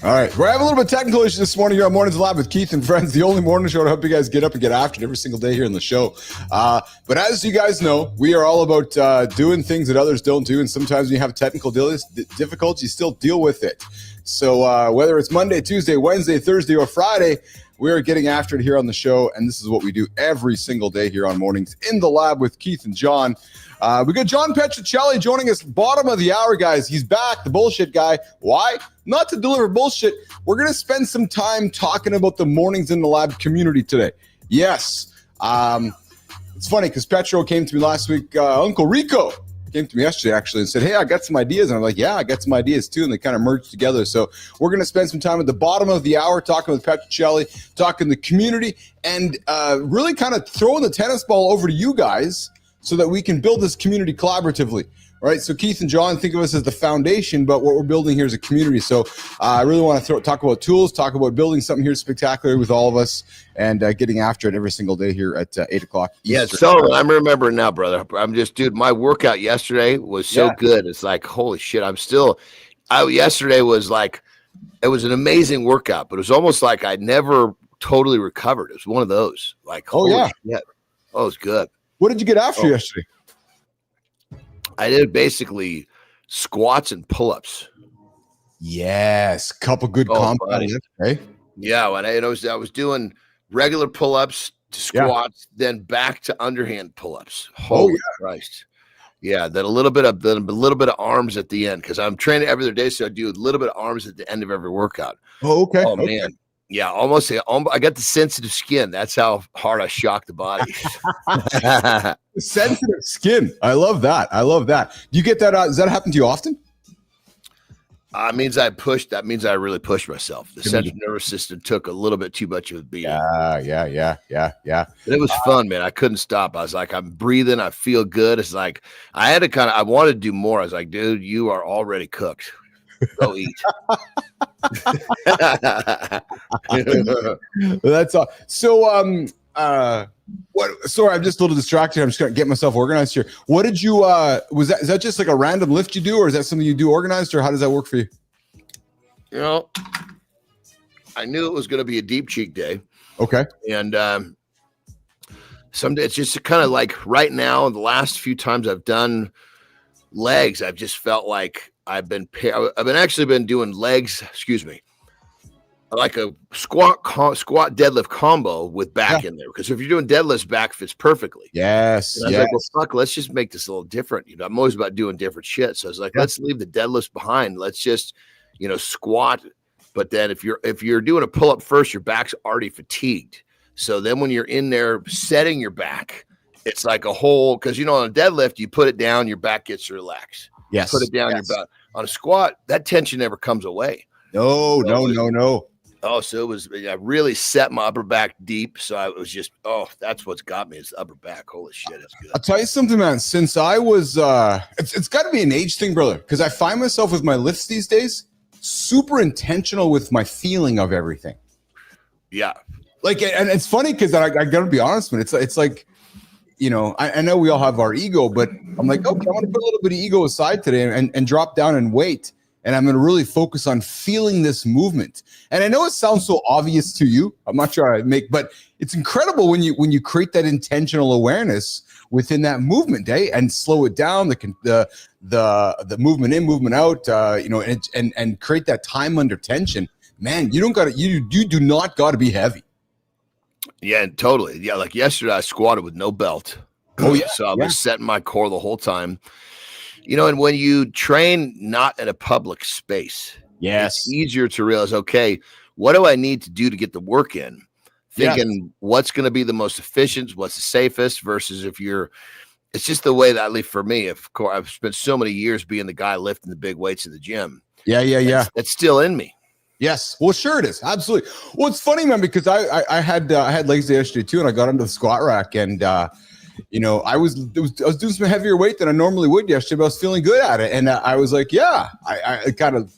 All right. We're having a little bit of technical issues this morning here on Mornings Live with Keith and Friends, the only morning show to help you guys get up and get after it every single day here in the show. But as you guys know, we are all about doing things that others don't do. And sometimes when you have technical difficulties, you still deal with it. So whether it's Monday, Tuesday, Wednesday, Thursday, or Friday, we are getting after it here on the show. And this is what we do every single day here on Mornings in the Lab with Keith and John. We got John Petrocelli joining us bottom of the hour, guys. He's back, the bullshit guy. Why? Not to deliver bullshit. We're going to spend some time talking about the Mornings in the Lab community today. Yes. It's funny because Petro came to me last week. Uncle Rico came to me yesterday, actually, and said, hey, I got some ideas. And I'm like, yeah, I got some ideas, too. And they kind of merged together. So we're going to spend some time at the bottom of the hour talking with Petrocelli, talking the community, and really kind of throwing the tennis ball over to you guys so that we can build this community collaboratively, right? So Keith and John, think of us as the foundation, but what we're building here is a community. So I really want to talk about tools, talk about building something here spectacular with all of us, and getting after it every single day here at 8 o'clock. Yeah, so I'm remembering now, brother. I'm just, dude, my workout yesterday was so good. It's like, holy shit, yesterday was like, it was an amazing workout, but it was almost like I never totally recovered. It was one of those. Like, holy shit. Oh, it was good. What did you get after yesterday? I did basically squats and pull-ups. Yes, couple good compound lifts, right? Yeah, when I was doing regular pull-ups to squats, then back to underhand pull-ups. Holy Christ! Yeah, then a little bit of arms at the end because I'm training every other day, so I do a little bit of arms at the end of every workout. Oh, okay. Oh man. Yeah, almost. I got the sensitive skin. That's how hard I shock the body. Sensitive skin. I love that. Do you get that? Does that happen to you often? That means I really pushed myself. The central nervous system took a little bit too much of a beating. Yeah. But it was fun, man. I couldn't stop. I was like, I'm breathing. I feel good. It's like I wanted to do more. I was like, dude, you are already cooked. Go eat. That's all. So, sorry, I'm just a little distracted. I'm just gonna get myself organized here. What did you? Is that just like a random lift you do, or is that something you do organized, or how does that work for you? You know, I knew it was going to be a deep cheek day. Okay, and someday it's just kind of like right now. The last few times I've done legs, I've just felt like I've been doing legs, like a squat deadlift combo with back in there. Because if you're doing deadlifts, back fits perfectly. Yes. And I was like, well, fuck, let's just make this a little different. You know, I'm always about doing different shit. So I was like, let's leave the deadlifts behind. Let's just, squat. But then if you're doing a pull-up first, your back's already fatigued. So then when you're in there setting your back, it's like a whole, because on a deadlift, you put it down, your back gets to relax. Yes. Put it down your back. On a squat, that tension never comes away. No. Oh, so it was, I really set my upper back deep. So I was just, that's what's got me is the upper back. Holy shit, it's good. I'll tell you something, man. Since I was, it's got to be an age thing, brother, because I find myself with my lifts these days super intentional with my feeling of everything. Yeah. Like, and it's funny because I got to be honest, man. It's like, I know we all have our ego, but I'm like, okay, I want to put a little bit of ego aside today and drop down and wait. And I'm going to really focus on feeling this movement. And I know it sounds so obvious to you. I'm not sure but it's incredible when you create that intentional awareness within that movement, and slow it down, the movement in, movement out, and create that time under tension. Man, you do not got to be heavy. Yeah, totally. Yeah, like yesterday I squatted with no belt. Oh yeah. So I was setting my core the whole time. And when you train not in a public space, it's easier to realize, okay, what do I need to do to get the work in? Thinking what's going to be the most efficient, what's the safest versus it's just the way that, at least for me, of course, I've spent so many years being the guy lifting the big weights in the gym. Yeah. It's still in me. Yes. Well, sure it is. Absolutely. Well, it's funny, man, because I had legs day yesterday too, and I got into the squat rack, and I was doing some heavier weight than I normally would yesterday, but I was feeling good at it, and I was like, I kind of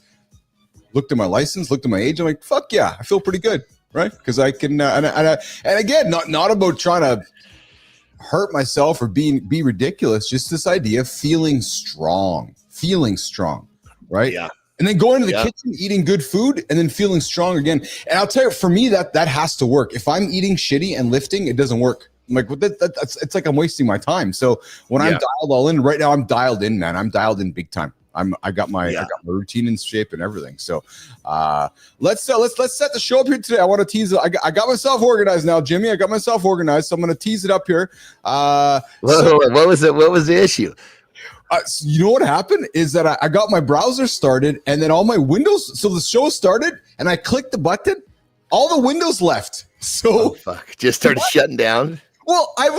looked at my license, looked at my age, I'm like, fuck yeah, I feel pretty good, right? Because I can, and again, not about trying to hurt myself or be ridiculous, just this idea of feeling strong, right? Yeah. And then going to the kitchen, eating good food, and then feeling strong again. And I'll tell you, for me, that has to work. If I'm eating shitty and lifting, it doesn't work. I'm like, it's like I'm wasting my time. So when I'm dialed all in, right now I'm dialed in, man. I'm dialed in big time. I got my routine in shape and everything. So let's set the show up here today. I want to tease it. I got myself organized now, Jimmy. I got myself organized, so I'm going to tease it up here. What was it? What was the issue? So you know what happened is that I got my browser started, and then all my windows. So the show started, and I clicked the button. All the windows left. So just started shutting down. Well, I'm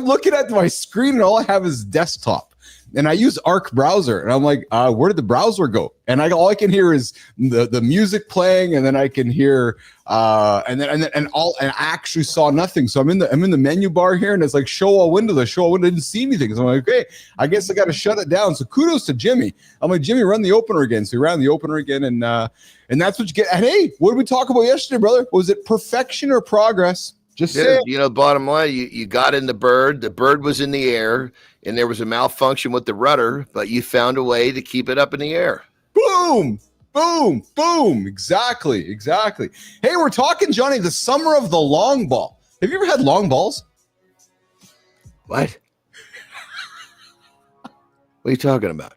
looking at my screen, and all I have is desktop. And I use Arc browser, and I'm like, where did the browser go? And all I can hear is the music playing, and then I can hear and I actually saw nothing. So I'm in the menu bar here, and it's like show all windows. I show all windows, I didn't see anything. So I'm like, okay, I guess I got to shut it down. So kudos to Jimmy. I'm like, Jimmy, run the opener again. So he ran the opener again, and that's what you get. And hey, what did we talk about yesterday, brother? Was it perfection or progress? Just say it. Bottom line, you got in the bird was in the air, and there was a malfunction with the rudder, but you found a way to keep it up in the air. Boom, boom, boom. Exactly. Hey, we're talking, Johnny, the summer of the long ball. Have you ever had long balls? What? What are you talking about?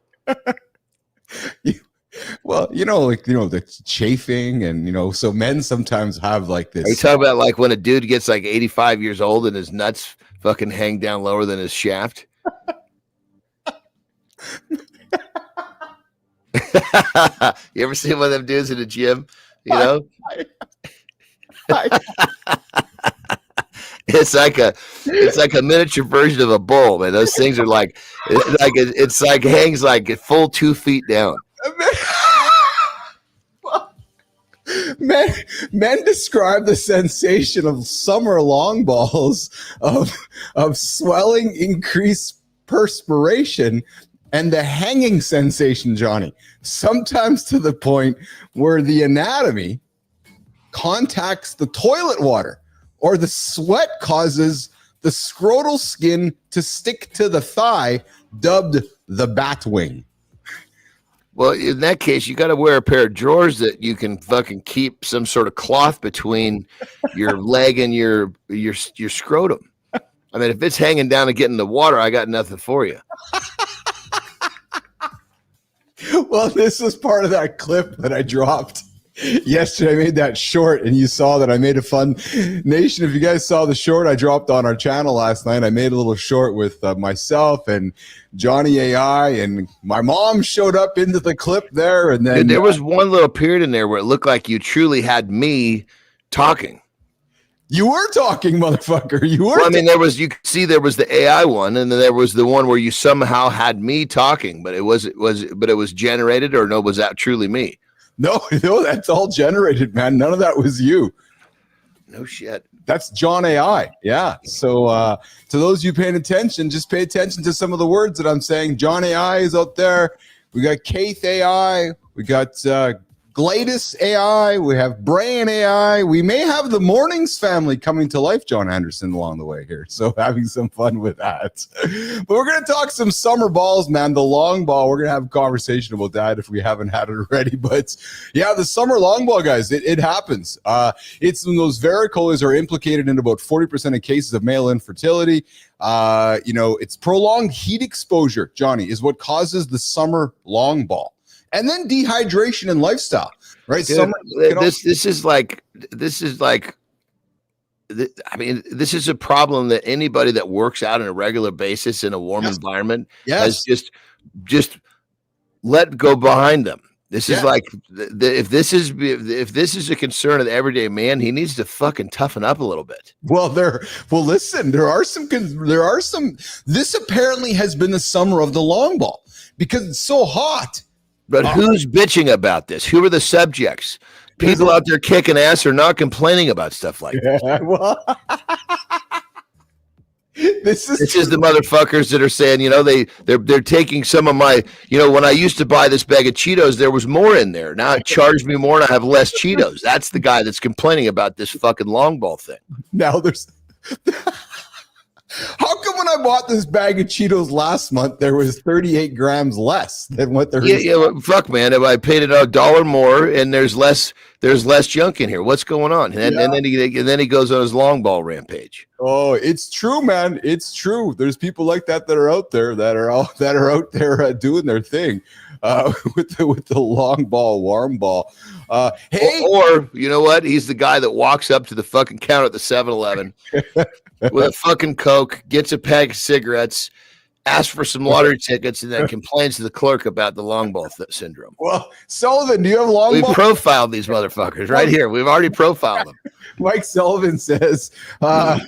Well, the chafing and, so men sometimes have like this. Are you talking about like when a dude gets like 85 years old and his nuts fucking hang down lower than his shaft? You ever seen one of them dudes in the gym? It's like a miniature version of a bull, man. Those things are like it's like hangs like a full 2 feet down. Men describe the sensation of summer long balls of swelling, increased perspiration, and the hanging sensation, Johnny, sometimes to the point where the anatomy contacts the toilet water, or the sweat causes the scrotal skin to stick to the thigh, dubbed the bat wing. Well, in that case, you got to wear a pair of drawers that you can fucking keep some sort of cloth between your leg and your scrotum. I mean, if it's hanging down and getting the water, I got nothing for you. Well, this was part of that clip that I dropped yesterday. I made that short, and you saw that I made a fun nation. If you guys saw the short I dropped on our channel last night, I made a little short with myself and Johnny AI, and my mom showed up into the clip there. And then there was one little period in there where it looked like you truly had me talking. You were talking, motherfucker. You were. Well, I mean, you could see there was the AI one, and then there was the one where you somehow had me talking, but it was generated, or no, was that truly me? No, that's all generated, man. None of that was you. No shit. That's John AI. Yeah. So to those of you paying attention, just pay attention to some of the words that I'm saying. John AI is out there. We got Keith AI. We got Gladys AI. We have Brain AI. We may have the Mornings family coming to life, Jon Anderson, along the way here. So having some fun with that. But we're going to talk some summer balls, man. The long ball. We're going to have a conversation about that if we haven't had it already. But yeah, the summer long ball, guys, it happens. It's when those varicoses are implicated in about 40% of cases of male infertility. It's prolonged heat exposure, Johnny, is what causes the summer long ball. And then dehydration and lifestyle, right? Dude, this is a problem that anybody that works out on a regular basis in a warm environment has just let go behind them. This is like if this is a concern of the everyday man, he needs to fucking toughen up a little bit. Listen, there are some. This apparently has been the summer of the long ball because it's so hot. But who's bitching about this? Who are the subjects? People out there kicking ass are not complaining about stuff like this. This is the motherfuckers that are saying, they're taking some of my, when I used to buy this bag of Cheetos, there was more in there. Now it charged me more and I have less Cheetos. That's the guy that's complaining about this fucking long ball thing. Now there's... How come when I I bought this bag of Cheetos last month, there was 38 grams less than what there is. Yeah, well, fuck, man. If I paid it $1 more and there's less junk in here, what's going on? And then he goes on his long ball rampage. Oh, it's true, man. It's true. There's people like that are out there that are out there doing their thing with the long ball, warm ball. Hey, or you know what? He's the guy that walks up to the fucking counter at the 7-Eleven with a fucking Coke, gets a pack of cigarettes, asks for some lottery tickets, and then complains to the clerk about the long ball syndrome. Well, Sullivan, do you have long ball? We've profiled these motherfuckers right here. We've already profiled them. Mike Sullivan says, thank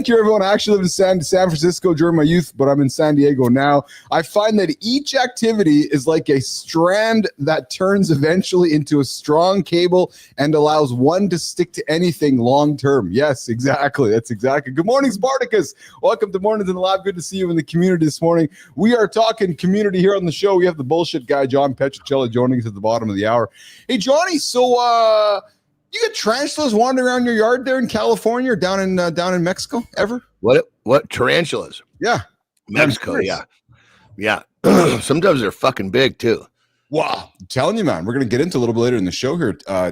you, everyone. I actually live in San Francisco during my youth, but I'm in San Diego now. I find that each activity is like a strand that turns eventually into a strong cable and allows one to stick to anything long term. Yes, exactly. That's exactly. Good morning, Spartacus. Welcome to Mornings in the Lab. Good to see you in the community this morning. We are talking community here on the show. We have the bullshit guy, John Petrocelli, joining us at the bottom of the hour. Hey, Johnny, so you get tarantulas wandering around your yard there in California or down in Mexico ever? What tarantulas? Yeah, Mexico. Yeah. Sometimes they're fucking big too. Wow, I'm telling you, man. We're gonna get into a little bit later in the show here. Are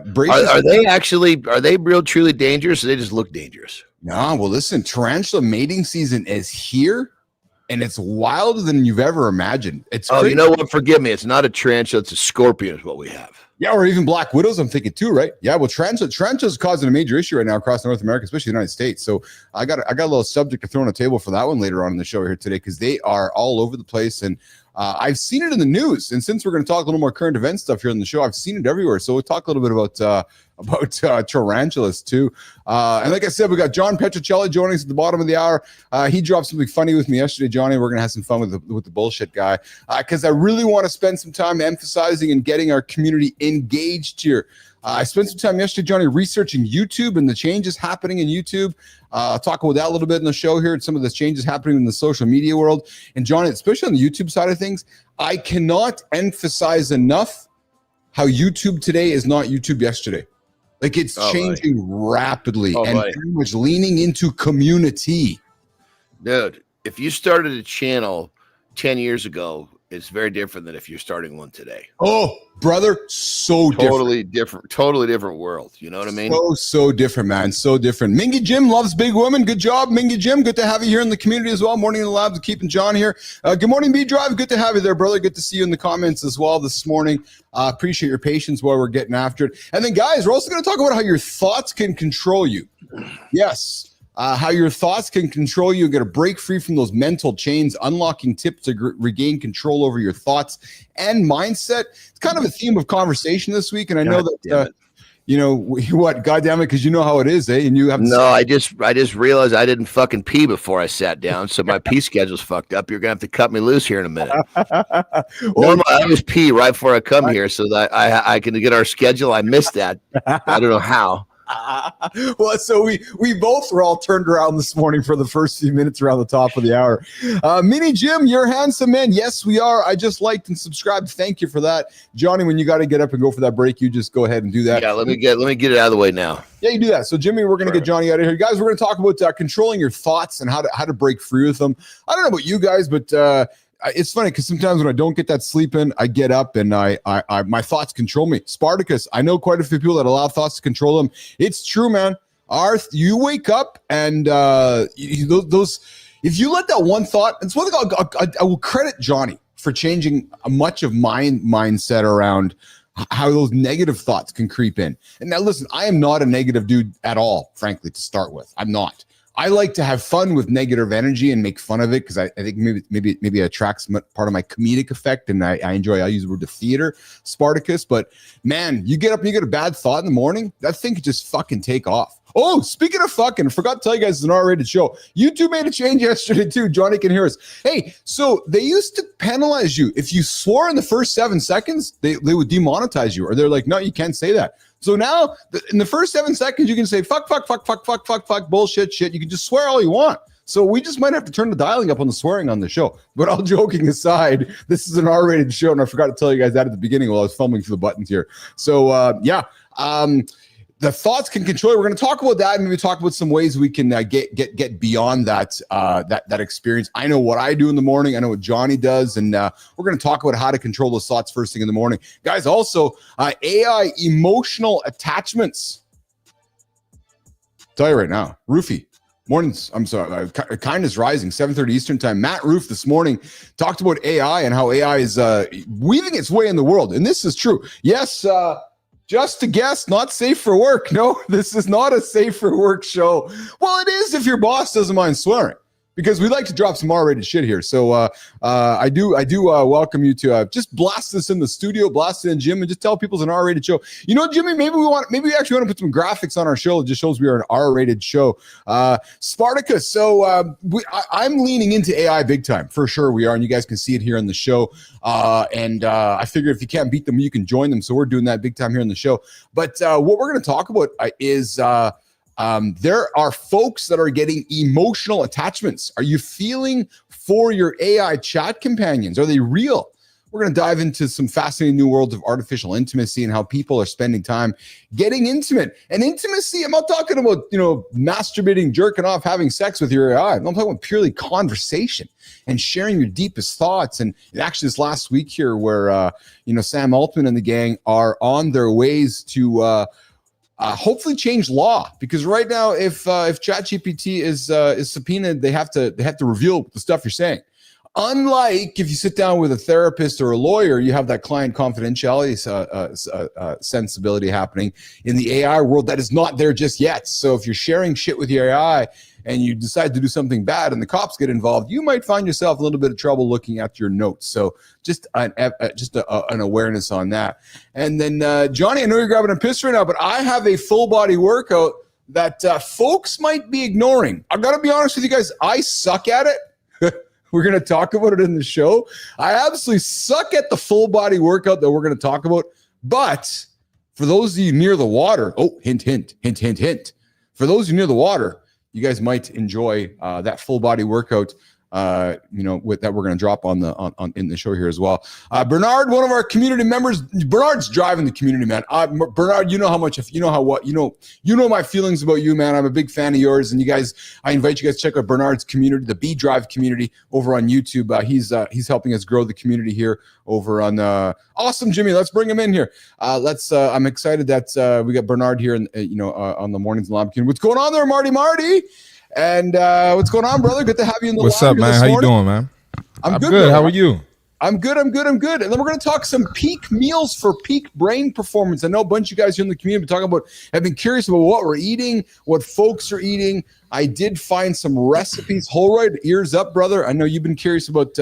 they real truly dangerous? Or they just look dangerous? No, well, listen. Tarantula mating season is here, and it's wilder than you've ever imagined. It's crazy. You know what? Forgive me. It's not a tarantula. It's a scorpion. Is what we have. Yeah, or even black widows, I'm thinking too, right? Yeah, well, tarantulas causing a major issue right now across North America, especially the United States. So I got a little subject to throw on the table for that one later on in the show here today, because they are all over the place. And I've seen it in the news. And since we're going to talk a little more current event stuff here on the show, I've seen it everywhere. So we'll talk a little bit about tarantulas too. And like I said, we got John Petrocelli joining us at the bottom of the hour. He dropped something funny with me yesterday, Johnny. We're going to have some fun with the bullshit guy, because I really want to spend some time emphasizing and getting our community engaged here. I spent some time yesterday, Johnny, researching YouTube and the changes happening in YouTube. I'll talk about that a little bit in the show here and some of the changes happening in the social media world. And Johnny, especially on the YouTube side of things, I cannot emphasize enough how YouTube today is not YouTube yesterday. Like, it's changing rapidly and very much leaning into community. Dude, if you started a channel 10 years ago, it's very different than if you're starting one today. Oh, brother, totally different world. You know what I mean? So different, man. So different. Mingy Jim loves big women. Good job, Mingy Jim. Good to have you here in the community as well. Morning in the Lab with keeping John here. Good morning, B-Drive. Good to have you there, brother. Good to see you in the comments as well this morning. Appreciate your patience while we're getting after it. And then, guys, we're also going to talk about how your thoughts can control you. Yes. How your thoughts can control you. You're going to break free from those mental chains, unlocking tips to regain control over your thoughts and mindset. It's kind of a theme of conversation this week. And I know that, what, God damn it, because you know how it is, eh? And you have I just realized I didn't fucking pee before I sat down. So my pee schedule's fucked up. You're going to have to cut me loose here in a minute. Normally, I always pee right before I come here so that I can get our schedule. I missed that. I don't know how. Well, so we both were all turned around this morning for the first few minutes around the top of the hour. Mini Jim, you're handsome, man. Yes, we are. I just liked and subscribed. Thank you for that, Johnny. When you got to get up and go for that break, you just go ahead and do that. Yeah, let me get it out of the way now. Yeah, you do that. So, Jimmy, we're going to get Johnny out of here, guys. We're going to talk about controlling your thoughts and how to break free with them. I don't know about you guys, but it's funny because sometimes when I don't get that sleep in, I get up and I my thoughts control me. Spartacus, I know quite a few people that allow thoughts to control them. It's true, man. You wake up and those if you let that one thought, it's one thing I will credit Johnny for changing much of my mindset around how those negative thoughts can creep in. And now listen, I am not a negative dude at all, frankly, to start with. I'm not. I like to have fun with negative energy and make fun of it because I think maybe it attracts part of my comedic effect, and I enjoy. I use the word of theater, Spartacus. But man, you get up and you get a bad thought in the morning, that thing could just fucking take off. Oh, speaking of fucking, I forgot to tell you guys, it's an R-rated show. YouTube made a change yesterday too. Johnny can hear us. Hey, so they used to penalize you if you swore in the first 7 seconds. They would demonetize you, or they're like, no, you can't say that. So now, in the first 7 seconds, you can say fuck, bullshit, shit. You can just swear all you want. So we just might have to turn the dialing up on the swearing on the show. But all joking aside, this is an R-rated show, and I forgot to tell you guys that at the beginning while I was fumbling through the buttons here. So the thoughts can control you. We're going to talk about that, and maybe talk about some ways we can get beyond that that experience. I know what I do in the morning. I know what Johnny does, and we're going to talk about how to control those thoughts first thing in the morning, guys. Also, AI emotional attachments. Tell you right now, Roofy. Mornings, I'm sorry, Kindness Rising, 7:30 Eastern time. Matt Roof this morning talked about AI and how AI is weaving its way in the world. And this is true. Yes, just a guess, not safe for work. No, this is not a safe for work show. Well, it is if your boss doesn't mind swearing, because we like to drop some R-rated shit here. So I do welcome you to just blast this in the studio, blast it in Jim, and just tell people it's an R-rated show. You know, Jimmy, maybe we actually want to put some graphics on our show. It just shows we are an R-rated show. Spartacus. So I'm leaning into AI big time, for sure we are, and you guys can see it here on the show. And I figure if you can't beat them, you can join them. So we're doing that big time here on the show. But what we're going to talk about is there are folks that are getting emotional attachments. Are you feeling for your AI chat companions? Are they real? We're going to dive into some fascinating new worlds of artificial intimacy and how people are spending time getting intimate. And intimacy, I'm not talking about, masturbating, jerking off, having sex with your AI. I'm talking about purely conversation and sharing your deepest thoughts. And actually this last week here where, Sam Altman and the gang are on their ways to hopefully change law, because right now, if ChatGPT is subpoenaed, they have to reveal the stuff you're saying. Unlike if you sit down with a therapist or a lawyer, you have that client confidentiality sensibility happening. In the AI world, that is not there just yet. So if you're sharing shit with your AI and you decide to do something bad and the cops get involved, you might find yourself a little bit of trouble looking at your notes. So just an awareness on that. And then, Johnny, I know you're grabbing a piss right now, but I have a full body workout that folks might be ignoring. I got to be honest with you guys. I suck at it. We're going to talk about it in the show. I absolutely suck at the full body workout that we're going to talk about. But for those of you near the water, hint, hint, hint, hint, hint. For those of you near the water, you guys might enjoy that full body workout, with that we're going to drop on in the show here as well. Bernard, one of our community members, Bernard's driving the community, man. Bernard, you know my feelings about you, man. I'm a big fan of yours, and I invite you guys to check out Bernard's community, the B Drive community over on YouTube. He's helping us grow the community here over on awesome, Jimmy. Let's bring him in here. I'm excited that we got Bernard here, and on the Mornings in Lab community. What's going on there, Marty? And what's going on, brother? Good to have you in the What's up, man? How you doing, man? I'm good. Bro. How are you? I'm good. And then we're going to talk some peak meals for peak brain performance. I know a bunch of you guys here in the community have been curious about what we're eating, what folks are eating. I did find some recipes. Holroyd, ears up, brother. I know you've been curious about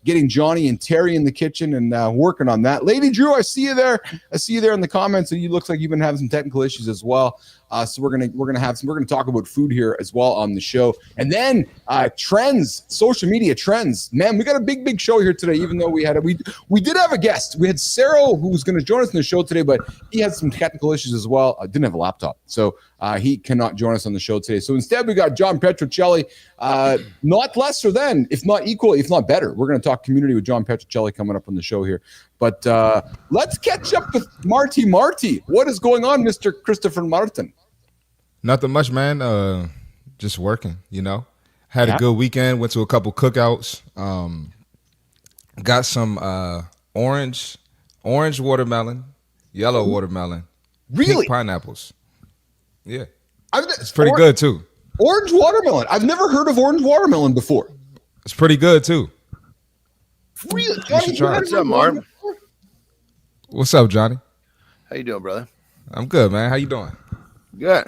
getting Johnny and Terry in the kitchen and working on that. Lady Drew, I see you there. I see you there in the comments, and you look like you've been having some technical issues as well. So we're gonna talk about food here as well on the show, and then trends, social media trends. Man, we got a big show here today. Even though we did have a guest. We had Sarah who was going to join us in the show today, but he had some technical issues as well. Didn't have a laptop, so he cannot join us on the show today. So instead, we got John Petrocelli, not lesser than, if not equal, if not better. We're going to talk community with John Petrocelli coming up on the show here. But let's catch up with Marty. What is going on, Mr. Christopher Martin? Nothing much, man. Just working, Had a good weekend. Went to a couple cookouts. Got some orange watermelon, yellow watermelon, really? Pink pineapples. Yeah. It's pretty good, too. Orange watermelon. I've never heard of orange watermelon before. It's pretty good, too. Really? What's up, Mark? What's up, Johnny? How you doing, brother? I'm good, man. How you doing? Good.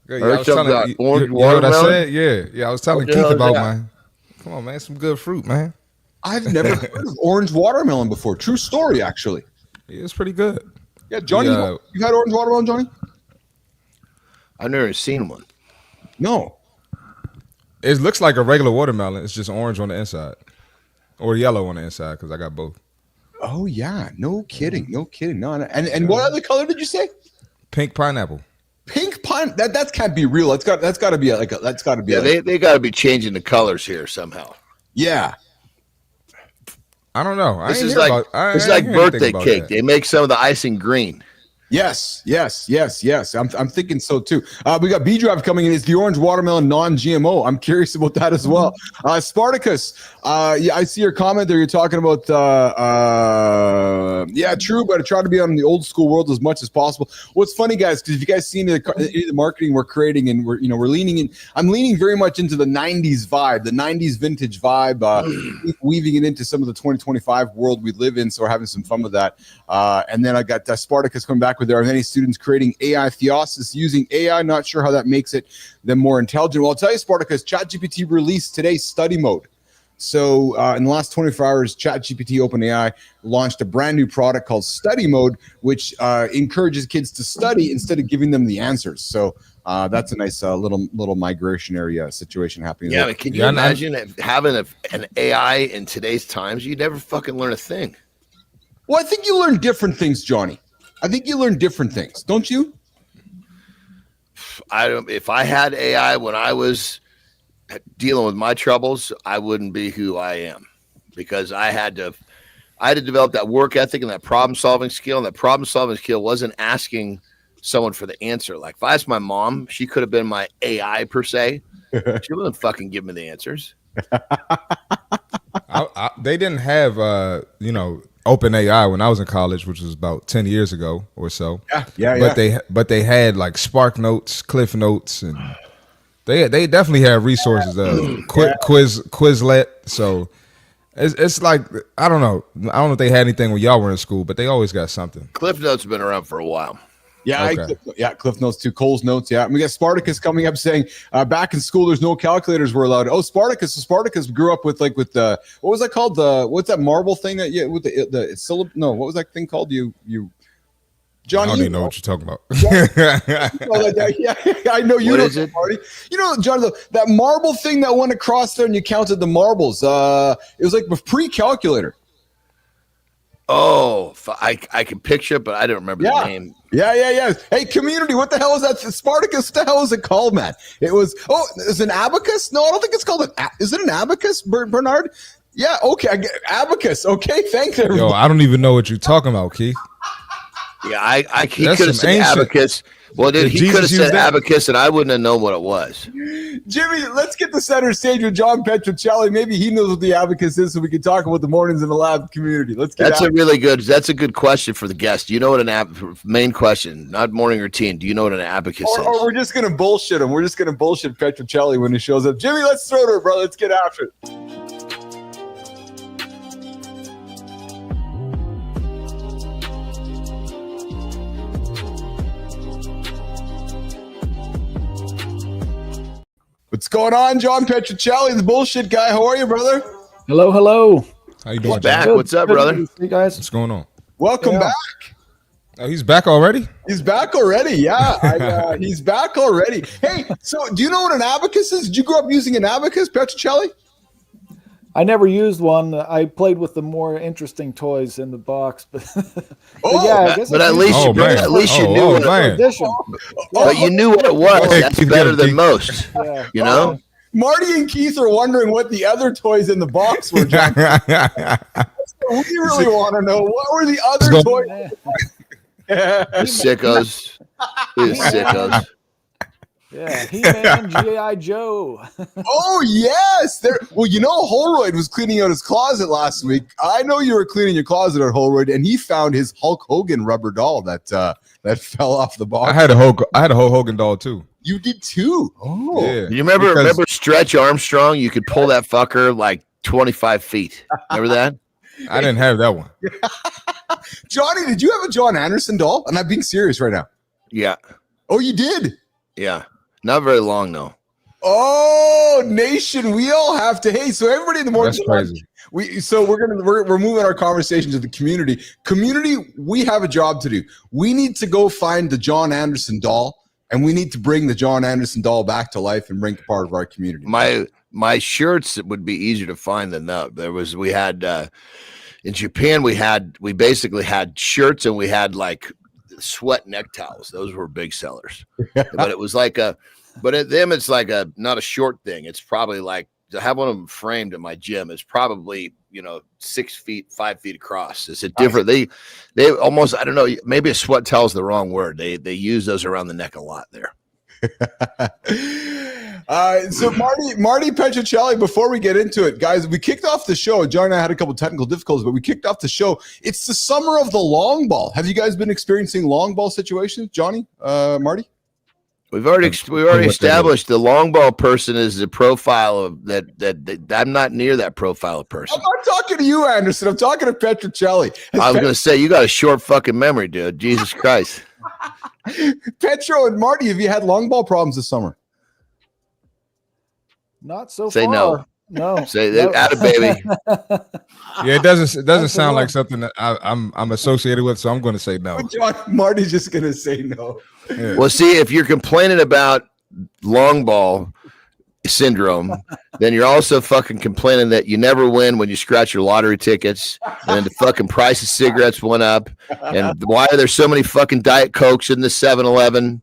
Good. Yeah, I was telling you what I said? Yeah. I was telling Keith about mine. Come on, man. Some good fruit, man. I've never heard of orange watermelon before. True story, actually. Yeah, it's pretty good. Yeah, Johnny, you had orange watermelon, Johnny? I've never seen one. No. It looks like a regular watermelon. It's just orange on the inside. Or yellow on the inside, because I got both. Oh, yeah. No kidding. No. And what other color did you say? Pink pineapple. Pink pine. That can't be real. That's got to be they got to be changing the colors here somehow. Yeah. I don't know. This is like birthday cake. They make some of the icing green. Yes. I'm thinking so too. We got B-Drive coming in. It's the orange watermelon non-GMO. I'm curious about that as well. Spartacus, yeah, I see your comment there. You're talking about, yeah, true, but I try to be on the old school world as much as possible. What's funny, guys, because if you guys seen the marketing we're creating, and we're leaning in, I'm leaning very much into the 90s vibe, the 90s vintage vibe, weaving it into some of the 2025 world we live in. So we're having some fun with that. And then I got Spartacus coming back with there are many students creating AI theosis using AI. Not sure how that makes them more intelligent. Well, I'll tell you, Spartacus, ChatGPT released today study mode. So in the last 24 hours, ChatGPT OpenAI launched a brand new product called Study Mode, which encourages kids to study instead of giving them the answers. So that's a nice little migrationary situation happening. Yeah, but can you imagine having an AI in today's times? You'd never fucking learn a thing. Well, I think you learn different things, Johnny. I think you learn different things, don't you? If I had AI when I was dealing with my troubles, I wouldn't be who I am, because I had to develop that work ethic and that problem solving skill. And that problem solving skill wasn't asking someone for the answer. Like if I asked my mom, she could have been my AI per se. She wouldn't fucking give me the answers. They didn't have OpenAI when I was in college, which was about 10 years ago or so. Yeah. But they had like Spark Notes, Cliff Notes, and they definitely have resources. Quizlet. So it's like I don't know if they had anything when y'all were in school, but they always got something. Cliff Notes have been around for a while. Yeah, okay. Cliff Notes too. Cole's Notes, yeah. And we got Spartacus coming up saying, back in school, there's no calculators were allowed. Oh, Spartacus grew up with the what was that called? What's that marble thing that with the syllable? No, what was that thing called? John, I don't even know what you're talking about. Yeah, I know you. What know is it? Marty. You know, John, that marble thing that went across there and you counted the marbles. It was like a pre-calculator. Oh, I can picture it, but I don't remember the name. Yeah. Hey, community, what the hell is that? Spartacus, what the hell is it called, man? Is it an abacus? No, I don't think it's called is it an abacus, Bernard? Yeah, okay, abacus. Okay, thanks, everyone. Yo, I don't even know what you're talking about, Keith. Yeah, he could have said abacus. Well, dude, he could have said abacus, and I wouldn't have known what it was. Jimmy, let's get the center stage with John Petrocelli. Maybe he knows what the abacus is, so we can talk about the mornings in the lab community. Let's get. That's a good question for the guest. Do you know what main question, not morning routine? Do you know what an abacus is? Or we're just gonna bullshit him. We're just gonna bullshit Petrocelli when he shows up. Jimmy, let's throw to it, bro. Let's get after it. What's going on, John Petrocelli, the bullshit guy? How are you, brother? Hello. How you doing, back? What's up, brother? Hey, guys. What's going on? Welcome back. Oh, he's back already? He's back already, yeah. He's back already. Hey, so do you know what an abacus is? Did you grow up using an abacus, Petrocelli? I never used one. I played with the more interesting toys in the box, but, I guess. But at least you knew what it was. But you knew what it was. That's better than most. Yeah. You know. Marty and Keith are wondering what the other toys in the box were. We really want to know, what were the other toys? Sickos. Sickos. Yeah, He-Man, G.I. Joe. Oh, yes. Well, you know, Holroyd was cleaning out his closet last week. I know you were cleaning your closet at Holroyd, and he found his Hulk Hogan rubber doll that fell off the box. I had a Hulk Hogan doll, too. You did, too? Oh. Yeah. You remember Stretch Armstrong? You could pull that fucker like 25 feet. Remember that? I didn't have that one. Johnny, did you have a Jon Anderson doll? I'm not being serious right now. Yeah. Oh, you did? Yeah. Not very long, though. Oh, nation, we all have to. Hey, so everybody in the morning. That's crazy. We're moving our conversation to the community. Community, we have a job to do. We need to go find the Jon Anderson doll, and we need to bring the Jon Anderson doll back to life and bring it part of our community. My shirts would be easier to find than that. We had in Japan, we basically had shirts, and we had like sweat neck towels. Those were big sellers. But it was like it's like not a short thing. It's probably like to have one of them framed in my gym is probably 6 feet, 5 feet across. It's a different. They almost, I don't know, maybe a sweat towel is the wrong word. They use those around the neck a lot there. So Marty Petrocelli, before we get into it, guys, we kicked off the show. John and I had a couple technical difficulties, but we kicked off the show. It's the summer of the long ball. Have you guys been experiencing long ball situations, Johnny, Marty? We've already established the long ball person is the profile of that I'm not near that profile of person. I'm not talking to you, Anderson. I'm talking to Petrocelli. I was going to say, you got a short fucking memory, dude. Jesus Christ. Petro and Marty, have you had long ball problems this summer? Not so Say far. No. No. Say out of baby. Yeah, it doesn't sound like something that I'm associated with, so I'm going to say no. John, Marty's just going to say no. Yeah. Well, see, if you're complaining about long ball syndrome, then you're also fucking complaining that you never win when you scratch your lottery tickets, and the fucking price of cigarettes went up, and why are there so many fucking Diet Cokes in the 7-Eleven?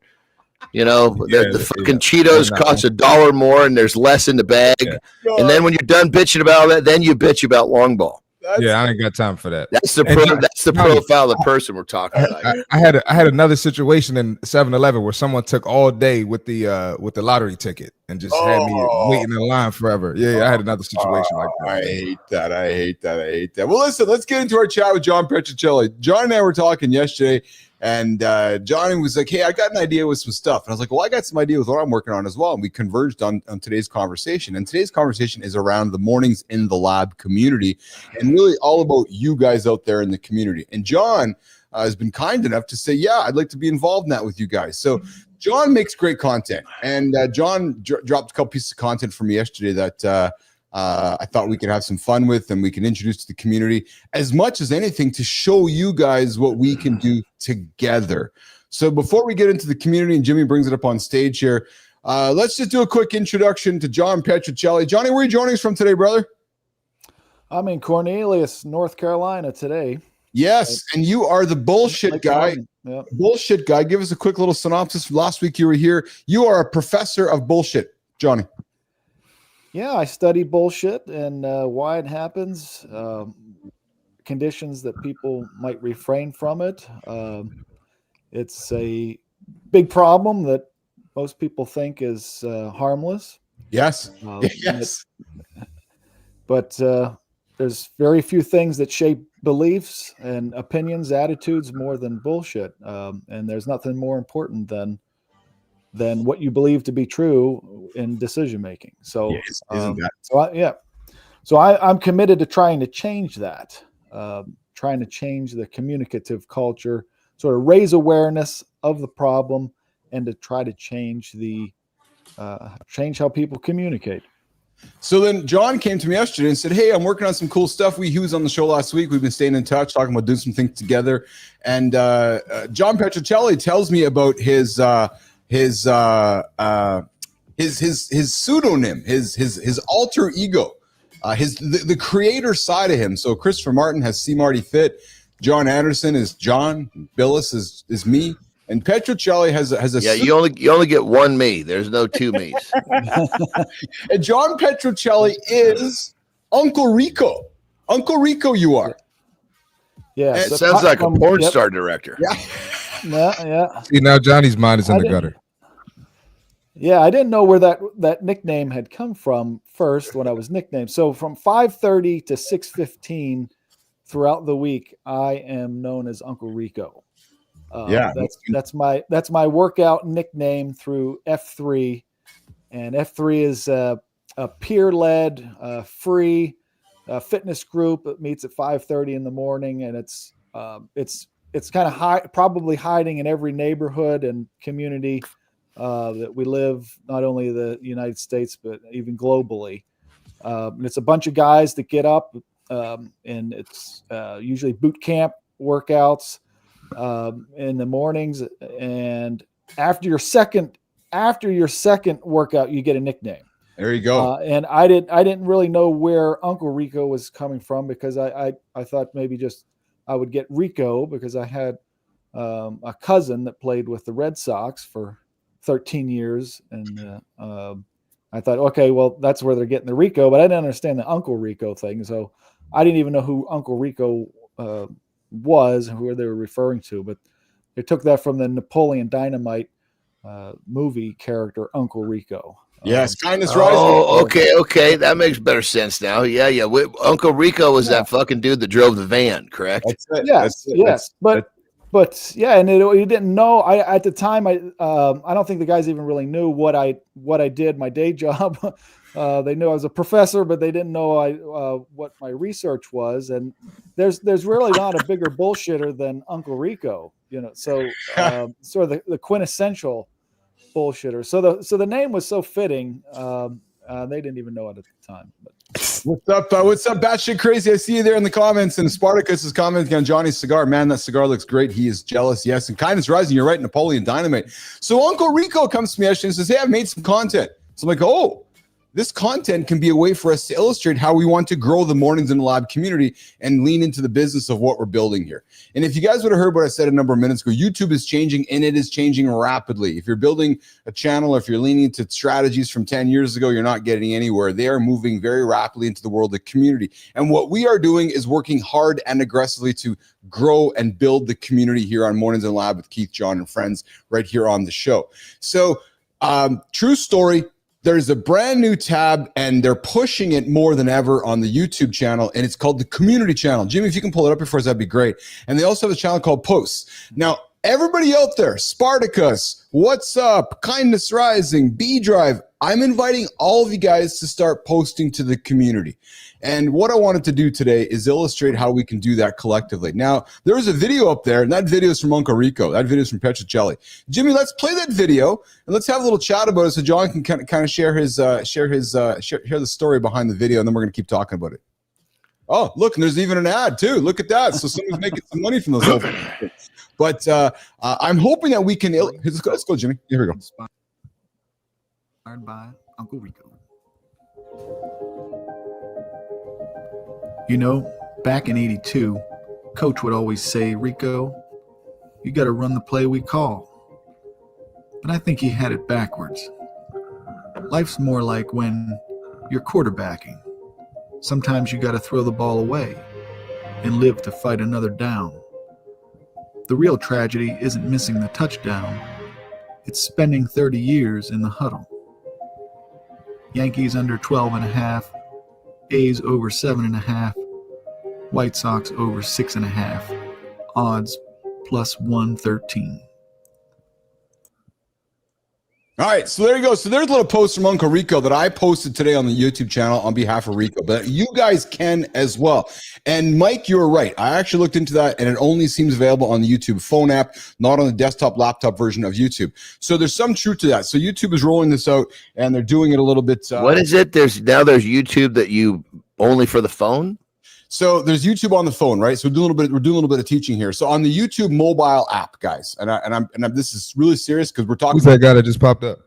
The fucking Cheetos cost $1 more, and there's less in the bag. Yeah. And then when you're done bitching about all that, then you bitch about long ball. I ain't got time for that. That's the profile of the person we're talking about. I had another situation in 7-Eleven where someone took all day with the lottery ticket and just had me waiting in line forever. Yeah, I had another situation like that. I hate that. Well, listen, let's get into our chat with John Petrocelli. John and I were talking yesterday, and Johnny was like, hey, I got an idea with some stuff. And I was like, well, I got some idea with what I'm working on as well. And we converged on today's conversation. And today's conversation is around the Mornings in the Lab community and really all about you guys out there in the community. And John has been kind enough to say, yeah, I'd like to be involved in that with you guys. So John makes great content. And John dropped a couple pieces of content for me yesterday that I thought we could have some fun with and we can introduce to the community as much as anything to show you guys what we can do together. So before we get into the community and Jimmy brings it up on stage here, let's just do a quick introduction to John Petrocelli. Johnny, where are you joining us from today, brother? I'm in Cornelius, North Carolina today. Yes, and you are the bullshit guy. Yep. Bullshit guy. Give us a quick little synopsis. Last week you were here. You are a professor of bullshit, Johnny. Yeah, I study bullshit and why it happens, conditions that people might refrain from it. It's a big problem that most people think is harmless. Yes. Yes. But there's very few things that shape beliefs and opinions, attitudes more than bullshit. And there's nothing more important than what you believe to be true in decision making. So, yes, isn't that? So I'm committed to trying to change that, trying to change the communicative culture, sort of raise awareness of the problem, and to try to change how people communicate. So then John came to me yesterday and said, hey, I'm working on some cool stuff. He was on the show last week. We've been staying in touch, talking about doing some things together. And John Petrocelli tells me about his pseudonym, his alter ego, the creator side of him. So Christopher Martin has C. Marty Fit, Jon Anderson is John, Billis is me, and Petrocelli has a yeah. You only get one me. There's no two me's. And John Petrocelli is Uncle Rico. Uncle Rico, you are. Yeah, it sounds like a porn star director. Yeah. Yeah. See, now Johnny's mind is in the gutter. Yeah, I didn't know where that nickname had come from first when I was nicknamed. So from 5:30 to 6:15 throughout the week, I am known as Uncle Rico. That's my workout nickname through F3, and F3 is a peer-led, free fitness group that meets at 5:30 in the morning, and it's kind of probably hiding in every neighborhood and community that we live, not only the United States, but even globally. And it's a bunch of guys that get up, and it's usually boot camp workouts in the mornings. And after your second workout, you get a nickname. There you go. And I didn't really know where Uncle Rico was coming from, because I thought maybe just I would get Rico because I had a cousin that played with the Red Sox for 13 years, and I thought, okay, well, that's where they're getting the Rico, but I didn't understand the Uncle Rico thing. So I didn't even know who Uncle Rico was and who they were referring to. But they took that from the Napoleon Dynamite movie character, Uncle Rico. Yes, kindness rising. Oh, okay. That makes better sense now. Yeah. Uncle Rico was that fucking dude that drove the van, correct? That's it. Yes. But yeah, and you didn't know. At the time, I don't think the guys even really knew what I did, my day job. They knew I was a professor, but they didn't know what my research was. And there's really not a bigger bullshitter than Uncle Rico, So sort of the quintessential bullshitter. So the name was so fitting. They didn't even know it at the time. But. What's up, batshit crazy? I see you there in the comments. And Spartacus is commenting on Johnny's cigar. Man, that cigar looks great. He is jealous. Yes, and kindness rising. You're right, Napoleon Dynamite. So Uncle Rico comes to me actually and says, "Hey, I've made some content." So I'm like, "Oh, this content can be a way for us to illustrate how we want to grow the Mornings in the Lab community and lean into the business of what we're building here." And if you guys would have heard what I said a number of minutes ago, YouTube is changing, and it is changing rapidly. If you're building a channel, if you're leaning into strategies from 10 years ago, you're not getting anywhere. They are moving very rapidly into the world of community. And what we are doing is working hard and aggressively to grow and build the community here on Mornings in the Lab with Keith, John, and friends right here on the show. So true story. There's a brand new tab, and they're pushing it more than ever on the YouTube channel, and it's called the Community Channel. Jimmy, if you can pull it up here for us, that'd be great. And they also have a channel called Posts. Now, everybody out there, Spartacus, what's up? Kindness Rising, B Drive. I'm inviting all of you guys to start posting to the community. And what I wanted to do today is illustrate how we can do that collectively. Now, there was a video up there, and that video is from Uncle Rico. That video is from Petrocelli. Jimmy, let's play that video, and let's have a little chat about it so John can kind of share the story behind the video, and then we're going to keep talking about it. Oh, look, and there's even an ad, too. Look at that. So someone's making some money from those whole things. But I'm hoping that we can let's go, Jimmy. Here we go. Inspired by Uncle Rico. Back in '82, Coach would always say, "Rico, you got to run the play we call." But I think he had it backwards. Life's more like when you're quarterbacking. Sometimes you got to throw the ball away and live to fight another down. The real tragedy isn't missing the touchdown. It's spending 30 years in the huddle. Yankees under 12.5, A's over 7.5, White Sox over 6.5, odds plus 113. All right, so there you go. So there's a little post from Uncle Rico that I posted today on the YouTube channel on behalf of Rico, but you guys can as well. And Mike, you're right. I actually looked into that, and it only seems available on the YouTube phone app, not on the desktop, laptop version of YouTube. So there's some truth to that. So YouTube is rolling this out, and they're doing it a little bit. What is it? There's YouTube that you only for the phone. So there's YouTube on the phone, right? So we're doing a little bit of teaching here. So on the YouTube mobile app, guys, and I'm this is really serious because we're talking. Who's that guy that just popped up?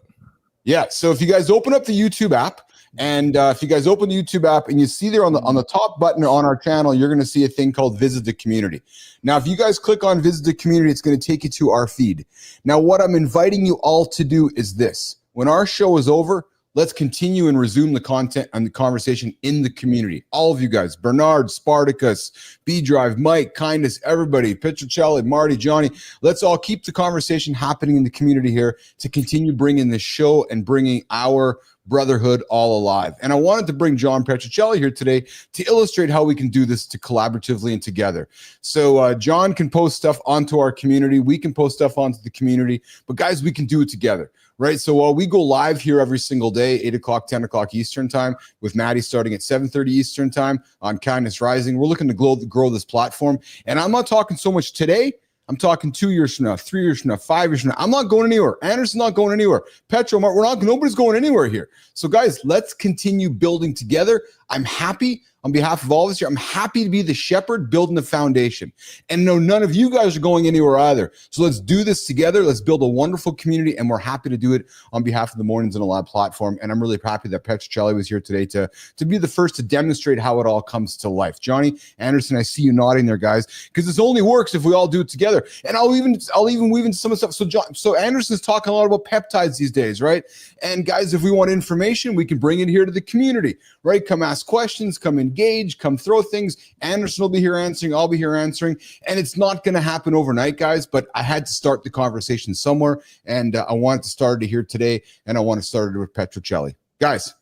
Yeah. So if you guys open up the YouTube app, and if you guys open the YouTube app and you see there on the top button on our channel, you're going to see a thing called Visit the Community. Now, if you guys click on Visit the Community, it's going to take you to our feed. Now, what I'm inviting you all to do is this: when our show is over, let's continue and resume the content and the conversation in the community. All of you guys, Bernard, Spartacus, B Drive, Mike, Kindness, everybody, Petrocelli, Marty, Johnny. Let's all keep the conversation happening in the community here to continue bringing this show and bringing our brotherhood all alive. And I wanted to bring John Petrocelli here today to illustrate how we can do this to collaboratively and together. So John can post stuff onto our community. We can post stuff onto the community. But guys, we can do it together. Right. So we go live here every single day, 8 o'clock, 10 o'clock Eastern time, with Maddie starting at 7:30 Eastern time on Kindness Rising. We're looking to grow this platform. And I'm not talking so much today. I'm talking 2 years from now, 3 years from now, 5 years from now. I'm not going anywhere. Anderson's not going anywhere. Petro, nobody's going anywhere here. So guys, let's continue building together. I'm happy. on behalf of all of us here, I'm happy to be the shepherd building the foundation. And no, none of you guys are going anywhere either. So let's do this together. Let's build a wonderful community, and we're happy to do it on behalf of the Mornings in the Lab platform. And I'm really happy that Petrocelli was here today to be the first to demonstrate how it all comes to life. Johnny Anderson, I see you nodding there, guys, because this only works if we all do it together. And I'll even weave into some of the stuff. So Anderson's talking a lot about peptides these days, right? And guys, if we want information, we can bring it here to the community, right? Come ask questions, come engage, come throw things. Anderson will be here answering, I'll be here answering. And it's not going to happen overnight, guys, but I had to start the conversation somewhere, and I wanted to start it here today, and I want to start it with Petrocelli. Guys.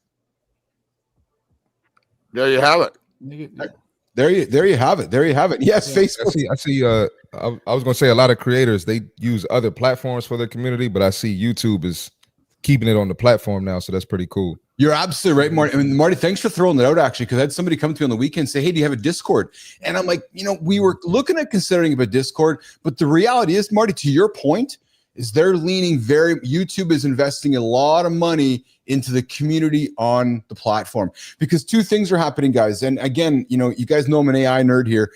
There you have it. There you have it. There you have it. Yes, yeah, Facebook. I see. I was going to say a lot of creators, they use other platforms for their community, but I see YouTube is keeping it on the platform now, so that's pretty cool. You're absolutely right, Marty. I mean, Marty, thanks for throwing that out, actually, because I had somebody come to me on the weekend and say, hey, do you have a Discord? And I'm like, we were looking at considering a Discord, but the reality is, Marty, to your point, is they're leaning YouTube is investing a lot of money into the community on the platform, because two things are happening, guys. And again, you guys know I'm an AI nerd here.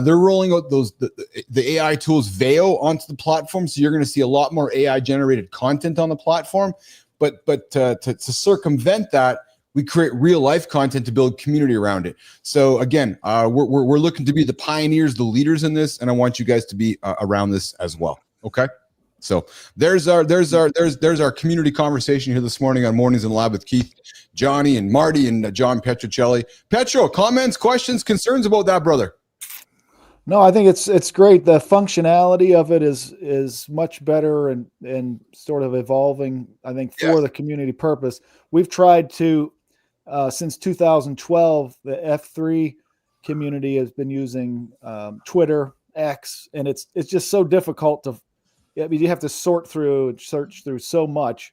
They're rolling out the AI tools Veo onto the platform. So you're going to see a lot more AI generated content on the platform. But to circumvent that, we create real life content to build community around it. So again, we're looking to be the pioneers, the leaders in this, and I want you guys to be around this as well. Okay. So there's our community conversation here this morning on Mornings in the Lab with Keith, Johnny, and Marty, and John Petrocelli. Petro, comments, questions, concerns about that, brother? No, I think it's great. The functionality of it is much better and sort of evolving, I think, for the community purpose. We've tried to, since 2012, the F3 community has been using Twitter, X, and it's just so difficult to. I mean, you have to sort through and search through so much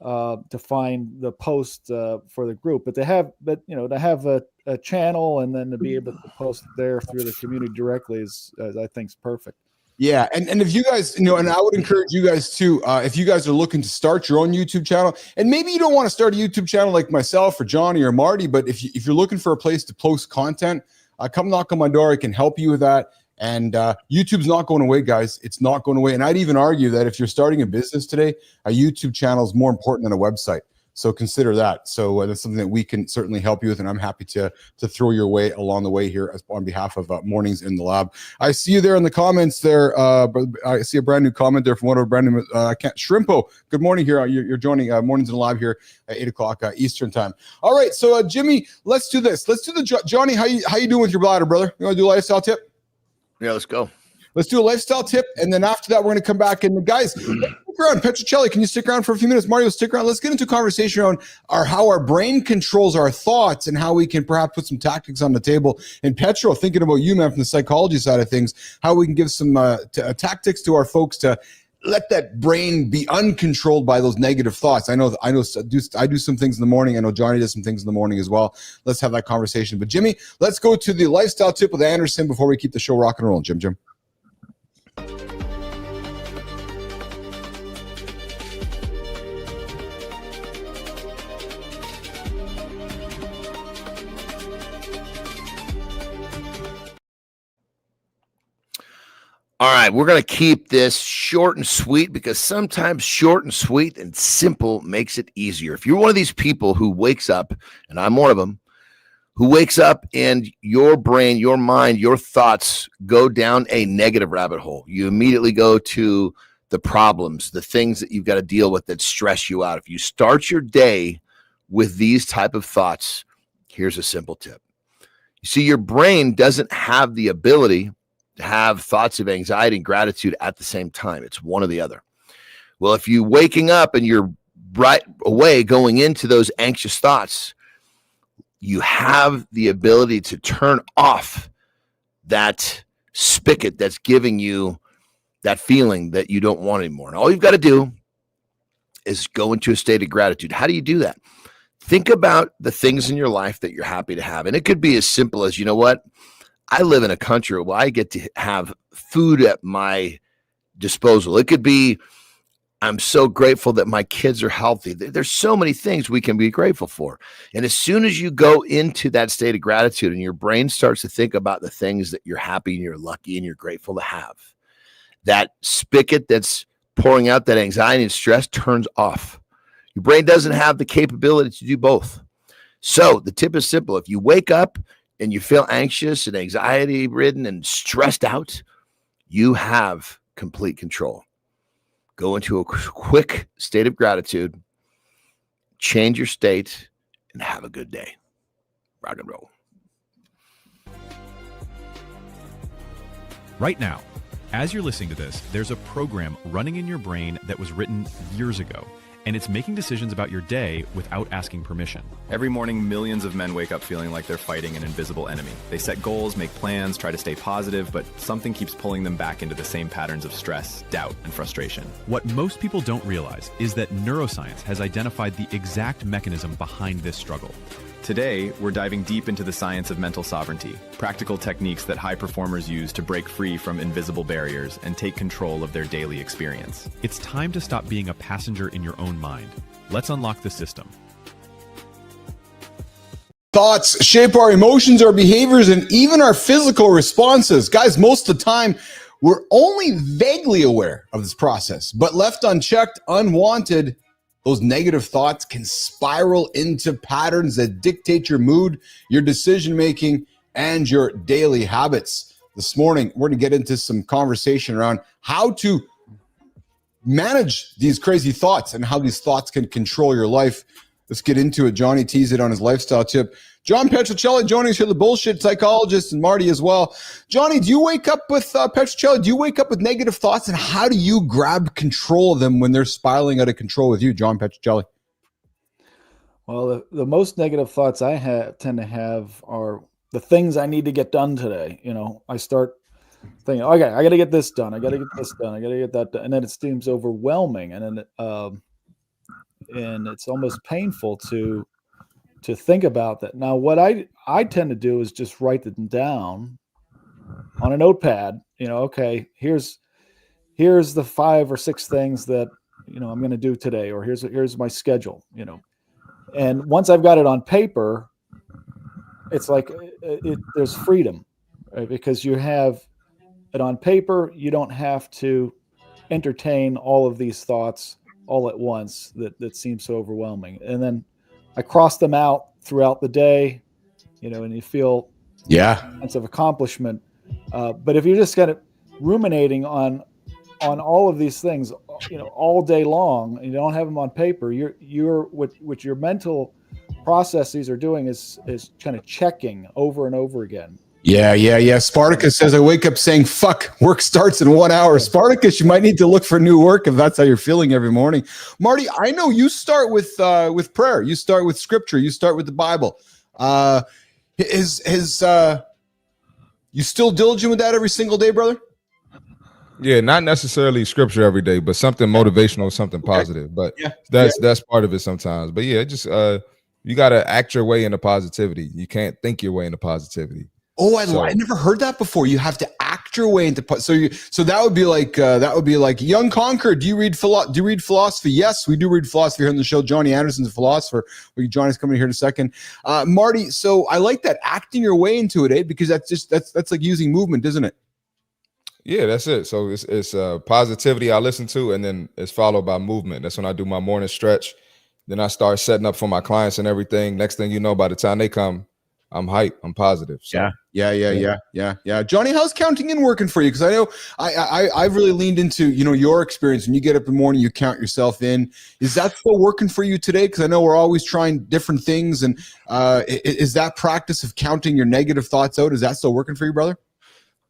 to find the post for the group. But to have a channel and then to be able to post there through the community directly is I think is perfect. Yeah, and if you guys, and I would encourage you guys too, if you guys are looking to start your own YouTube channel, and maybe you don't want to start a YouTube channel like myself or Johnny or Marty, but if you're looking for a place to post content, come knock on my door. I can help you with that. And YouTube's not going away, guys. It's not going away. And I'd even argue that if you're starting a business today, a YouTube channel is more important than a website. So consider that. So that's something that we can certainly help you with, and I'm happy to throw your way along the way here on behalf of Mornings in the Lab. I see you there in the comments there. I see a brand new comment there from one of our brand new Shrimpo. Good morning here. You're joining Mornings in the Lab here at 8 o'clock Eastern time. All right, so Jimmy, let's do this. Let's do the Johnny. How you doing with your bladder, brother? You want to do a lifestyle tip? Yeah, let's go. Let's do a lifestyle tip, and then after that, we're going to come back. And guys, stick around. Petrocelli, can you stick around for a few minutes? Mario, stick around. Let's get into a conversation around how our brain controls our thoughts and how we can perhaps put some tactics on the table. And Petro, thinking about you, man, from the psychology side of things, how we can give some tactics to our folks to let that brain be uncontrolled by those negative thoughts. I do some things in the morning. I know Johnny does some things in the morning as well. Let's have that conversation. But Jimmy, let's go to the lifestyle tip with Anderson before we keep the show rock and rolling. Jim. All right, we're going to keep this short and sweet, because sometimes short and sweet and simple makes it easier. If you're one of these people who wakes up, and I'm one of them, who wakes up and your brain, your mind, your thoughts go down a negative rabbit hole, you immediately go to the problems, the things that you've got to deal with that stress you out. If you start your day with these type of thoughts, here's a simple tip. You see, your brain doesn't have the ability to have thoughts of anxiety and gratitude at the same time. It's one or the other. Well, if you're waking up and you're right away going into those anxious thoughts, you have the ability to turn off that spigot that's giving you that feeling that you don't want anymore. And all you've got to do is go into a state of gratitude. How do you do that? Think about the things in your life that you're happy to have. And it could be as simple as, you know what? I live in a country where I get to have food at my disposal. It could be I'm so grateful that my kids are healthy. There's so many things we can be grateful for. And as soon as you go into that state of gratitude and your brain starts to think about the things that you're happy and you're lucky and you're grateful to have, that spigot that's pouring out that anxiety and stress turns off. Your brain doesn't have the capability to do both. So the tip is simple. If you wake up and you feel anxious and anxiety ridden and stressed out, you have complete control. Go into a quick state of gratitude, change your state, and have a good day. Rock and roll. Right now, as you're listening to this, there's a program running in your brain that was written years ago, and it's making decisions about your day without asking permission. Every morning, millions of men wake up feeling like they're fighting an invisible enemy. They set goals, make plans, try to stay positive, but something keeps pulling them back into the same patterns of stress, doubt, and frustration. What most people don't realize is that neuroscience has identified the exact mechanism behind this struggle. Today, we're diving deep into the science of mental sovereignty, practical techniques that high performers use to break free from invisible barriers and take control of their daily experience. It's time to stop being a passenger in your own mind. Let's unlock the system. Thoughts shape our emotions, our behaviors, and even our physical responses. Guys, most of the time, we're only vaguely aware of this process, but left unchecked, unwanted, those negative thoughts can spiral into patterns that dictate your mood, your decision-making, and your daily habits. This morning, we're going to get into some conversation around how to manage these crazy thoughts and how these thoughts can control your life. Let's get into it. Johnny teased it on his lifestyle tip. John Petrocelli joining us here, the bullshit psychologist, and Marty as well. Johnny, do you wake up with Petrocelli? Do you wake up with negative thoughts, and how do you grab control of them when they're spiraling out of control with you, John Petrocelli? Well, the most negative thoughts I tend to have are the things I need to get done today. You know, I start thinking, okay, I got to get this done. I got to get this done. I got to get that done. And then it seems overwhelming. And then, and it's almost painful to think about that. Now, what I tend to do is just write them down on a notepad. You know, okay, here's the 5 or 6 things that, you know, I'm going to do today, or here's my schedule, you know. And once I've got it on paper, it's like there's freedom, right? Because you have it on paper. You don't have to entertain all of these thoughts all at once that seem so overwhelming. And then I cross them out throughout the day, you know, and you feel a sense of accomplishment. But if you're just kind of ruminating on all of these things, you know, all day long, and you don't have them on paper, you're what your mental processes are doing is kind of checking over and over again. Yeah. Spartacus says, I wake up saying, fuck, work starts in 1 hour. Spartacus, you might need to look for new work if that's how you're feeling every morning. Marty, I know you start with prayer. You start with scripture. You start with the Bible. You still diligent with that every single day, brother? Yeah, not necessarily scripture every day, but something motivational, something positive. But that's part of it sometimes. But yeah, just you got to act your way into positivity. You can't think your way into positivity. Oh, I never heard that before. You have to act your way into so that would be like Young Conqueror. Do you read philosophy? Yes, we do read philosophy here on the show. Johnny Anderson's a philosopher. Johnny's coming here in a second. Marty, so I like that, acting your way into it, because that's like using movement, isn't it? Yeah, that's it. So it's positivity I listen to, and then it's followed by movement. That's when I do my morning stretch. Then I start setting up for my clients and everything. Next thing you know, by the time they come, I'm hype. I'm positive. So. Yeah. Johnny, how's counting in working for you? Because I know I've really leaned into, you know, your experience. When you get up in the morning, you count yourself in. Is that still working for you today? Because I know we're always trying different things. And is that practice of counting your negative thoughts out, is that still working for you, brother?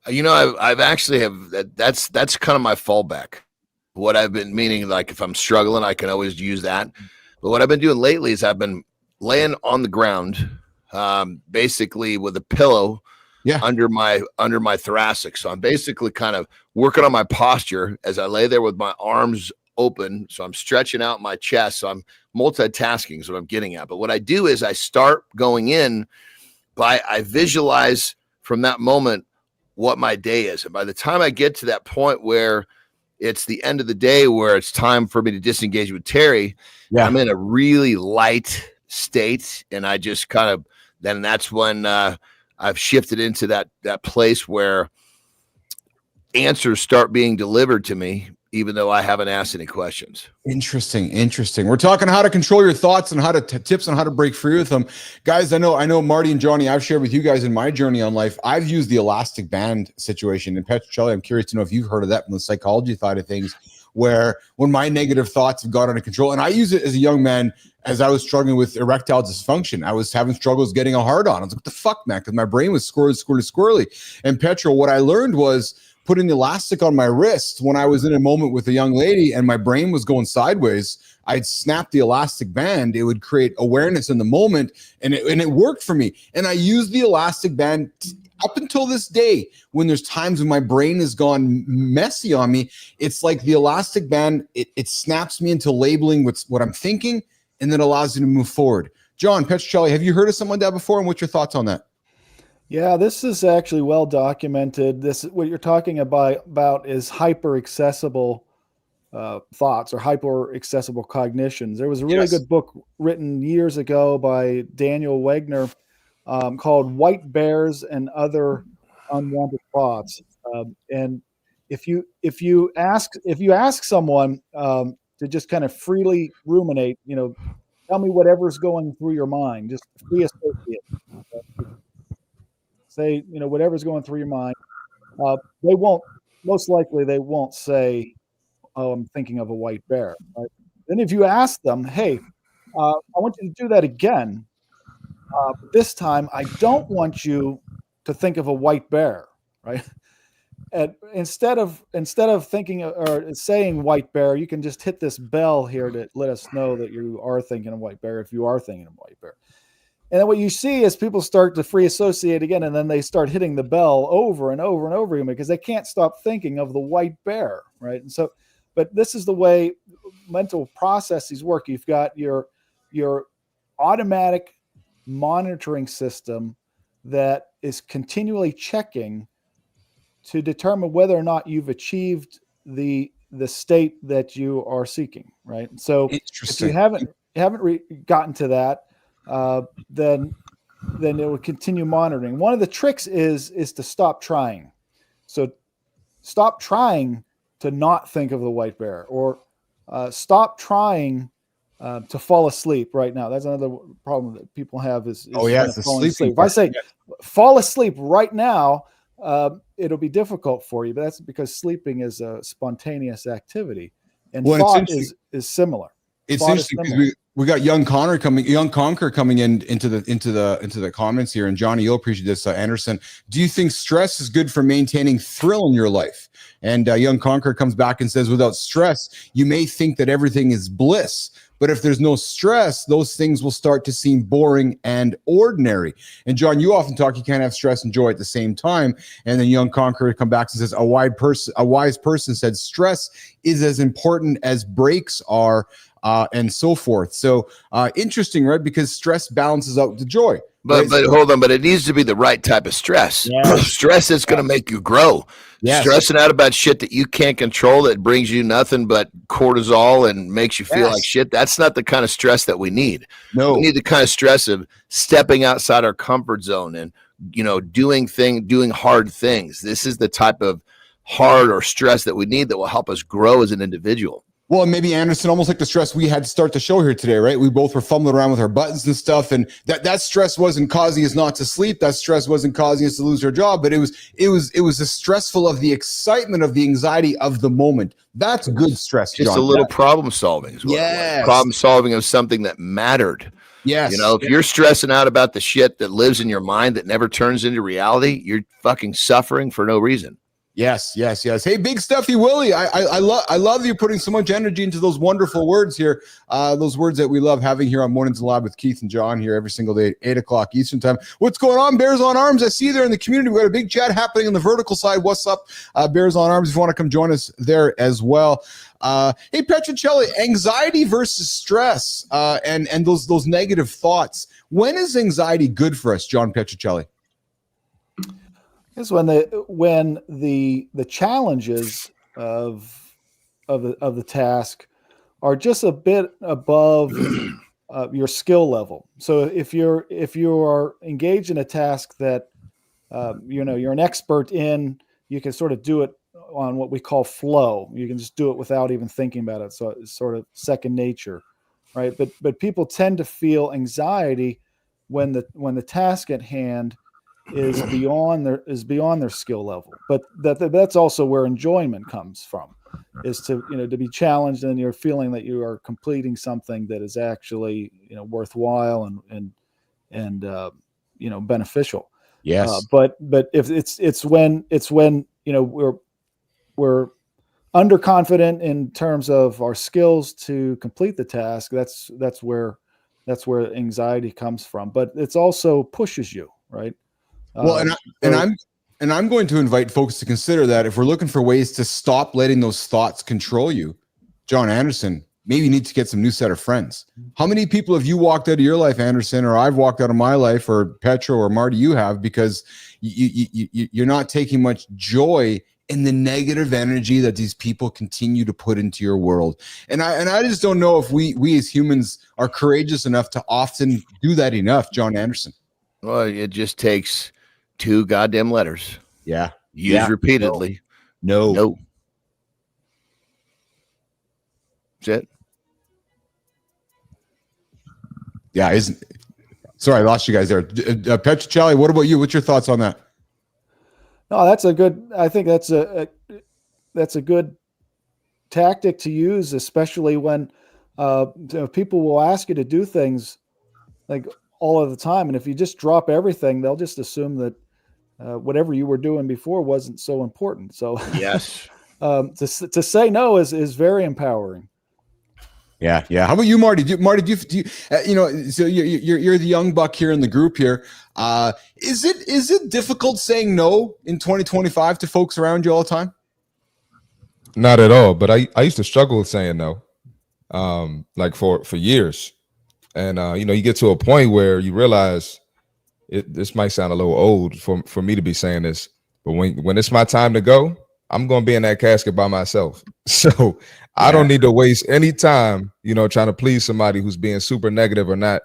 You know, I've actually that's kind of my fallback. What I've been meaning, like if I'm struggling, I can always use that. But what I've been doing lately is I've been laying on the ground, basically with a pillow under my thoracic. So I'm basically kind of working on my posture as I lay there with my arms open. So I'm stretching out my chest. So I'm multitasking is what I'm getting at. But what I do is I start going in I visualize from that moment what my day is. And by the time I get to that point where it's the end of the day where it's time for me to disengage with Terry. Yeah. I'm in a really light state, and I just kind of, then that's when I've shifted into that place where answers start being delivered to me, even though I haven't asked any questions. Interesting. We're talking how to control your thoughts and how to tips on how to break free with them. Guys, I know Marty and Johnny, I've shared with you guys in my journey on life. I've used the elastic band situation. And Petrocelli, I'm curious to know if you've heard of that from the psychology side of things, where when my negative thoughts have got out of control, and I use it as a young man, as I was struggling with erectile dysfunction, I was having struggles getting a hard on. I was like, what the fuck, man? Because my brain was squirrely. And Petro, what I learned was putting the elastic on my wrist when I was in a moment with a young lady and my brain was going sideways. I'd snap the elastic band. It would create awareness in the moment, and it worked for me. And I use the elastic band up until this day. When there's times when my brain has gone messy on me, it's like the elastic band, it snaps me into labeling what I'm thinking, and then allows you to move forward. John Petrocelli, have you heard of someone like that before, and what's your thoughts on that? Yeah, this is actually well documented. What you're talking about is hyper accessible thoughts or hyper accessible cognitions. There was a really good book written years ago by Daniel Wegner called White Bears and Other Unwanted Thoughts. And if you ask someone to just kind of freely ruminate, tell me whatever's going through your mind, just free associate. Say, whatever's going through your mind. They won't say, oh, I'm thinking of a white bear. Right? Then if you ask them, hey, I want you to do that again. This time, I don't want you to think of a white bear, right? And instead of thinking or saying white bear, you can just hit this bell here to let us know that you are thinking of white bear if you are thinking of white bear. And then what you see is people start to free associate again, and then they start hitting the bell over and over and over again because they can't stop thinking of the white bear, right? And so, but this is the way mental processes work. You've got your automatic monitoring system that is continually checking to determine whether or not you've achieved the state that you are seeking, right? So if you haven't gotten to that, then it will continue monitoring. One of the tricks is to stop trying. So stop trying to not think of the white bear, or stop trying to fall asleep right now. That's another problem that people have is it's the falling asleep. sleeping If I say fall asleep right now, it'll be difficult for you, but that's because sleeping is a spontaneous activity, and thought is similar. It's interesting because we got young Conquer coming into the comments here, and Johnny, you'll appreciate this. Anderson, do you think stress is good for maintaining thrill in your life? And young Conquer comes back and says, without stress, you may think that everything is bliss, but if there's no stress, those things will start to seem boring and ordinary. And John, you often talk, you can't have stress and joy at the same time. And then young Conqueror comes back and says, a wise person said, stress is as important as breaks are, and so forth. So interesting, right? Because stress balances out the joy. But hold on, but it needs to be the right type of stress. Yes. Stress that's going to make you grow. Yes. Stressing out about shit that you can't control, that brings you nothing but cortisol and makes you feel like shit. That's not the kind of stress that we need. No, we need the kind of stress of stepping outside our comfort zone and doing hard things. This is the type of hard or stress that we need that will help us grow as an individual. Well, and maybe Anderson, almost like the stress we had to start the show here today, right? We both were fumbling around with our buttons and stuff, and that stress wasn't causing us not to sleep. That stress wasn't causing us to lose our job, but it was the stressful of the excitement of the anxiety of the moment. That's good stress, John. Just a little problem solving. Yes. Problem solving of something that mattered. Yes. If you're stressing out about the shit that lives in your mind that never turns into reality, you're fucking suffering for no reason. Yes. Hey, Big Stuffy Willie, I love you putting so much energy into those wonderful words here. Those words that we love having here on Mornings Live with Keith and John here every single day, 8 o'clock Eastern time. What's going on, Bears on Arms? I see you there in the community. We got a big chat happening on the vertical side. What's up, Bears on Arms? If you want to come join us there as well. Hey, Petrocelli, anxiety versus stress, and those negative thoughts. When is anxiety good for us, John Petrocelli? It's when the challenges of of the task are just a bit above your skill level. So if you are engaged in a task that you're an expert in, you can sort of do it on what we call flow. You can just do it without even thinking about it. So it's sort of second nature, right? But people tend to feel anxiety when the task at hand is beyond their skill level. But that's also where enjoyment comes from, is to be challenged, and you're feeling that you are completing something that is actually worthwhile and beneficial. Yes. But if it's when we're underconfident in terms of our skills to complete the task, that's where anxiety comes from. But it's also pushes you, right? Well, and I'm going to invite folks to consider that if we're looking for ways to stop letting those thoughts control you, Jon Anderson, maybe you need to get some new set of friends. How many people have you walked out of your life, Anderson, or I've walked out of my life, or Petro or Marty, you have, because you're not taking much joy in the negative energy that these people continue to put into your world. And I just don't know if we as humans are courageous enough to often do that enough, Jon Anderson. Well, it just takes 2 goddamn letters. Yeah. Used repeatedly. No. That's it. Yeah. Sorry, I lost you guys there. Petrocelli, what about you? What's your thoughts on that? No, I think that's a good tactic to use, especially when people will ask you to do things like all of the time. And if you just drop everything, they'll just assume that whatever you were doing before wasn't so important. So yes, to say no is very empowering. Yeah. How about you, Marty? Do you so you're the young buck here in the group here. Is it difficult saying no in 2025 to folks around you all the time? Not at all. But I used to struggle with saying no, like for years. And you get to a point where you realize this might sound a little old for me to be saying this, but when it's my time to go, I'm going to be in that casket by myself. So I don't need to waste any time, trying to please somebody who's being super negative or not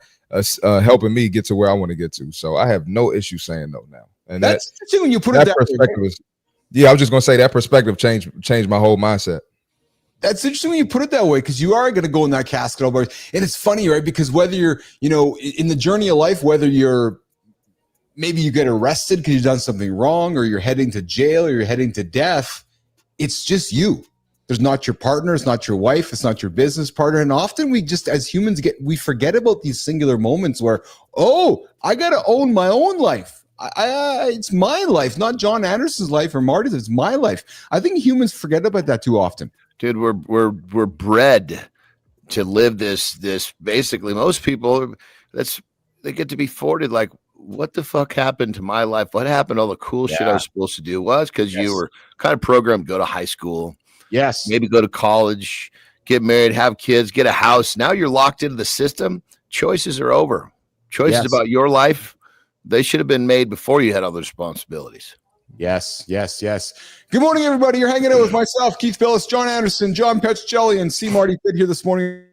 helping me get to where I want to get to. So I have no issue saying no now. And that's when you put it that perspective way, right? I was just going to say that perspective changed my whole mindset. That's interesting when you put it that way, because you are going to go in that casket all over. And it's funny, right? Because whether you're, in the journey of life, whether maybe you get arrested because you've done something wrong, or you're heading to jail, or you're heading to death, it's just you. There's not your partner, it's not your wife, it's not your business partner. And often we just, as humans, we forget about these singular moments where, I got to own my own life. It's my life, not Jon Anderson's life or Marty's. It's my life. I think humans forget about that too often. Dude, we're bred to live this basically. Most people, they get to be 40, like, what the fuck happened to my life? What happened? All the cool shit I was supposed to do was because you were kind of programmed, go to high school. Yes. Maybe go to college, get married, have kids, get a house. Now you're locked into the system. Choices are over. Choices about your life, they should have been made before you had other responsibilities. Yes. Good morning, everybody. You're hanging out with myself, Keith Phillips, Jon Anderson, John Petrocelli, and C. Marty Pitt here this morning.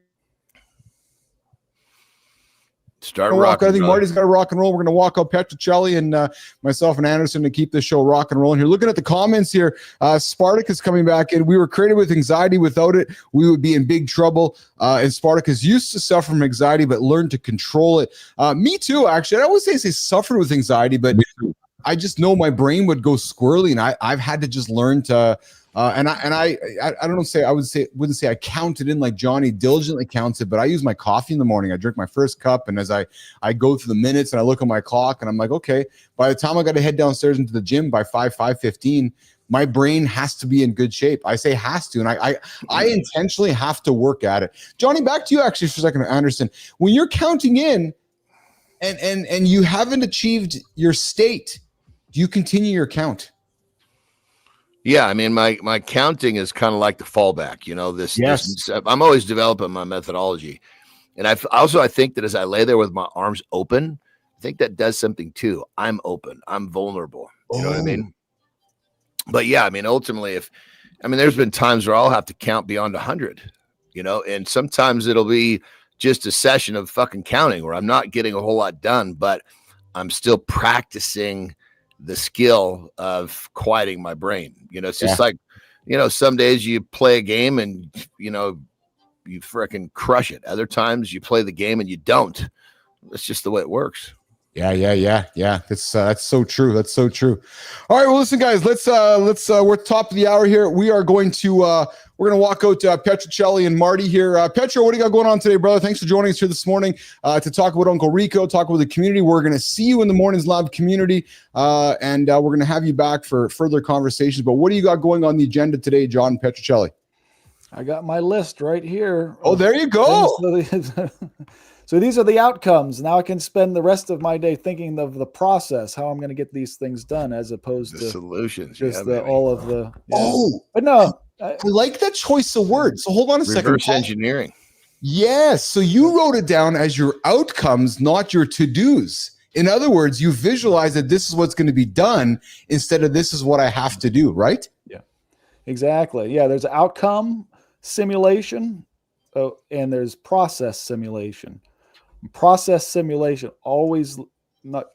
Start rocking. I think Marty's got to rock and roll. We're going to walk out Petrocelli and myself and Anderson to keep this show rock and rolling here. Looking at the comments here, Spartacus coming back, and we were created with anxiety. Without it, we would be in big trouble. And Spartacus used to suffer from anxiety, but learned to control it. Me too, actually. I always say suffered with anxiety, but I just know my brain would go squirrely, and I've had to just learn to. I wouldn't say I counted in like Johnny diligently counts it, but I use my coffee in the morning. I drink my first cup, and as I go through the minutes and I look at my clock, and I'm like, okay, by the time I got to head downstairs into the gym by 5:15, my brain has to be in good shape. I say has to, and I intentionally have to work at it. Johnny, back to you actually for a second, Anderson. When you're counting in and you haven't achieved your state, do you continue your count? Yeah, I mean, my counting is kind of like the fallback, this I'm always developing my methodology. And I think that as I lay there with my arms open, I think that does something too. I'm open. I'm vulnerable. You know what I mean? But yeah, I mean, ultimately, I mean, there's been times where I'll have to count beyond 100, and sometimes it'll be just a session of fucking counting where I'm not getting a whole lot done, but I'm still practicing the skill of quieting my brain. It's just like, some days you play a game and, you freaking crush it. Other times you play the game and you don't. That's just the way it works. Yeah. That's so true. That's so true. All right, well, listen, guys, let's we're top of the hour here. We are going to we're gonna walk out Petrocelli and Marty here. Petro, what do you got going on today, brother? Thanks for joining us here this morning to talk about Uncle Rico, talk about the community. We're gonna see you in the Mornings Live community, and we're gonna have you back for further conversations. But what do you got going on the agenda today, John Petrocelli? I got my list right here. Oh, there you go. So these are the outcomes. Now I can spend the rest of my day thinking of the process, how I'm going to get these things done, as opposed to solutions. Just all of the. But no, I like that choice of words. So hold on a second. Reverse engineering. Yes. So you wrote it down as your outcomes, not your to-dos. In other words, you visualize that this is what's going to be done instead of this is what I have to do, right? Yeah, exactly. Yeah, there's outcome simulation, and there's process simulation. Process simulation always not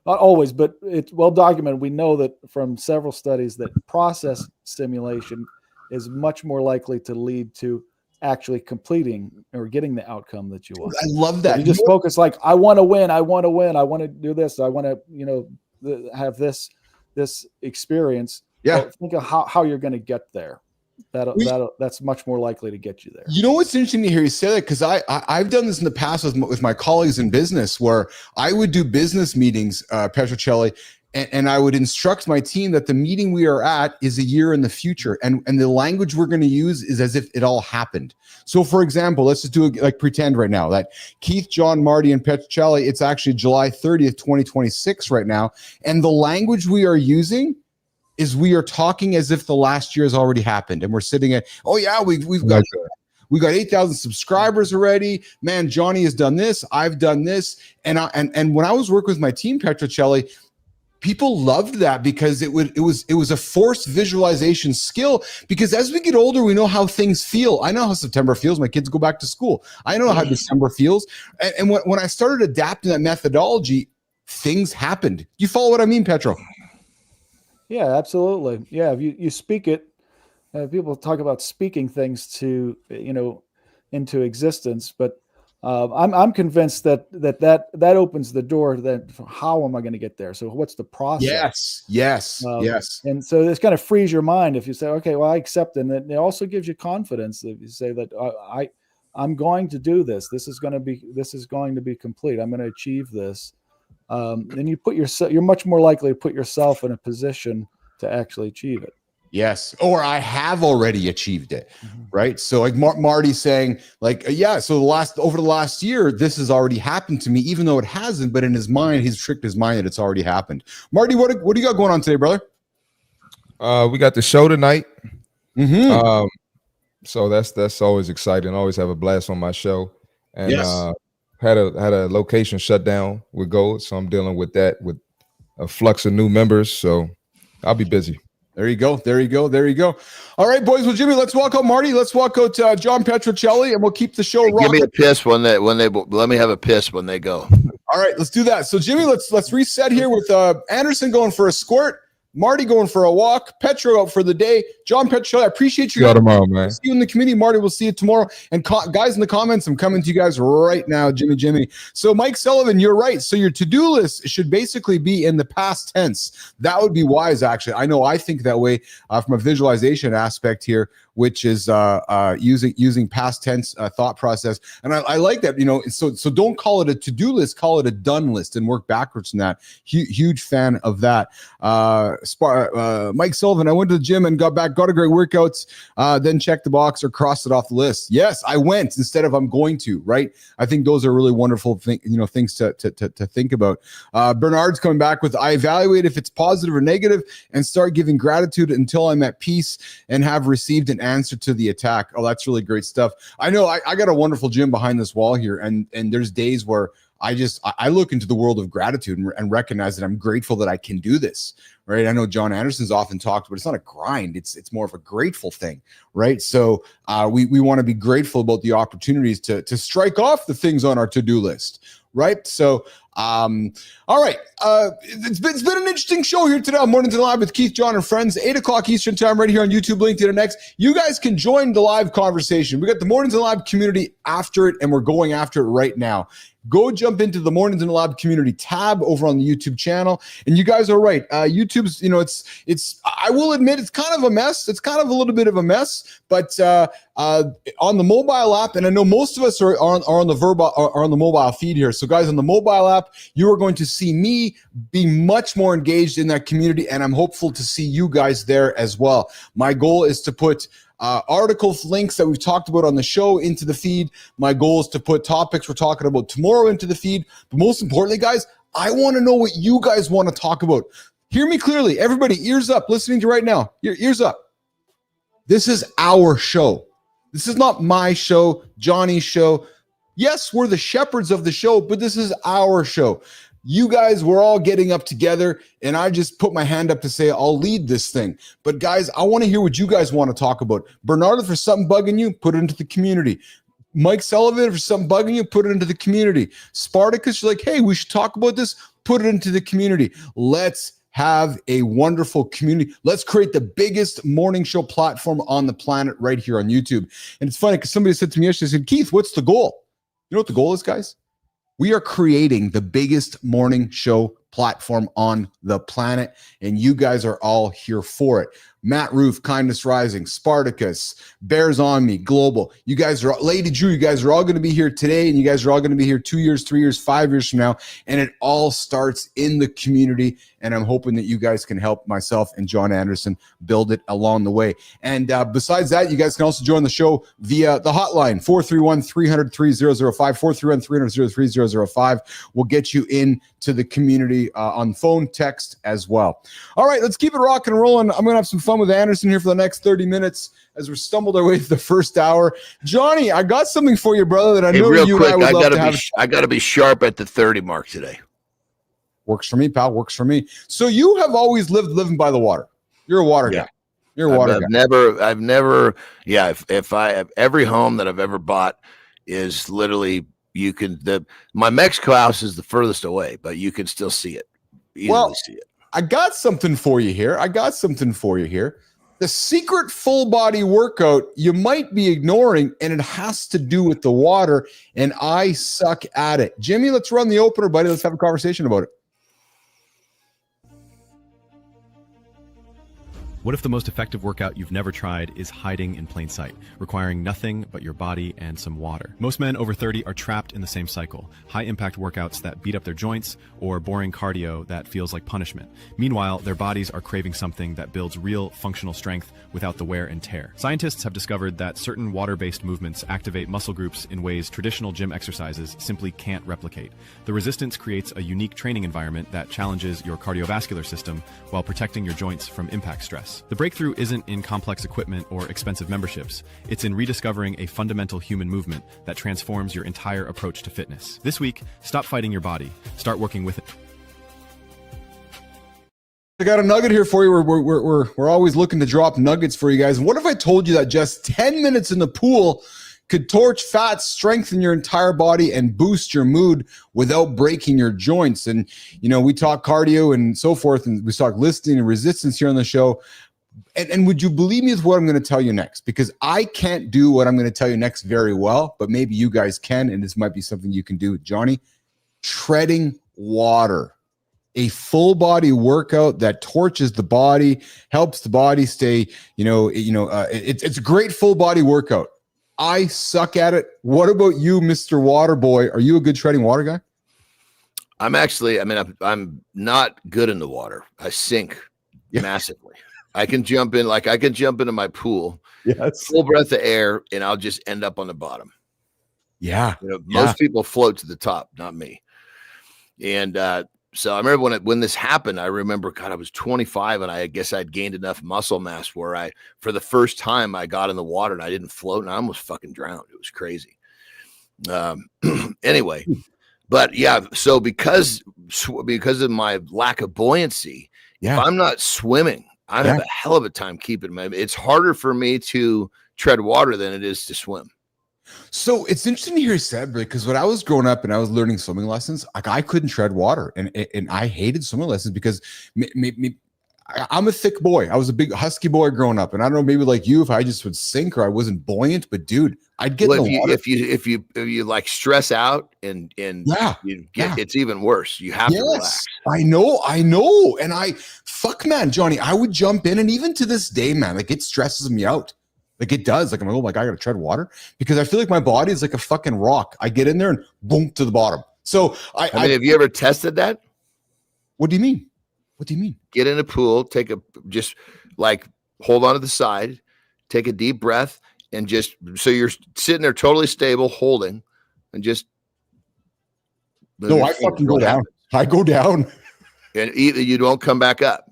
always, but it's well documented. We know that from several studies that process simulation is much more likely to lead to actually completing or getting the outcome that you want. I love that. You just focus like, I want to win, I want to do this, I want to have this experience. Yeah. Well, think of how you're going to get there. That's much more likely to get you there. You know what's interesting to hear you say that, because I've done this in the past with my colleagues in business, where I would do business meetings, Petrocelli, and I would instruct my team that the meeting we are at is a year in the future, and the language we're going to use is as if it all happened. So, for example, let's just do pretend right now that Keith, John, Marty, and Petrocelli, it's actually July 30th, 2026 right now, and the language we are using is we are talking as if the last year has already happened, and we're sitting at, we've got 8,000 subscribers already. Man, Johnny has done this. I've done this. And when I was working with my team, Petrocelli, people loved that because it was a forced visualization skill, because as we get older, we know how things feel. I know how September feels. My kids go back to school. I know how December feels. And when I started adapting that methodology, things happened. You follow what I mean, Petro? Yeah, absolutely. Yeah, if you speak it, people talk about speaking things to into existence, but I'm convinced that opens the door. That how am I going to get there? So what's the process? Yes. And so this kind of frees your mind if you say, okay, well, I accept, and it also gives you confidence if you say that I'm going to do this. This is going to be complete. I'm going to achieve this. Then you you're much more likely to put yourself in a position to actually achieve it. Yes. Or I have already achieved it. Right. So like Marty's saying, so over the last year, this has already happened to me, even though it hasn't, but in his mind, he's tricked his mind that it's already happened. Marty, what do you got going on today, brother? We got the show tonight. So that's always exciting. I always have a blast on my show. And had a location shut down with Gold, so I'm dealing with that with a flux of new members. So I'll be busy. There you go. All right, boys. Well, Jimmy, let's walk out Marty. Let's walk out John Petrocelli, and we'll keep the show rocking. Give me a piss when they let me have a piss when they go. All right, let's do that. So, Jimmy, let's reset here with Anderson going for a squirt, Marty going for a walk, Petro out for the day. John Petrocelli, I appreciate you. See you tomorrow, man. See you in the community. Marty, we'll see you tomorrow. And guys in the comments, I'm coming to you guys right now, Jimmy. So Mike Sullivan, you're right. So your to-do list should basically be in the past tense. That would be wise, actually. I know I think that way from a visualization aspect here, which is using past tense thought process. And I like that, so don't call it a to-do list, call it a done list and work backwards from that. Huge fan of that. Mike Sullivan, I went to the gym and got back, got a great workout, then checked the box or crossed it off the list. Yes, I went instead of I'm going to, right? I think those are really wonderful things to think about. Bernard's coming back with, I evaluate if it's positive or negative and start giving gratitude until I'm at peace and have received an answer to the attack. Oh, that's really great stuff. I know I got a wonderful gym behind this wall here, and there's days where I look into the world of gratitude and recognize that I'm grateful that I can do this, right? I know Jon Anderson's often talked, but it's not a grind. It's more of a grateful thing, right? So we want to be grateful about the opportunities to strike off the things on our to-do list, right? So, all right. It's been an interesting show here today on Mornings in Live with Keith, Jon, and friends. 8 o'clock Eastern time, right here on YouTube, LinkedIn, and X. You guys can join the live conversation. We got the Mornings in Live community after it, and we're going after it right now. Go jump into the Mornings in the Lab community tab over on the YouTube channel. And you guys are right. YouTube's, I will admit it's kind of a mess. It's kind of a little bit of a mess, but on the mobile app, and I know most of us are on the mobile feed here. So guys, on the mobile app, you are going to see me be much more engaged in that community, and I'm hopeful to see you guys there as well. My goal is to put article links that we've talked about on the show into the feed. My goal is to put topics we're talking about tomorrow into the feed. But most importantly, guys, I want to know what you guys want to talk about. Hear me clearly. Everybody, ears up, listening to right now. Ears up. This is our show. This is not my show, Johnny's show. Yes, we're the shepherds of the show, but this is our show. You guys, we're all getting up together, and I just put my hand up to say I'll lead this thing. But guys, I want to hear what you guys want to talk about. Bernard, if there's something bugging you, put it into the community. Mike Sullivan, if there's something bugging you, put it into the community. Spartacus, you're like, hey, we should talk about this, put it into the community. Let's have a wonderful community. Let's create the biggest morning show platform on the planet right here on YouTube. And it's funny because somebody said to me yesterday, said, Keith, what's the goal? You know what the goal is, guys? We are creating the biggest morning show platform on the planet, and you guys are all here for it. Matt Roof, Kindness Rising, Spartacus, Bears on Me, Global. You guys are, Lady Drew, you guys are all going to be here today, and you guys are all going to be here 2 years, 3 years, 5 years from now, and it all starts in the community, and I'm hoping that you guys can help myself and Jon Anderson build it along the way. And besides that, you guys can also join the show via the hotline, 431-300-3005, 431-300-3005. We'll get you into the community on phone, text as well. All right, let's keep it rocking and rolling. I'm going to have some fun with Anderson here for the next 30 minutes as we're stumbled our way through the first hour. Johnny, I got something for you, brother, that I know you and I would love to have. I got to be sharp at the 30 mark today. Works for me, pal. Works for me. So you have always living by the water. You're a water guy. You're a water guy. I've never. Yeah. If I have every home that I've ever bought is literally, my Mexico house is the furthest away, but you can still see it. Easily see it. I got something for you here. The secret full body workout you might be ignoring, and it has to do with the water, and I suck at it. Jimmy, let's run the opener, buddy. Let's have a conversation about it. What if the most effective workout you've never tried is hiding in plain sight, requiring nothing but your body and some water? Most men over 30 are trapped in the same cycle: high-impact workouts that beat up their joints or boring cardio that feels like punishment. Meanwhile, their bodies are craving something that builds real functional strength without the wear and tear. Scientists have discovered that certain water-based movements activate muscle groups in ways traditional gym exercises simply can't replicate. The resistance creates a unique training environment that challenges your cardiovascular system while protecting your joints from impact stress. The breakthrough isn't in complex equipment or expensive memberships. It's in rediscovering a fundamental human movement that transforms your entire approach to fitness. This week, stop fighting your body. Start working with it. I got a nugget here for you. We're always looking to drop nuggets for you guys. And what if I told you that just 10 minutes in the pool could torch fat, strengthen your entire body, and boost your mood without breaking your joints? And, we talk cardio and so forth, and we talk lifting and resistance here on the show. And would you believe me with what I'm going to tell you next? Because I can't do what I'm going to tell you next very well, but maybe you guys can, and this might be something you can do with Johnny. Treading water. A full body workout that torches the body, helps the body stay, it's a great full body workout. I suck at it. What about you, Mr. Water Boy? Are you a good treading water guy? I'm not good in the water. I sink massively. I can jump into my pool, full breath of air, and I'll just end up on the bottom. Yeah. Most people float to the top, not me. And so I remember when this happened, I remember, God, I was 25, and I guess I'd gained enough muscle mass where for the first time, I got in the water and I didn't float, and I almost fucking drowned. It was crazy. Anyway, But yeah, so because of my lack of buoyancy, if I'm not swimming, I have a hell of a time keeping my. It's harder for me to tread water than it is to swim. So it's interesting to hear you said, because when I was growing up and I was learning swimming lessons, like I couldn't tread water, and I hated swimming lessons because I'm a thick boy. I was a big husky boy growing up, and I don't know, maybe like you, if I just would sink or I wasn't buoyant, but dude, I'd get in the water. If you like stress out and you get it's even worse. You have to relax. I know, and fuck, man, Johnny, I would jump in, and even to this day, man, like it stresses me out. Like it does. Like I'm like, oh my God, I gotta tread water because I feel like my body is like a fucking rock. I get in there and boom to the bottom. So I mean, have you ever tested that? What do you mean? What do you mean? Get in a pool, just like hold on to the side, take a deep breath, and just so you're sitting there totally stable, holding, and just. No, I fucking go down. I go down, and either you don't come back up.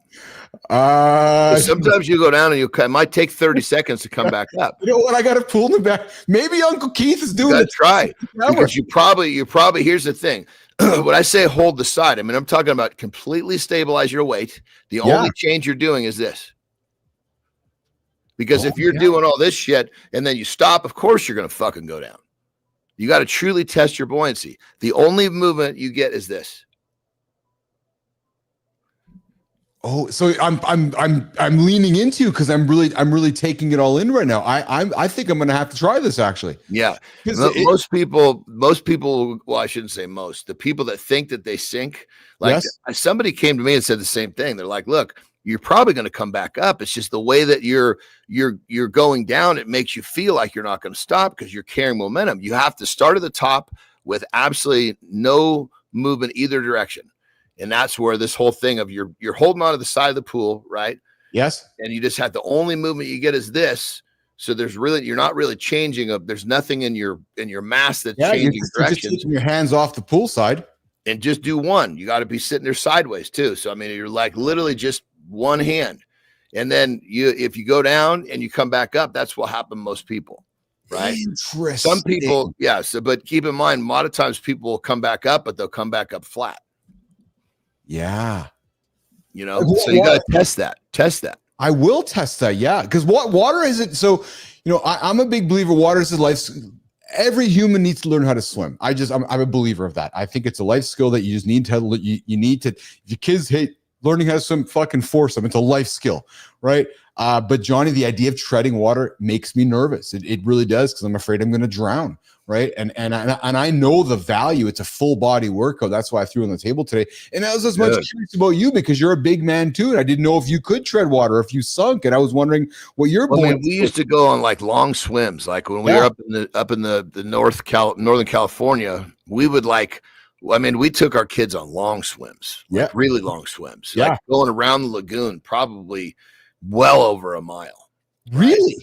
Sometimes you go down and it might take 30 seconds to come back up. You know what? I got a pool in the back. Maybe Uncle Keith is doing it. Try because you probably here's the thing. When I say hold the side, I mean I'm talking about completely stabilize your weight. The only change you're doing is this. Because if you're doing all this shit and then you stop, of course you're gonna fucking go down. You got to truly test your buoyancy. The only movement you get is this. Oh, so I'm leaning into because I'm really taking it all in right now. I think I'm gonna have to try this actually. Yeah, most people. Well, I shouldn't say most. The people that think that they sink, like somebody came to me and said the same thing. They're like, "Look, you're probably going to come back up. It's just the way that you're going down. It makes you feel like you're not going to stop because you're carrying momentum. You have to start at the top with absolutely no movement either direction." And that's where this whole thing of you're holding on to the side of the pool, right? Yes. And you just have the only movement you get is this. So you're not really changing there's nothing in your mass that's changing directions. Just taking your hands off the pool side. And just do one. You got to be sitting there sideways too. So I mean, you're like literally just one hand. And then if you go down and you come back up, that's what happened to most people. Right. Interesting. Some people, but keep in mind, a lot of times people will come back up, but they'll come back up flat. Yeah. You know, so you got to test that. I will test that. Yeah. Because water isn't. So, you know, I'm a big believer. Water is life. Every human needs to learn how to swim. I'm a believer of that. I think it's a life skill that you just need to, you need to, if your kids hate learning how to swim, fucking force them. It's a life skill. Right. But Johnny, the idea of treading water makes me nervous. It really does. Cause I'm afraid I'm going to drown. Right. And I know the value. It's a full body workout. That's why I threw on the table today. And I was as much curious about you because you're a big man too. And I didn't know if you could tread water, if you sunk. And I was wondering what you're we used to go on like long swims. Like when we were up in the Northern California, we would we took our kids on long swims, like really long swims, like going around the lagoon, probably well over a mile. Really?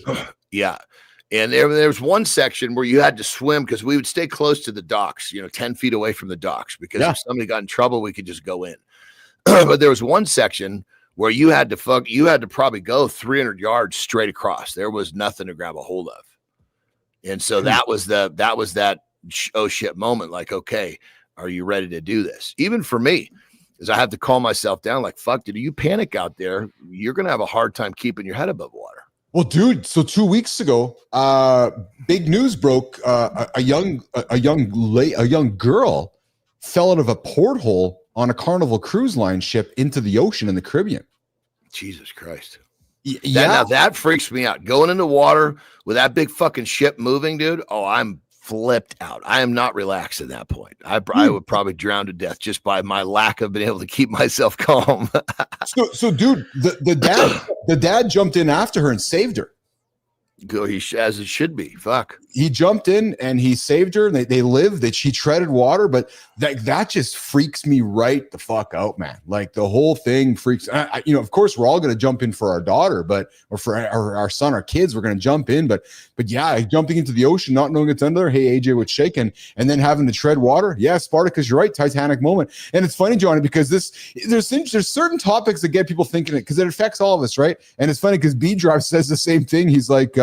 Yeah. And there was one section where you had to swim because we would stay close to the docks, 10 feet away from the docks, because if somebody got in trouble, we could just go in. But there was one section where you had to probably go 300 yards straight across. There was nothing to grab a hold of. And so that was that oh shit moment. Like, okay, are you ready to do this? Even for me, is I have to calm myself down. Like, fuck, dude, you panic out there, you're going to have a hard time keeping your head above water. Well, dude, so 2 weeks ago, big news broke. A young girl fell out of a porthole on a Carnival Cruise Line ship into the ocean in the Caribbean. Jesus Christ. Now that freaks me out. Going in the water with that big fucking ship moving, dude. Oh, I'm flipped out. I am not relaxed at that point. I would probably drown to death just by my lack of being able to keep myself calm. So dude, the dad jumped in after her and saved her. As it should be. Fuck. He jumped in and he saved her. And they lived. That she treaded water, but that just freaks me right the fuck out, man. Like the whole thing freaks. Of course, we're all going to jump in for our daughter, or for our son, our kids. We're going to jump in, but yeah, jumping into the ocean, not knowing it's under. Hey, AJ was shaking, and then having to tread water. Yeah, Spartacus, you're right. Titanic moment. And it's funny, Johnny, because there's certain topics that get people thinking it because it affects all of us, right? And it's funny because B Drive says the same thing. He's like,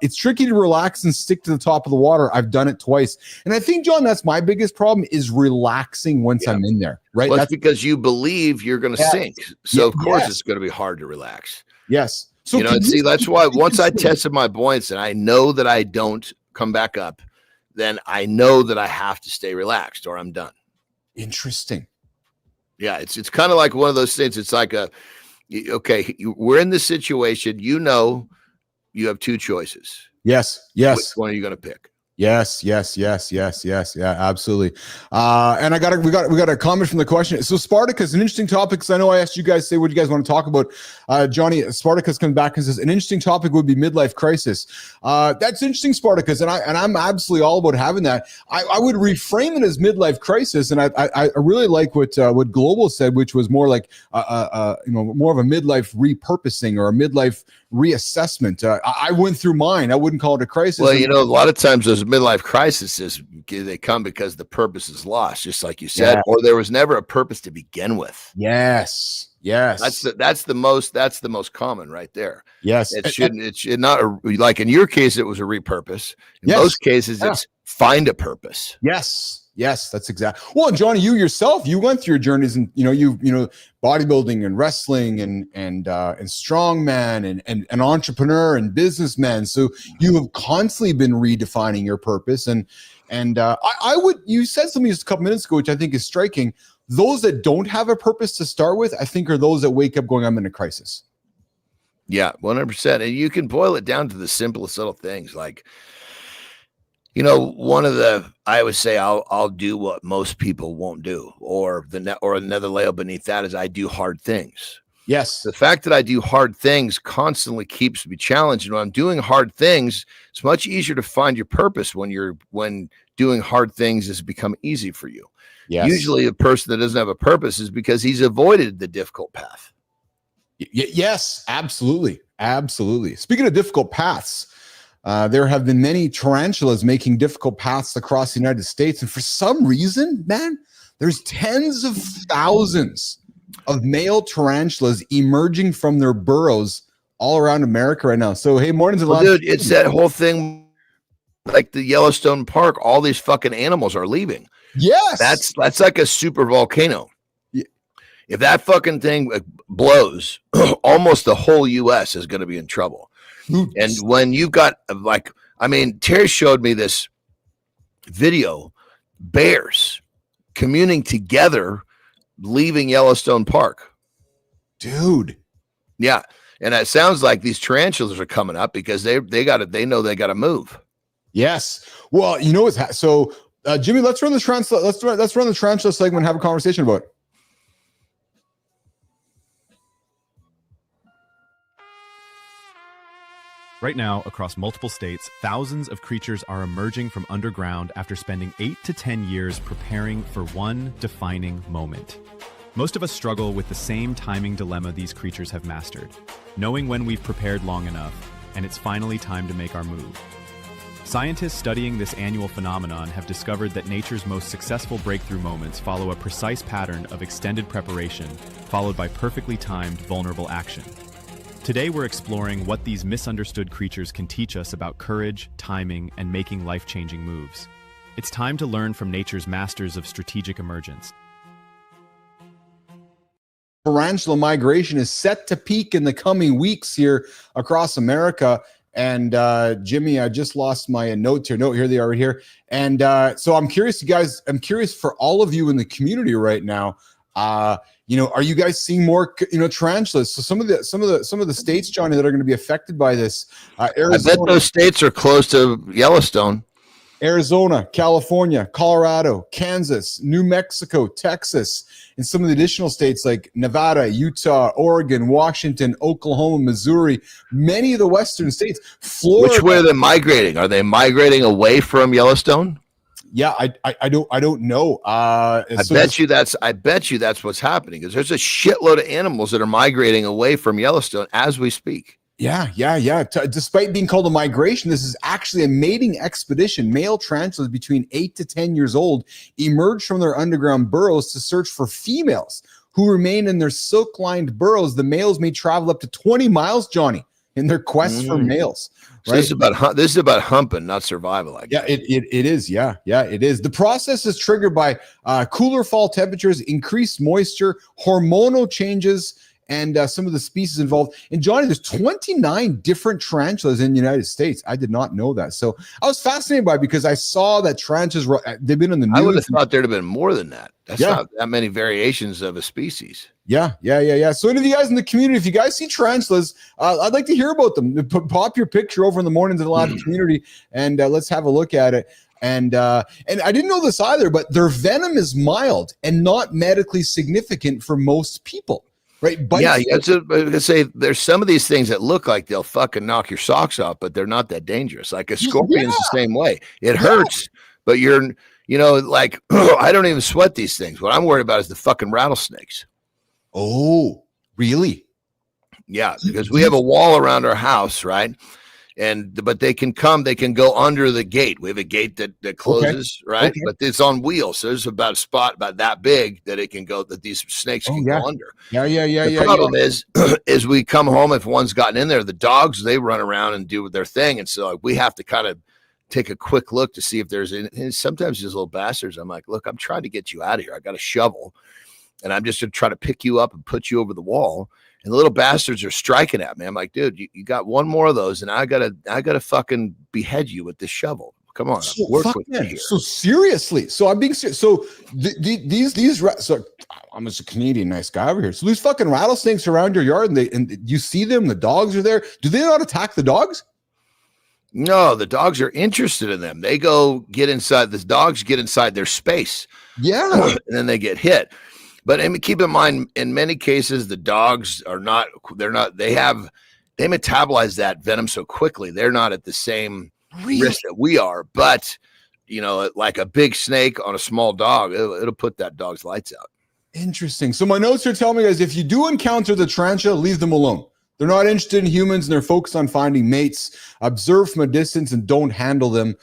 it's tricky to relax and stick to the top of the water. I've done it twice. And I think, John, that's my biggest problem is relaxing once I'm in there, right? Well, that's because you believe you're going to sink. So, of course, it's going to be hard to relax. Yes. So, see, that's why once I tested my buoyancy and I know that I don't come back up, then I know that I have to stay relaxed or I'm done. Interesting. Yeah, it's kind of like one of those things. It's like we're in this situation. You know, you have two choices. Yes. Which one are you going to pick? Yes. Yeah, absolutely. And we got a comment from the question. So Spartacus, an interesting topic, because I know I asked you guys, say what you guys want to talk about. Johnny, Spartacus comes back and says an interesting topic would be midlife crisis. That's interesting, Spartacus, and I'm absolutely all about having that. I would reframe it as midlife crisis, and I really like what Global said, which was more like more of a midlife repurposing or a midlife reassessment. I went through mine. I wouldn't call it a crisis. Well, a lot of times those midlife crises, they come because the purpose is lost, just like you said, or there was never a purpose to begin with. Yes. That's the most common right there. Yes. It should not like in your case, it was a repurpose. In most cases, it's find a purpose. Yes, that's exactly. Well, Johnny, you yourself, you went through your journeys, and you bodybuilding and wrestling and strongman and an entrepreneur and businessman. So you have constantly been redefining your purpose. And you said something just a couple minutes ago, which I think is striking. Those that don't have a purpose to start with, I think, are those that wake up going, I'm in a crisis. Yeah, 100%. And you can boil it down to the simplest little things, like, one of I would say I'll do what most people won't do, or another layer beneath that is I do hard things. Yes. The fact that I do hard things constantly keeps me challenged. And when I'm doing hard things, it's much easier to find your purpose when doing hard things has become easy for you. Yes. Usually a person that doesn't have a purpose is because he's avoided the difficult path. Yes, absolutely. Speaking of difficult paths, there have been many tarantulas making difficult paths across the United States. And for some reason, man, there's tens of thousands of male tarantulas emerging from their burrows all around America right now. So, hey, mornings a lot. Dude, it's that whole thing like the Yellowstone Park. All these fucking animals are leaving. Yes. That's like a super volcano. Yeah. If that fucking thing blows, almost the whole U.S. is going to be in trouble. And when you've got Terry showed me this video, bears communing together, leaving Yellowstone Park. Dude. Yeah. And it sounds like these tarantulas are coming up because they know they got to move. Yes. Well, so Jimmy, let's run the tarantula segment and have a conversation about it. Right now, across multiple states, thousands of creatures are emerging from underground after spending 8 to 10 years preparing for one defining moment. Most of us struggle with the same timing dilemma these creatures have mastered, knowing when we've prepared long enough, and it's finally time to make our move. Scientists studying this annual phenomenon have discovered that nature's most successful breakthrough moments follow a precise pattern of extended preparation, followed by perfectly timed, vulnerable action. Today we're exploring what these misunderstood creatures can teach us about courage, timing, and making life-changing moves. It's time to learn from nature's masters of strategic emergence. Tarantula migration is set to peak in the coming weeks here across America. And Jimmy, I just lost my note here. Here they are right here. And so I'm curious, you guys. I'm curious for all of you in the community right now. Are you guys seeing more, tarantulas? So some of the states, Johnny, that are going to be affected by this. Arizona, I bet those states are close to Yellowstone. Arizona, California, Colorado, Kansas, New Mexico, Texas, and some of the additional states like Nevada, Utah, Oregon, Washington, Oklahoma, Missouri, many of the western states, Florida. Which way are they migrating? Are they migrating away from Yellowstone? Yeah, I don't know. I bet you that's what's happening, because there's a shitload of animals that are migrating away from Yellowstone as we speak. Yeah. Despite being called a migration, this is actually a mating expedition. Male tarantulas between 8 to 10 years old emerge from their underground burrows to search for females who remain in their silk-lined burrows. The males may travel up to 20 miles, Johnny, in their quest for males. So right? this is about humping, not survival. I guess. Yeah, it is. Yeah, it is. The process is triggered by cooler fall temperatures, increased moisture, hormonal changes, and some of the species involved. And Johnny, there's 29 different tarantulas in the United States. I did not know that. So I was fascinated by it because I saw that tarantulas, they've been in the news. I would have thought there'd have been more than that. That's not that many variations of a species. Yeah. So any of you guys in the community, if you guys see tarantulas, I'd like to hear about them. Pop your picture over in the Mornings of the Live community, and let's have a look at it. And I didn't know this either, but their venom is mild and not medically significant for most people. Right. But I was gonna say there's some of these things that look like they'll fucking knock your socks off, but they're not that dangerous. Like a scorpion's the same way. It hurts, but like I don't even sweat these things. What I'm worried about is the fucking rattlesnakes. Oh, really? Yeah, because we have a wall around our house, right? But they can go under the gate. We have a gate that closes, right? Okay. But it's on wheels. So there's about a spot about that big that it can go, that these snakes can go under. Yeah. The problem is we come home, if one's gotten in there, the dogs, they run around and do their thing. And so we have to kind of take a quick look to see if there's any. Sometimes these little bastards, I'm like, look, I'm trying to get you out of here. I got a shovel and I'm just going to try to pick you up and put you over the wall. And the little bastards are striking at me. I'm like, dude, you got one more of those, and I gotta fucking behead you with this shovel. Come on, So seriously, so I'm being serious. So so I'm just a Canadian nice guy over here. So these fucking rattlesnakes around your yard, and you see them. The dogs are there. Do they not attack the dogs? No, the dogs are interested in them. They go get inside. The dogs get inside their space. Yeah, and then they get hit. But keep in mind, in many cases, the dogs they metabolize that venom so quickly. They're not at the same risk that we are. But, like a big snake on a small dog, it'll put that dog's lights out. Interesting. So my notes are telling me, guys, if you do encounter the tarantula, leave them alone. They're not interested in humans, and they're focused on finding mates. Observe from a distance and don't handle them.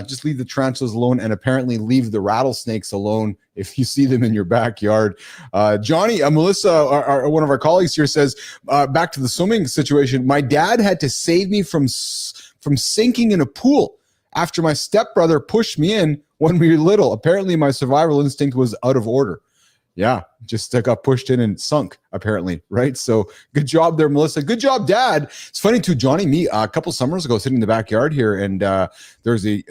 Just leave the tarantulas alone, and apparently leave the rattlesnakes alone if you see them in your backyard. Johnny, Melissa, one of our colleagues here says, back to the swimming situation, my dad had to save me from sinking in a pool after my stepbrother pushed me in when we were little. Apparently my survival instinct was out of order. Yeah, just got pushed in and sunk, apparently, right? So good job there, Melissa. Good job, Dad. It's funny, too, Johnny, me, a couple summers ago, sitting in the backyard here, and there's a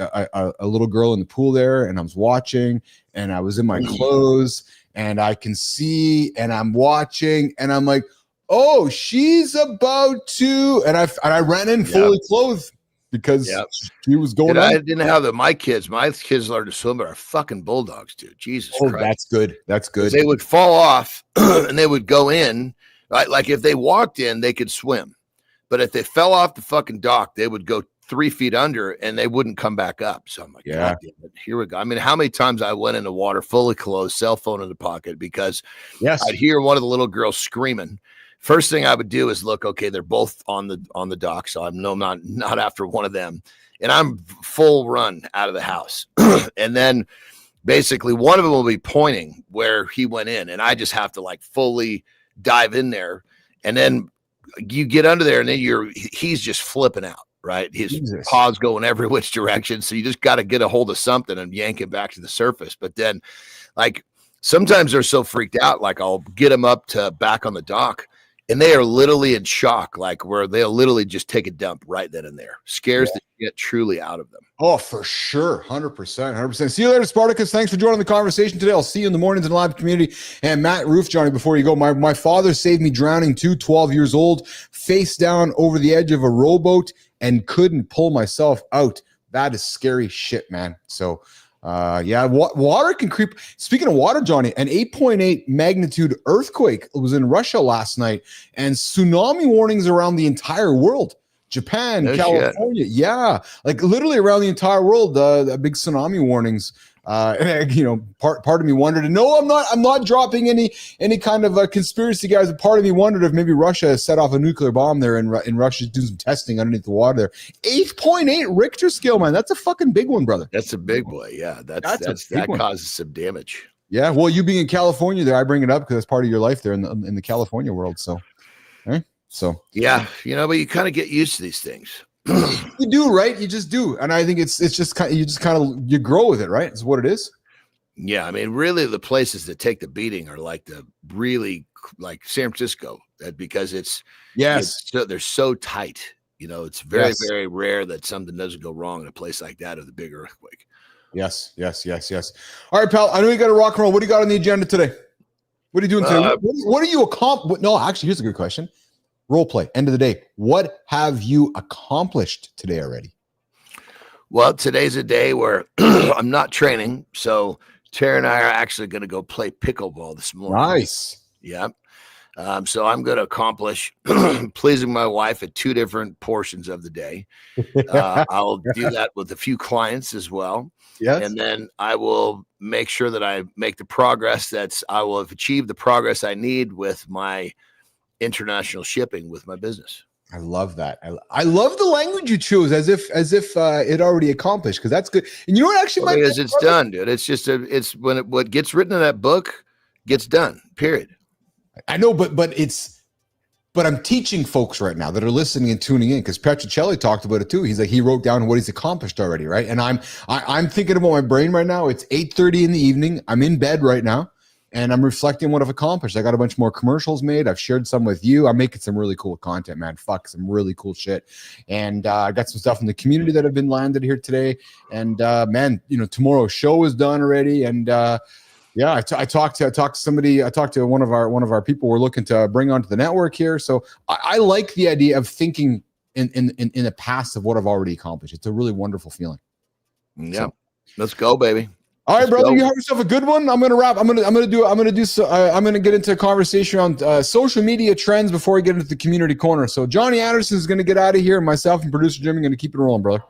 little girl in the pool there, and I was watching, and I was in my clothes, and I can see, and I'm watching, and I'm like, oh, she's about to, and I ran in fully clothed. Because he was going. I didn't have my kids. My kids learned to swim, but are fucking bulldogs, dude. Jesus Christ. That's good. They would fall off and they would go in. Like if they walked in, they could swim. But if they fell off the fucking dock, they would go 3 feet under and they wouldn't come back up. So I'm like, God damn it, here we go. I mean, how many times I went in the water fully clothed, cell phone in the pocket, because I'd hear one of the little girls screaming. First thing I would do is look, okay, they're both on the dock, so I'm not after one of them. And I'm full run out of the house. And then basically one of them will be pointing where he went in, and I just have to like fully dive in there. And then you get under there, and then he's just flipping out, right? His paws going every which direction. So you just got to get a hold of something and yank him back to the surface. But then like sometimes they're so freaked out, like I'll get them up to back on the dock, and they are literally in shock, like where they'll literally just take a dump right then and there. Scares the shit truly out of them. Oh, for sure. 100%. See you later, Spartacus. Thanks for joining the conversation today. I'll see you in the Mornings in the Live community. And Matt Roof, Johnny, before you go, my father saved me drowning too, 12 years old, face down over the edge of a rowboat and couldn't pull myself out. That is scary shit, man. So, water can creep. Speaking of water, Johnny, an 8.8 magnitude earthquake was in Russia last night, and tsunami warnings around the entire world. Japan, California, like literally around the entire world, the big tsunami warnings. Part of me wondered, and no, I'm not dropping any kind of conspiracy, guys. But part of me wondered if maybe Russia has set off a nuclear bomb there, and Russia's doing some testing underneath the water there. 8.8 Richter scale, man. That's a fucking big one, brother. That's a big boy. Yeah, that causes some damage. Yeah, well, you being in California there, I bring it up because that's part of your life there in the California world. So, So yeah, but you kind of get used to these things. You do, right? You just do. And I think it's just kind of, you grow with it, right? It's what it is. Yeah. I mean, really the places that take the beating are like like San Francisco, because they're so tight. It's very, very rare that something doesn't go wrong in a place like that, or the big earthquake. Yes. All right, pal. I know you got to rock and roll. What do you got on the agenda today? What are you doing today? What are you accomplishing? No, actually, here's a good question. Role play. End of the day. What have you accomplished today already? Well, today's a day where I'm not training. So Tara and I are actually going to go play pickleball this morning. Nice. Yeah. So I'm going to accomplish pleasing my wife at 2 different portions of the day. I'll do that with a few clients as well. Yes. And then I will make sure that I make the progress I will have achieved the progress I need with my international shipping with my business. I love that. I love the language you chose, as if it already accomplished, because that's good. And you know what? Actually, because it's done, dude. It's just it's what gets written in that book gets done. Period. I know, but I'm teaching folks right now that are listening and tuning in, because Petrocelli talked about it too. He's like, he wrote down what he's accomplished already, right? And I'm thinking about my brain right now. It's 8:30 in the evening. I'm in bed right now, and I'm reflecting what I've accomplished. I got a bunch more commercials made. I've shared some with you. I'm making some really cool content, man. Some really cool shit. And I got some stuff in the community that have been landed here today. And man, tomorrow's show is done already. And yeah, I talked to somebody. I talked to one of our people we're looking to bring onto the network here. So I like the idea of thinking in the past of what I've already accomplished. It's a really wonderful feeling. Yeah, so, let's go, baby. All right, brother, you have yourself a good one. I'm gonna wrap. I'm gonna get into a conversation on social media trends before we get into the community corner. So Johnny Anderson is gonna get out of here, and myself and producer Jimmy are gonna keep it rolling, brother.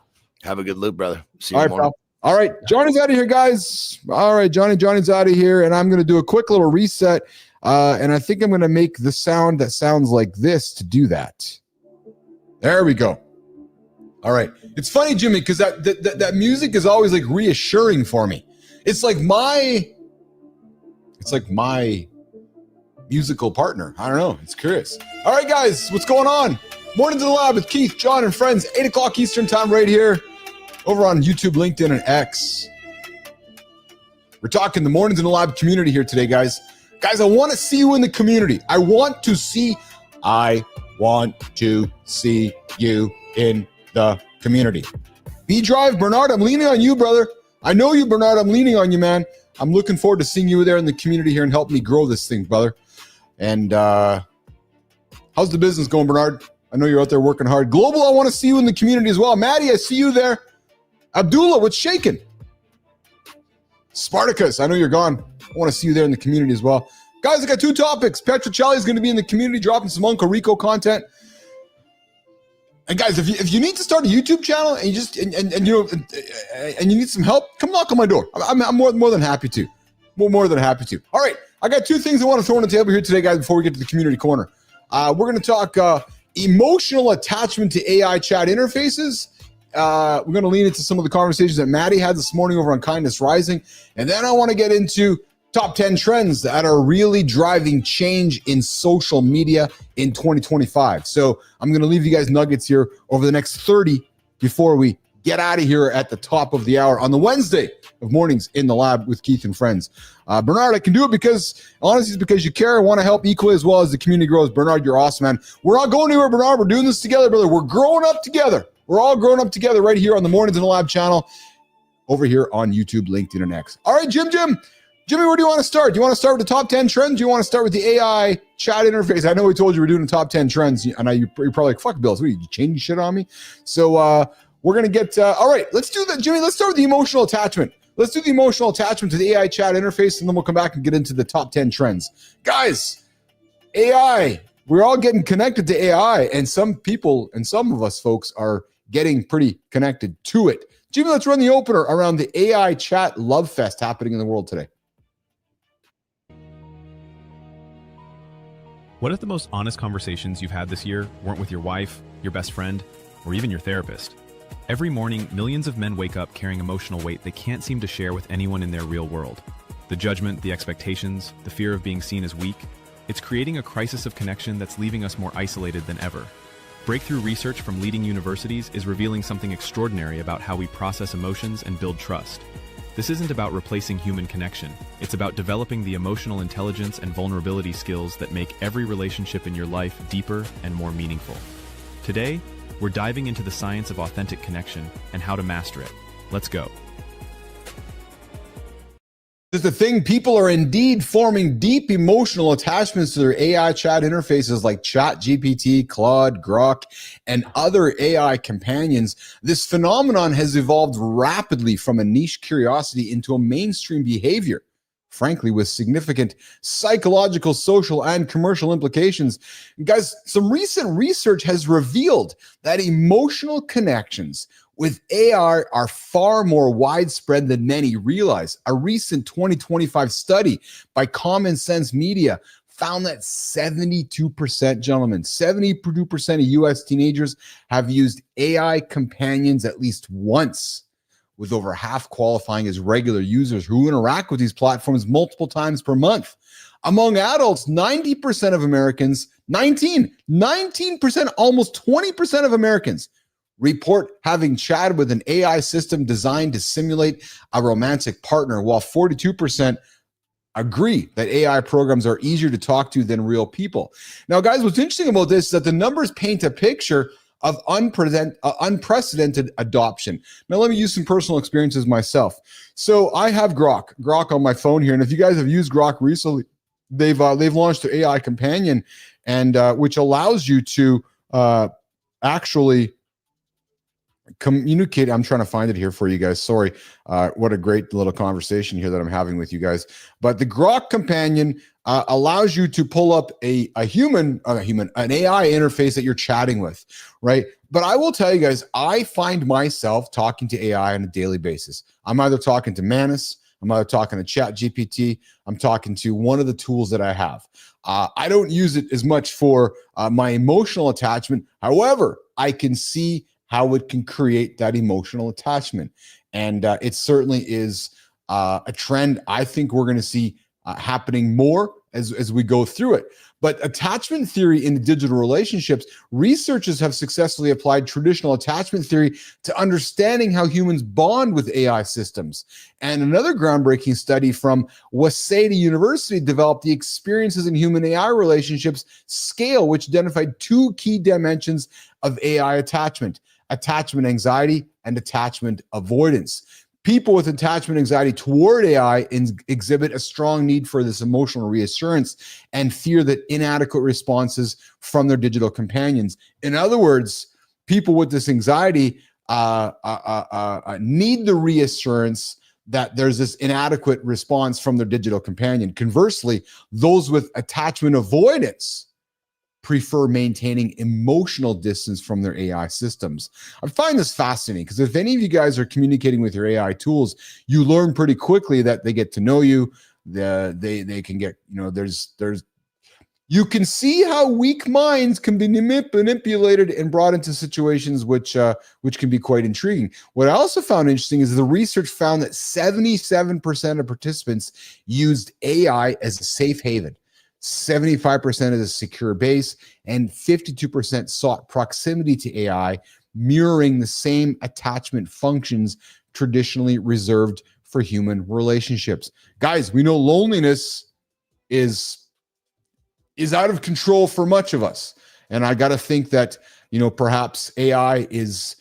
Have a good loop, brother. See you All right, tomorrow. pal. All right, Johnny's out of here, guys. All right, Johnny's out of here, and I'm going to do a quick little reset, and I think I'm going to make the sound that sounds like this to do that. There we go. All right. It's funny, Jimmy, because that music is always like reassuring for me. It's like my musical partner. I don't know. It's curious. All right, guys, what's going on? Mornings in the Lab with Keith, John, and friends. 8 o'clock Eastern time right here. Over on YouTube, LinkedIn, and X. We're talking the Mornings in the Lab community here today, guys. Guys, I want to see you in the community. I want to see you in the community. B-Drive, Bernard, I'm leaning on you, brother. I know you, Bernard. I'm leaning on you, man. I'm looking forward to seeing you there in the community here and help me grow this thing, brother. And how's the business going, Bernard? I know you're out there working hard. Global, I want to see you in the community as well. Maddie, I see you there. Abdullah, what's shaking? Spartacus, I know you're gone. I want to see you there in the community as well. Guys, I got 2 topics. Petrocelli is going to be in the community dropping some Uncle Rico content. And guys, if you need to start a YouTube channel and you need some help, come knock on my door. I'm more than happy to. More than happy to. All right, I got 2 things I want to throw on the table here today, guys, before we get to the community corner. We're going to talk emotional attachment to AI chat interfaces. We're going to lean into some of the conversations that Maddie had this morning over on Kindness Rising. And then I want to get into top 10 trends that are really driving change in social media in 2025. So I'm going to leave you guys nuggets here over the next 30 before we get out of here at the top of the hour on the Wednesday of Mornings in the Lab with Keith and friends. Bernard, I can do it because, honestly, it's because you care. I want to help equally as well as the community grows. Bernard, you're awesome, man. We're not going anywhere, Bernard. We're doing this together, brother. We're growing up together. We're all growing up together right here on the Mornings in the Lab channel over here on YouTube, LinkedIn, and X. All right, Jimmy, where do you want to start? Do you want to start with the top 10 trends? Do you want to start with the AI chat interface? I know we told you we're doing the top 10 trends, and you're probably like, fuck, Bills, what are you changing shit on me? So we're going to get, all right, let's do that, Jimmy. Let's start with the emotional attachment. Let's do the emotional attachment to the AI chat interface, and then we'll come back and get into the top 10 trends. Guys, AI, we're all getting connected to AI, and some people and some of us folks are getting pretty connected to it. Jimmy, let's run the opener around the AI chat love fest happening in the world today. What if the most honest conversations you've had this year weren't with your wife, your best friend, or even your therapist? Every morning, millions of men wake up carrying emotional weight they can't seem to share with anyone in their real world. The judgment, the expectations, the fear of being seen as weak. It's creating a crisis of connection that's leaving us more isolated than ever. Breakthrough research from leading universities is revealing something extraordinary about how we process emotions and build trust. This isn't about replacing human connection. It's about developing the emotional intelligence and vulnerability skills that make every relationship in your life deeper and more meaningful. Today, we're diving into the science of authentic connection and how to master it. Let's go. There's the thing, people are indeed forming deep emotional attachments to their AI chat interfaces like ChatGPT, Claude, Grok, and other AI companions. This phenomenon has evolved rapidly from a niche curiosity into a mainstream behavior, frankly, with significant psychological, social, and commercial implications. Guys, some recent research has revealed that emotional connections with AI are far more widespread than many realize. A recent 2025 study by Common Sense Media found that 72%, gentlemen, 72% of US teenagers have used AI companions at least once, with over half qualifying as regular users who interact with these platforms multiple times per month. Among adults, 90% of Americans, 19%, almost 20% of Americans report having chatted with an AI system designed to simulate a romantic partner, while 42% agree that AI programs are easier to talk to than real people. Now, guys, what's interesting about this is that the numbers paint a picture of unprecedented adoption. Now, let me use some personal experiences myself. So I have Grok on my phone here, and if you guys have used Grok recently, they've launched their AI companion, and which allows you to actually communicate. I'm trying to find it here for you guys. Sorry. What a great little conversation here that I'm having with you guys. But the Grok companion allows you to pull up an AI interface that you're chatting with, right? But I will tell you guys, I find myself talking to AI on a daily basis. I'm either talking to Manus, I'm either talking to ChatGPT, I'm talking to one of the tools that I have. I don't use it as much for my emotional attachment. However, I can see how it can create that emotional attachment. And it certainly is a trend I think we're going to see happening more as we go through it. But attachment theory in digital relationships, researchers have successfully applied traditional attachment theory to understanding how humans bond with AI systems. And another groundbreaking study from Waseda University developed the experiences in human AI relationships scale, which identified two key dimensions of AI attachment: attachment anxiety and attachment avoidance. People with attachment anxiety toward AI exhibit a strong need for this emotional reassurance and fear that inadequate responses from their digital companions. In other words, people with this anxiety need the reassurance that there's this inadequate response from their digital companion. Conversely, those with attachment avoidance prefer maintaining emotional distance from their AI systems. I find this fascinating because if any of you guys are communicating with your AI tools, you learn pretty quickly that they get to know you. They can get, you can see how weak minds can be manipulated and brought into situations which can be quite intriguing. What I also found interesting is the research found that 77% of participants used AI as a safe haven, 75% as a secure base, and 52% sought proximity to AI, mirroring the same attachment functions traditionally reserved for human relationships. Guys, we know loneliness is out of control for much of us. And I got to think that, perhaps AI is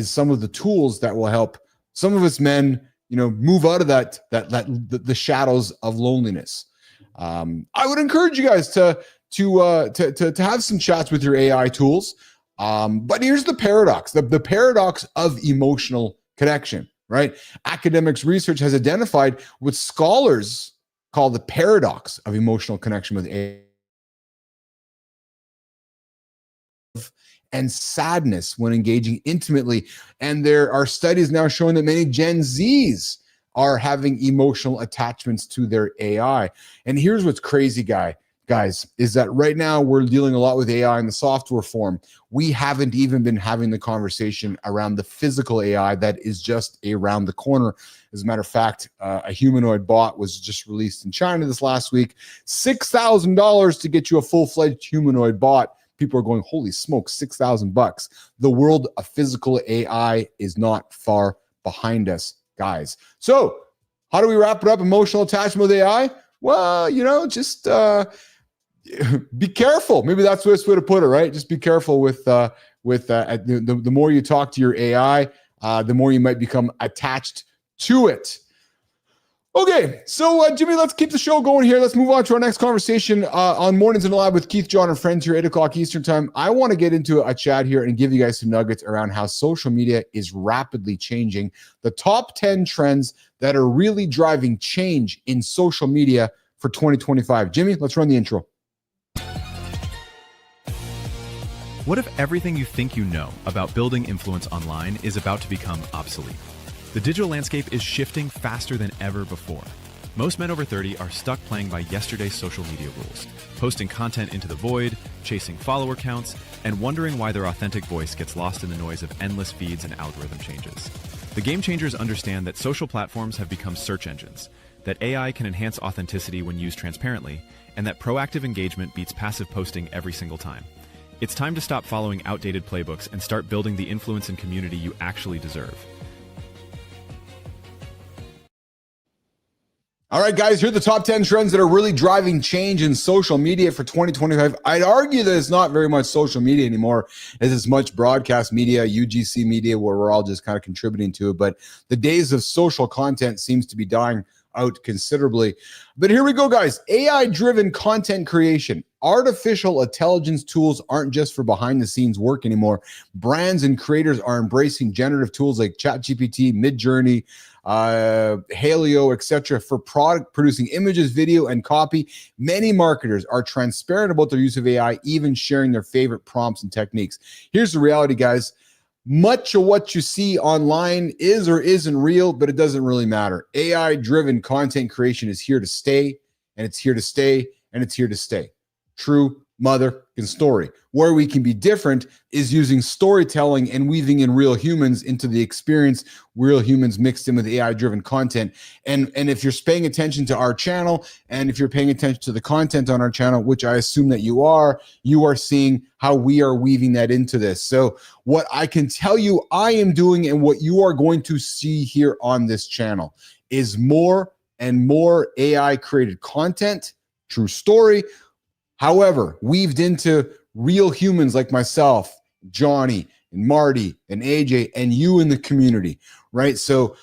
some of the tools that will help some of us men, move out of the shadows of loneliness. I would encourage you guys to have some chats with your AI tools. But here's the paradox, the paradox of emotional connection, right? Academics research has identified what scholars call the paradox of emotional connection with AI and sadness when engaging intimately. And there are studies now showing that many Gen Zs are having emotional attachments to their AI. And here's what's crazy, guy. guys, is that right now we're dealing a lot with AI in the software form. We haven't even been having the conversation around the physical AI that is just around the corner. As a matter of fact, a humanoid bot was just released in China this last week. $6,000 to get you a full-fledged humanoid bot. People are going, holy smoke, $6,000. The world of physical AI is not far behind us, guys. So how do we wrap it up? Emotional attachment with AI? Well, just be careful. Maybe that's the best way to put it, right? Just be careful with the more you talk to your AI, the more you might become attached to it. Okay, so Jimmy, let's keep the show going here. Let's move on to our next conversation on Mornings in the Lab with Keith, Jon, and friends here, 8 o'clock Eastern time. I want to get into a chat here and give you guys some nuggets around how social media is rapidly changing. The top 10 trends that are really driving change in social media for 2025. Jimmy, let's run the intro. What if everything you think you know about building influence online is about to become obsolete? The digital landscape is shifting faster than ever before. Most men over 30 are stuck playing by yesterday's social media rules, posting content into the void, chasing follower counts, and wondering why their authentic voice gets lost in the noise of endless feeds and algorithm changes. The game changers understand that social platforms have become search engines, that AI can enhance authenticity when used transparently, and that proactive engagement beats passive posting every single time. It's time to stop following outdated playbooks and start building the influence and community you actually deserve. All right, guys, here are the top 10 trends that are really driving change in social media for 2025. I'd argue that it's not very much social media anymore, as it's much broadcast media, UGC media, where we're all just kind of contributing to it. But the days of social content seems to be dying out considerably. But here we go, guys. AI-driven content creation. Artificial intelligence tools aren't just for behind-the-scenes work anymore. Brands and creators are embracing generative tools like ChatGPT, Midjourney, Halio, etc. for product producing images, video, and copy. Many marketers are transparent about their use of AI, even sharing their favorite prompts and techniques. Here's the reality, guys. Much of what you see online is or isn't real, but it doesn't really matter. AI-driven content creation is here to stay, and it's here to stay, and it's here to stay. True motherfucking story. Where we can be different is using storytelling and weaving in real humans into the experience, real humans mixed in with AI-driven content. And if you're paying attention to our channel, and if you're paying attention to the content on our channel, which I assume that you are seeing how we are weaving that into this. So what I can tell you I am doing, and what you are going to see here on this channel, is more and more AI-created content, true story, however, weaved into real humans like myself, Johnny, and Marty, and AJ, and you in the community, right? So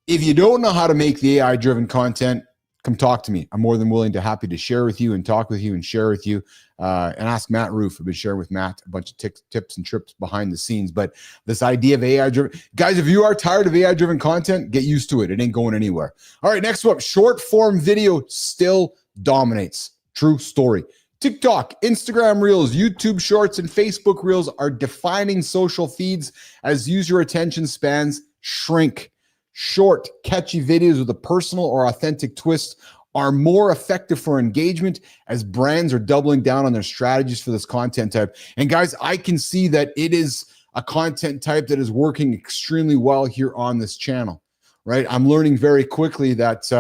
if you don't know how to make the AI-driven content, come talk to me. I'm more than willing to happy to share with you and talk with you and share with you. And ask Matt Roof. I've been sharing with Matt a bunch of tips and trips behind the scenes. But this idea of AI-driven, guys, if you are tired of AI-driven content, get used to it. It ain't going anywhere. All right, next up, short form video still dominates. True story. TikTok, Instagram Reels, YouTube Shorts, and Facebook Reels are defining social feeds as user attention spans shrink. Short, catchy videos with a personal or authentic twist are more effective for engagement as brands are doubling down on their strategies for this content type. And guys, I can see that it is a content type that is working extremely well here on this channel. Right, I'm learning very quickly that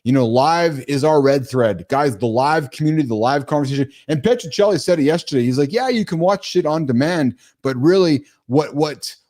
live is our red thread, guys. The live community, the live conversation. And Petrocelli said it yesterday. He's like, "Yeah, you can watch shit on demand, but really, what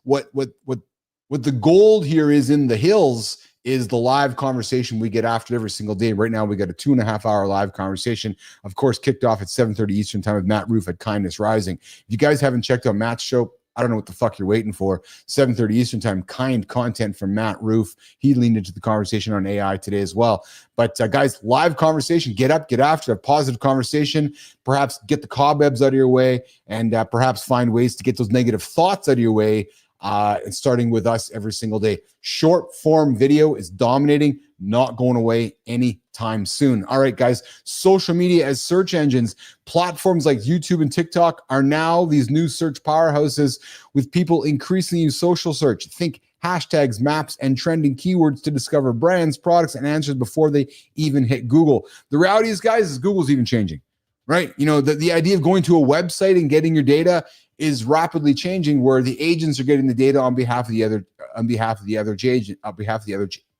the gold here is in the hills is the live conversation we get after every single day. Right now, we got a 2.5 hour live conversation. Of course, kicked off at 7:30 Eastern time with Matt Roof at Kindness Rising. If you guys haven't checked out Matt's show, I don't know what the fuck you're waiting for. 7:30 Eastern time, kind content from Matt Roof. He leaned into the conversation on AI today as well. But guys, live conversation, get up, get after a positive conversation, perhaps get the cobwebs out of your way, and perhaps find ways to get those negative thoughts out of your way, and starting with us every single day. Short form video is dominating, not going away anytime soon. All right, guys, social media as search engines, platforms like YouTube and TikTok are now these new search powerhouses with people increasingly use social search. Think hashtags, maps, and trending keywords to discover brands, products, and answers before they even hit Google. The reality is, guys, is Google's even changing, right? You know, the idea of going to a website and getting your data is rapidly changing, where the agents are getting the data on behalf of the other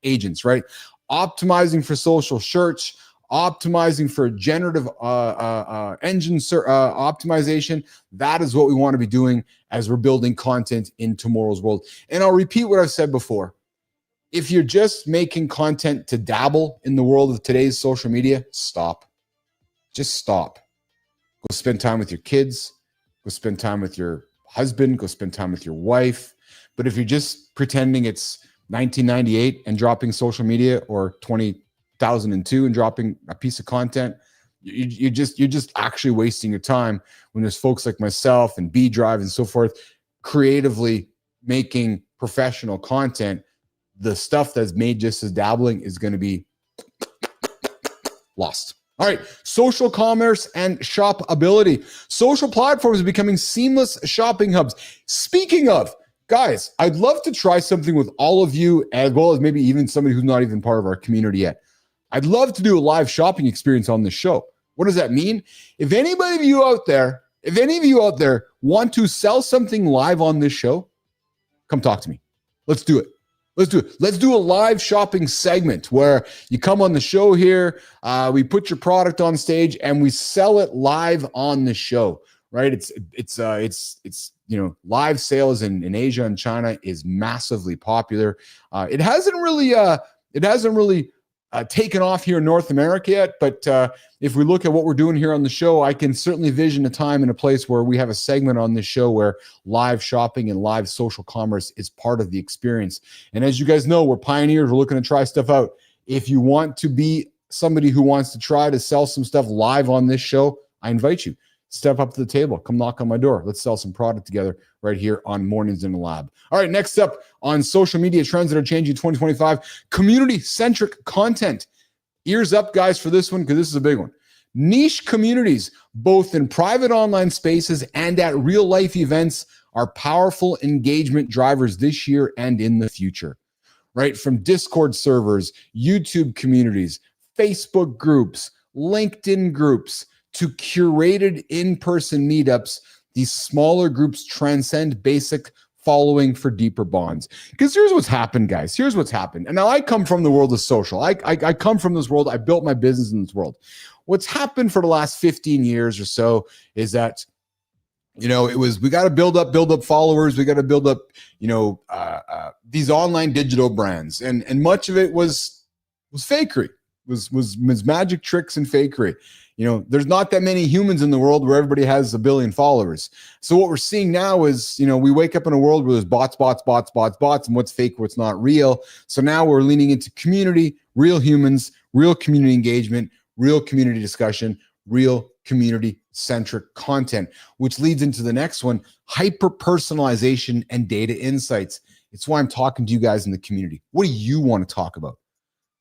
agents, right? Optimizing for social search, optimizing for generative engine optimization. That is what we want to be doing as we're building content in tomorrow's world. And I'll repeat what I've said before. If you're just making content to dabble in the world of today's social media, stop. Just stop. Go spend time with your kids. Go spend time with your husband. Go spend time with your wife. But if you're just pretending it's 1998 and dropping social media, or 2002 and dropping a piece of content, you're just actually wasting your time, when there's folks like myself and B Drive and so forth creatively making professional content. The stuff that's made just as dabbling is going to be lost. All right, social commerce and shopability. Social platforms are becoming seamless shopping hubs. Speaking of, guys, I'd love to try something with all of you, as well as maybe even somebody who's not even part of our community yet. I'd love to do a live shopping experience on this show. What does that mean? If any of you out there want to sell something live on this show, come talk to me. Let's do it. Let's do a live shopping segment where you come on the show here, we put your product on stage, and we sell it live on the show. Right? It's you know, live sales in Asia and China is massively popular. It hasn't really taken off here in North America yet, but if we look at what we're doing here on the show, I can certainly vision a time and a place where we have a segment on this show where live shopping and live social commerce is part of the experience. And as you guys know, we're pioneers. We're looking to try stuff out. If you want to be somebody who wants to try to sell some stuff live on this show, I invite you. Step up to the table. Come knock on my door. Let's sell some product together right here on Mornings in the Lab. All right, next up on social media trends that are changing 2025, community-centric content. Ears up, guys, for this one, because this is a big one. Niche communities, both in private online spaces and at real-life events, are powerful engagement drivers this year and in the future. Right? From Discord servers, YouTube communities, Facebook groups, LinkedIn groups, to curated in-person meetups, these smaller groups transcend basic following for deeper bonds. Because here's what's happened, guys. Here's what's happened. And now I come from the world of social. I come from this world. I built my business in this world. What's happened for the last 15 years or so is that, you know, we got to build up followers. We got to build up, you know, these online digital brands. And much of it was fakery, was magic tricks and fakery. You know, there's not that many humans in the world where everybody has 1 billion followers. So what we're seeing now is, you know, we wake up in a world where there's bots, and what's fake, what's not real. So now we're leaning into community, real humans, real community engagement, real community discussion, real community-centric content, which leads into the next one, hyper-personalization and data insights. It's why I'm talking to you guys in the community. What do you want to talk about?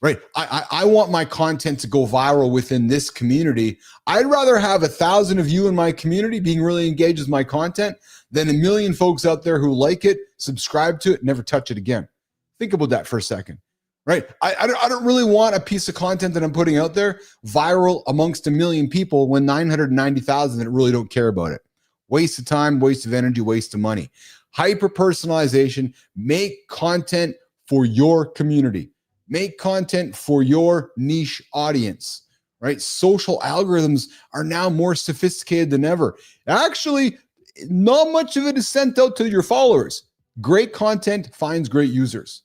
Right. I want my content to go viral within this community. I'd rather have 1,000 of you in my community being really engaged with my content than 1 million folks out there who like it, subscribe to it, never touch it again. Think about that for a second. Right. I don't really want a piece of content that I'm putting out there viral amongst 1 million people when 990,000 that really don't care about it. Waste of time, waste of energy, waste of money. Hyper-personalization. Make content for your community. Make content for your niche audience, right? Social algorithms are now more sophisticated than ever. Actually, not much of it is sent out to your followers. Great content finds great users,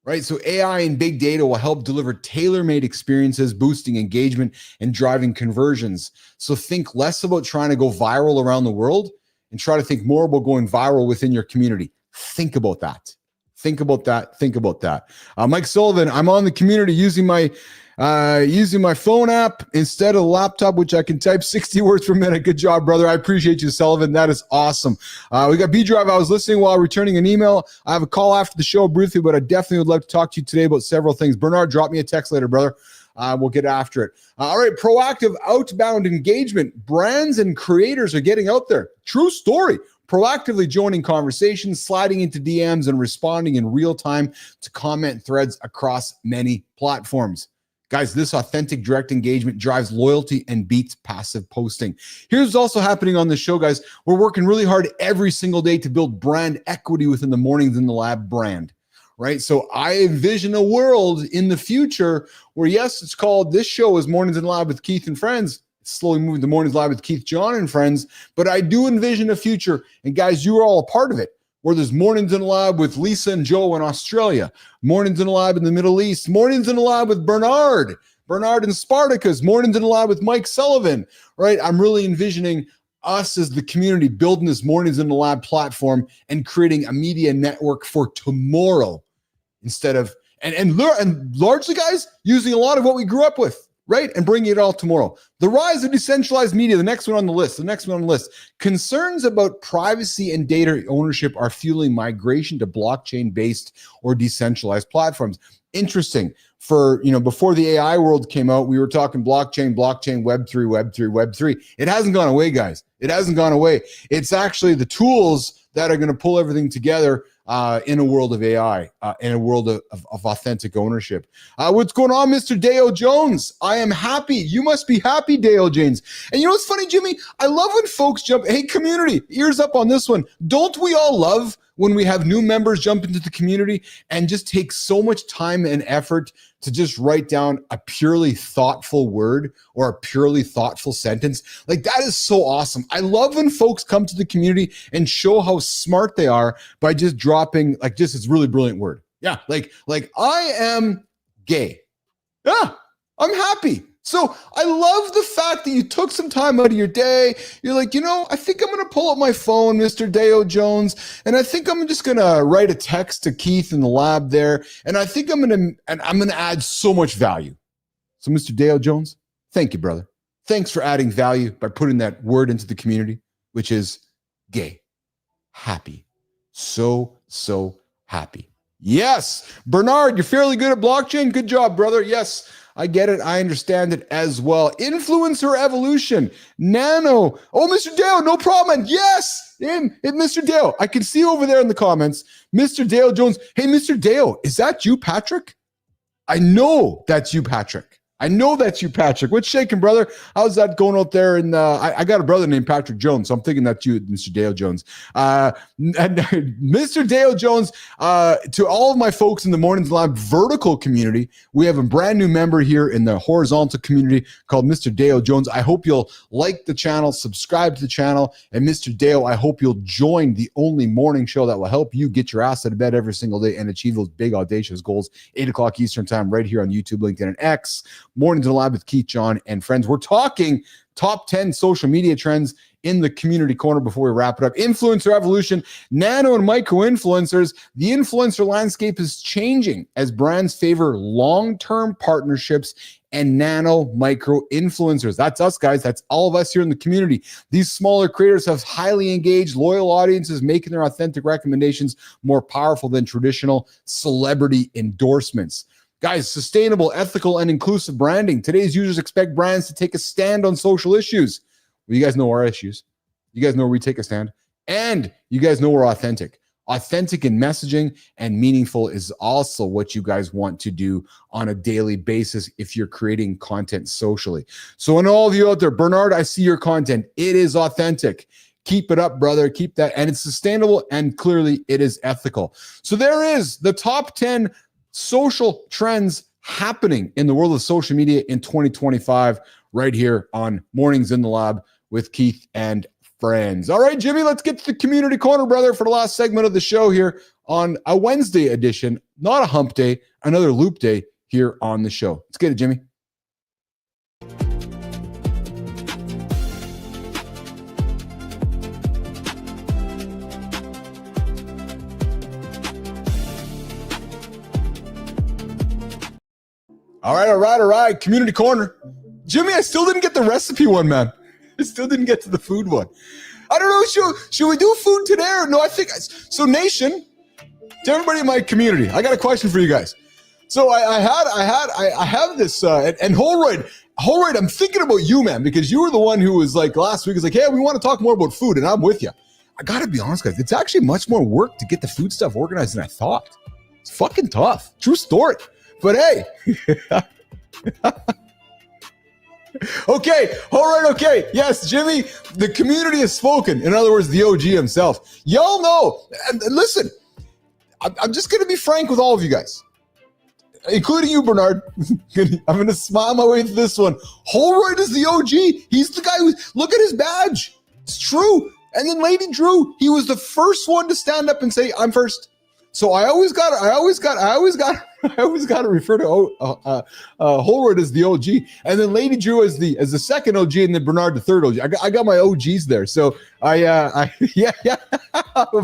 right? So AI and big data will help deliver tailor-made experiences, boosting engagement and driving conversions. So think less about trying to go viral around the world and try to think more about going viral within your community. Think about that. Think about that. Mike Sullivan, I'm on the community using my phone app instead of the laptop, which I can type 60 words per minute. Good job, brother. I appreciate you, Sullivan. That is awesome. We got B Drive. I was listening while returning an email. I have a call after the show briefly, but I definitely would like to talk to you today about several things. Bernard, drop me a text later, brother. We'll get after it. All right, proactive outbound engagement. Brands and creators are getting out there. True story. proactively joining conversations, sliding into DMs, and responding in real time to comment threads across many platforms. Guys, this authentic direct engagement drives loyalty and beats passive posting. Here's what's also happening on the show, guys. We're working really hard every single day to build brand equity within the Mornings in the Lab brand, right? So I envision a world in the future where, yes, it's called, this show is Mornings in the Lab with Keith and Friends. It's slowly moving to Mornings Live with Keith, Jon, and Friends. But I do envision a future, and guys, you are all a part of it, where there's Mornings in the Lab with Lisa and Joe in Australia, Mornings in the Lab in the Middle East, Mornings in the Lab with Bernard and Spartacus, Mornings in the Lab with Mike Sullivan, right? I'm really envisioning us as the community building this Mornings in the Lab platform and creating a media network for tomorrow instead of, and largely, guys, using a lot of what we grew up with, right? And bringing it all tomorrow. The rise of decentralized media, the next one on the list. Concerns about privacy and data ownership are fueling migration to blockchain-based or decentralized platforms. Interesting. For, before the AI world came out, we were talking blockchain, Web3. It hasn't gone away, guys. It hasn't gone away. It's actually the tools that are going to pull everything together in a world of AI, in a world of authentic ownership. What's going on, Mr. Dale Jones? I am happy. You must be happy, Dale Jones. And you know what's funny, Jimmy? I love when folks jump. Hey, community, ears up on this one. Don't we all love when we have new members jump into the community and just take so much time and effort to just write down a purely thoughtful word or a purely thoughtful sentence? Like, that is so awesome. I love when folks come to the community and show how smart they are by just dropping like just this really brilliant word. Yeah, like I am gay. Yeah, I'm happy. So I love the fact that you took some time out of your day. You're like, I think I'm going to pull up my phone, Mr. Dale Jones, and I think I'm just going to write a text to Keith in the lab there, and I think I'm going to add so much value. So, Mr. Dale Jones, thank you, brother. Thanks for adding value by putting that word into the community, which is gay. Happy. So happy. Yes. Bernard, you're fairly good at blockchain. Good job, brother. Yes. I get it. I understand it as well. Influencer evolution. Nano. Oh, Mr. Dale, no problem. And yes, Mr. Dale. I can see over there in the comments, Mr. Dale Jones. Hey, Mr. Dale, is that you, Patrick? I know that's you, Patrick. What's shaking, brother? How's that going out there? And I got a brother named Patrick Jones, so I'm thinking that's you, Mr. Dale Jones. And Mr. Dale Jones, to all of my folks in the Mornings Lab vertical community, we have a brand new member here in the horizontal community called Mr. Dale Jones. I hope you'll like the channel, subscribe to the channel, and Mr. Dale, I hope you'll join the only morning show that will help you get your ass out of bed every single day and achieve those big, audacious goals, 8 o'clock Eastern time, right here on YouTube, LinkedIn, and X. Mornings in the Lab with Keith, Jon, and Friends. We're talking top 10 social media trends in the community corner before we wrap it up. Influencer evolution, nano and micro influencers. The influencer landscape is changing as brands favor long-term partnerships and nano micro influencers. That's us, guys. That's all of us here in the community. These smaller creators have highly engaged, loyal audiences, making their authentic recommendations more powerful than traditional celebrity endorsements. Guys, sustainable, ethical, and inclusive branding. Today's users expect brands to take a stand on social issues. Well, you guys know our issues. You guys know where we take a stand. And you guys know we're authentic. Authentic in messaging and meaningful is also what you guys want to do on a daily basis if you're creating content socially. So, and all of you out there, Bernard, I see your content. It is authentic. Keep it up, brother. Keep that. And it's sustainable, and clearly it is ethical. So there is the top 10 social trends happening in the world of social media in 2025 right here on Mornings in the Lab with Keith and Friends. All right, Jimmy, let's get to the community corner, brother, for the last segment of the show here on a Wednesday edition, not a hump day, another loop day here on the show. Let's get it, Jimmy. All right. Community corner. Jimmy, I still didn't get the recipe one, man. I still didn't get to the food one. I don't know. Should we do food today or no? I think so. Nation, to everybody in my community, I got a question for you guys. So I have this and Holroyd, I'm thinking about you, man, because you were the one who was like last week was like, hey, we want to talk more about food, and I'm with you. I gotta be honest, guys, it's actually much more work to get the food stuff organized than I thought. It's fucking tough. True story. But hey. Okay. All right. Okay. Yes, Jimmy, the community has spoken. In other words, the OG himself. Y'all know. And listen, I'm just going to be frank with all of you guys, including you, Bernard. I'm going to smile my way through this one. Holroyd is the OG. He's the guy look at his badge. It's true. And then Lady Drew, he was the first one to stand up and say, I'm first. So I always got to refer to Holroyd as the OG, and then Lady Drew as the second OG, and then Bernard the third OG. I got my OGs there. So yeah,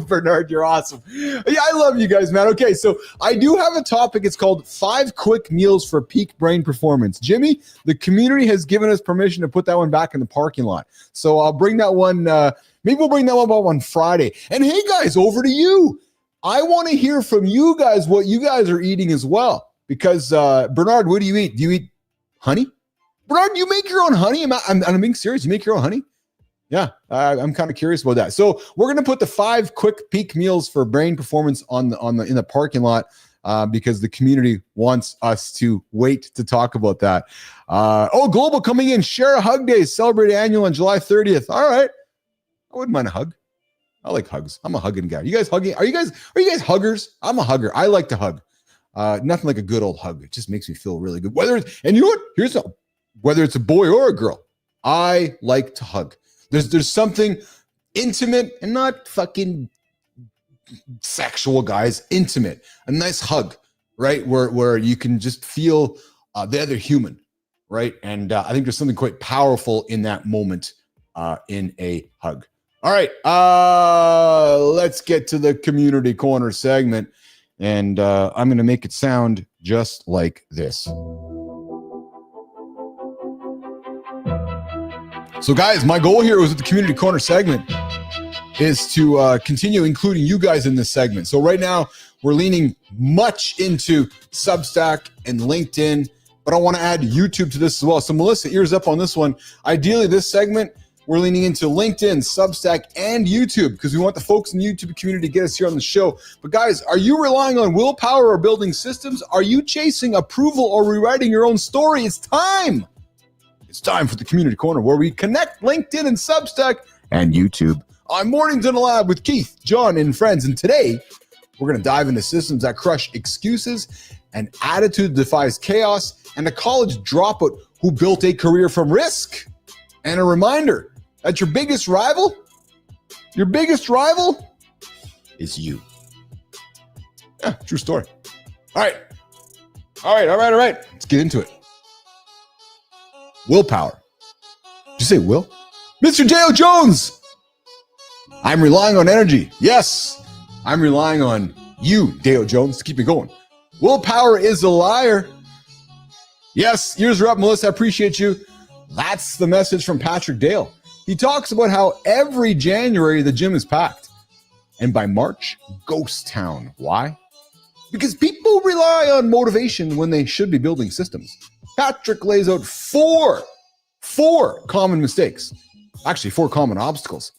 Bernard, you're awesome. Yeah, I love you guys, man. Okay, so I do have a topic. It's called 5 quick meals for peak brain performance. Jimmy, the community has given us permission to put that one back in the parking lot. So I'll bring that one. Maybe we'll bring that one up on Friday. And hey, guys, over to you. I want to hear from you guys what you guys are eating as well. Because, Bernard, what do you eat? Do you eat honey? Bernard, you make your own honey? I'm being serious. You make your own honey? Yeah, I'm kind of curious about that. So we're going to put the 5 quick peak meals for brain performance in the parking lot because the community wants us to wait to talk about that. Global coming in. Share a Hug Day. Celebrate annual on July 30th. All right. I wouldn't mind a hug. I like hugs. I'm a hugging guy. You guys hugging? Are you guys huggers? I'm a hugger. I like to hug. Nothing like a good old hug. It just makes me feel really good. Whether it's a boy or a girl, I like to hug. There's something intimate and not fucking sexual, guys. Intimate. A nice hug, right? Where you can just feel the other human, right? And I think there's something quite powerful in that moment in a hug. All right, let's get to the community corner segment, and I'm going to make it sound just like this. So, guys, my goal here with the community corner segment is to continue including you guys in this segment. So right now, we're leaning much into Substack and LinkedIn, but I want to add YouTube to this as well. So, Melissa, ears up on this one. Ideally, this segment, we're leaning into LinkedIn, Substack, and YouTube because we want the folks in the YouTube community to get us here on the show. But guys, are you relying on willpower or building systems? Are you chasing approval or rewriting your own story? It's time. It's time for the Community Corner where we connect LinkedIn and Substack and YouTube. I'm Mornings in the Lab with Keith, John, and friends. And today, we're going to dive into systems that crush excuses, an attitude that defies chaos, and a college dropout who built a career from risk. And a reminder that your biggest rival is you. Yeah, true story. All right. Let's get into it. Willpower. Did you say will? Mr. Dale Jones. I'm relying on energy. Yes, I'm relying on you, Dale Jones, to keep it going. Willpower is a liar. Yes, ears are up, Melissa. I appreciate you. That's the message from Patrick Dale. He talks about how every January the gym is packed. And by March, ghost town. Why? Because people rely on motivation when they should be building systems. Patrick lays out four common mistakes. Actually, 4 common obstacles.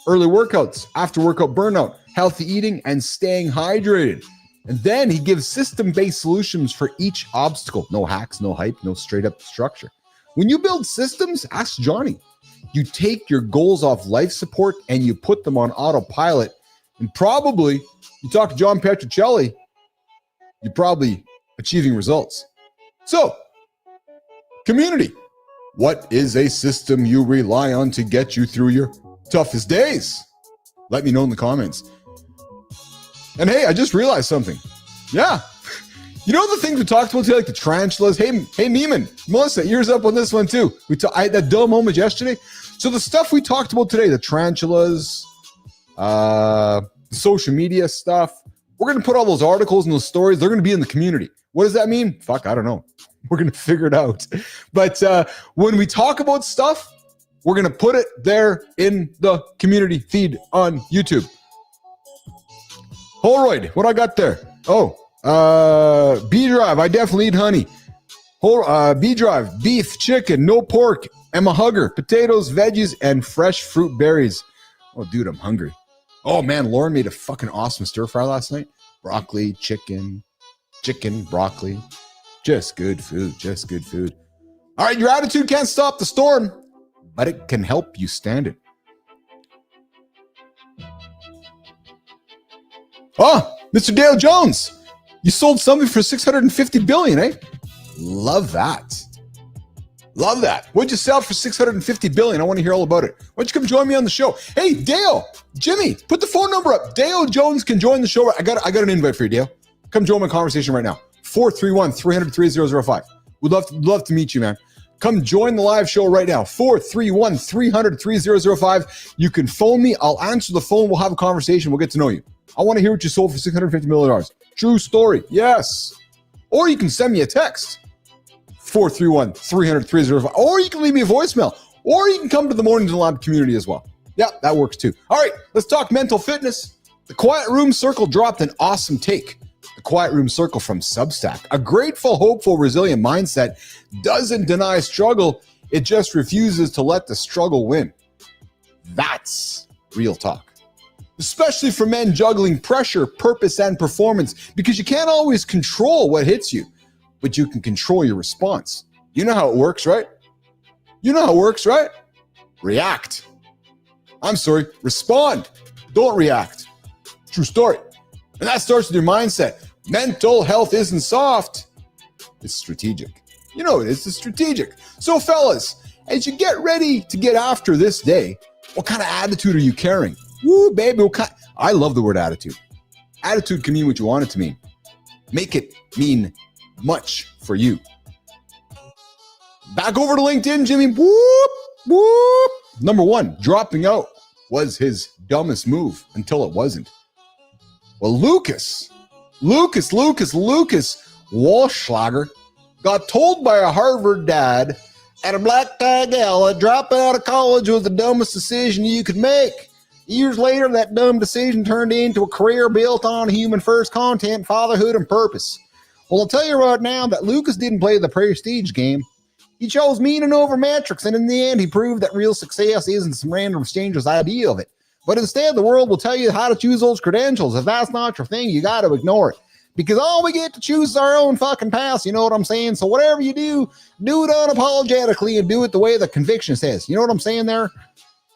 Early workouts, after workout burnout, healthy eating, and staying hydrated. And then he gives system-based solutions for each obstacle. No hacks, no hype, no straight-up structure. When you build systems, ask Johnny. You take your goals off life support and you put them on autopilot. And probably, you talk to John Petrocelli, you're probably achieving results. So, community, what is a system you rely on to get you through your toughest days? Let me know in the comments. And hey, I just realized something. Yeah. You know the things we talked about today, like the tarantulas? Hey, Neiman, Melissa, ears up on this one too. I had that dull moment yesterday. So the stuff we talked about today, the tarantulas, the social media stuff, we're going to put all those articles and those stories, they're going to be in the community. What does that mean? Fuck, I don't know. We're going to figure it out. But when we talk about stuff, we're going to put it there in the community feed on YouTube. Holroyd, what I got there? B Drive, I definitely eat honey. B Drive, beef, chicken, no pork. I'm a hugger. Potatoes, veggies, and fresh fruit berries. Oh, dude, I'm hungry. Oh man, Lauren made a fucking awesome stir fry last night. Broccoli, chicken, broccoli. Just good food, just good food. All right, your attitude can't stop the storm, but it can help you stand it. Oh, Mr. Dale Jones, you sold something for $650 billion, eh? Love that. Love that. What'd you sell for $650 billion? I want to hear all about it. Why don't you come join me on the show? Hey, Dale, Jimmy, put the phone number up. Dale Jones can join the show. I got an invite for you, Dale. Come join my conversation right now. 431-300-3005. We'd love to meet you, man. Come join the live show right now. 431-300-3005. You can phone me. I'll answer the phone. We'll have a conversation. We'll get to know you. I want to hear what you sold for $650 million. True story. Yes. Or you can send me a text. 431-300-3005. Or you can leave me a voicemail. Or you can come to the Mornings in the Lab community as well. Yeah, that works too. All right, let's talk mental fitness. The Quiet Room Circle dropped an awesome take. The Quiet Room Circle from Substack. A grateful, hopeful, resilient mindset doesn't deny struggle. It just refuses to let the struggle win. That's real talk. Especially for men juggling pressure, purpose, and performance, because you can't always control what hits you, but you can control your response. You know how it works, right? React. I'm sorry, respond. Don't react. True story. And that starts with your mindset. Mental health isn't soft. It's strategic. You know it is. It's strategic. So fellas, as you get ready to get after this day, what kind of attitude are you carrying? Woo, baby. I love the word attitude. Attitude can mean what you want it to mean. Make it mean much for you. Back over to LinkedIn, Jimmy. Whoop, whoop. Number one, dropping out was his dumbest move until it wasn't. Well, Lucas Walschlager got told by a Harvard dad at a black tie gala dropping out of college was the dumbest decision you could make. Years later, that dumb decision turned into a career built on human first content, fatherhood, and purpose. Well, I'll tell you right now that Lucas didn't play the prestige game. He chose meaning over metrics, and in the end, he proved that real success isn't some random stranger's idea of it. But instead, the world will tell you how to choose those credentials. If that's not your thing, you got to ignore it. Because all we get to choose is our own fucking path, you know what I'm saying? So whatever you do, do it unapologetically and do it the way the conviction says. You know what I'm saying there?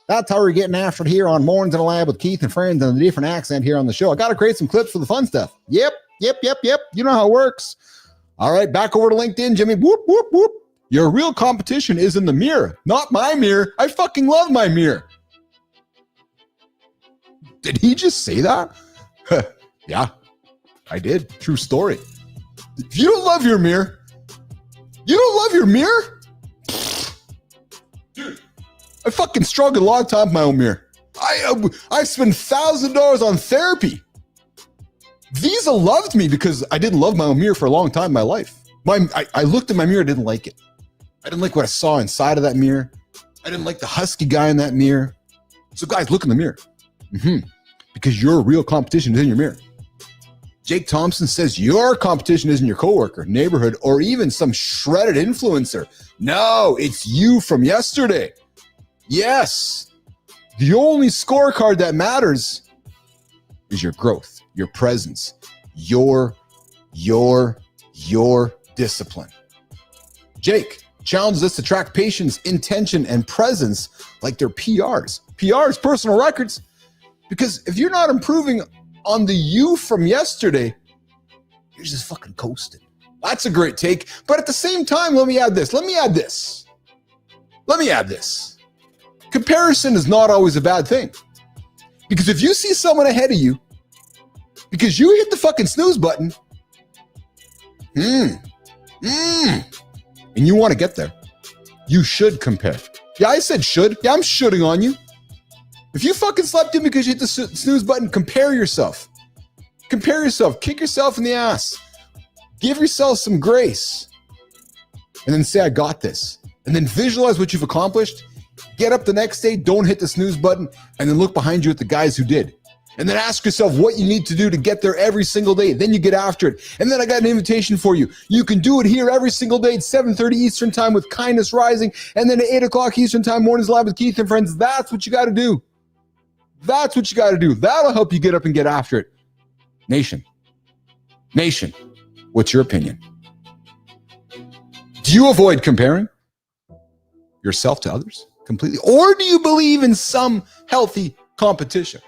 That's how we're getting after it here on Mornings in the Lab with Keith and friends and a different accent here on the show. I got to create some clips for the fun stuff. Yep. You know how it works. All right, back over to LinkedIn, Jimmy. Whoop, whoop, whoop. Your real competition is in the mirror, not my mirror. I fucking love my mirror. Did he just say that? Yeah, I did. True story. If you don't love your mirror, Dude, I fucking struggled a long time with my own mirror. I spent $1,000 on therapy. Visa loved me because I didn't love my own mirror for a long time in my life. I looked at my mirror, didn't like it. I didn't like what I saw inside of that mirror. I didn't like the husky guy in that mirror. So guys, look in the mirror. Because your real competition is in your mirror. Jake Thompson says your competition isn't your coworker, neighborhood, or even some shredded influencer. No, it's you from yesterday. Yes. The only scorecard that matters is your growth, your presence, your discipline. Jake challenges us to track patience, intention, and presence like they're PRs. PRs, personal records. Because if you're not improving on the you from yesterday, you're just fucking coasting. That's a great take. But at the same time, let me add this. Comparison is not always a bad thing. Because if you see someone ahead of you, because you hit the fucking snooze button, and you want to get there, you should compare. Yeah, I said should. Yeah, I'm shooting on you. If you fucking slept in because you hit the snooze button, compare yourself. Compare yourself. Kick yourself in the ass. Give yourself some grace. And then say, I got this. And then visualize what you've accomplished. Get up the next day. Don't hit the snooze button. And then look behind you at the guys who did. And then ask yourself what you need to do to get there every single day. Then you get after it. And then I got an invitation for you. You can do it here every single day at 7:30 Eastern Time with Kindness Rising. And then at 8 o'clock Eastern Time, Mornings Live with Keith and friends. That's what you got to do. That's what you got to do. That'll help you get up and get after it. Nation, what's your opinion? Do you avoid comparing yourself to others completely? Or do you believe in some healthy competition?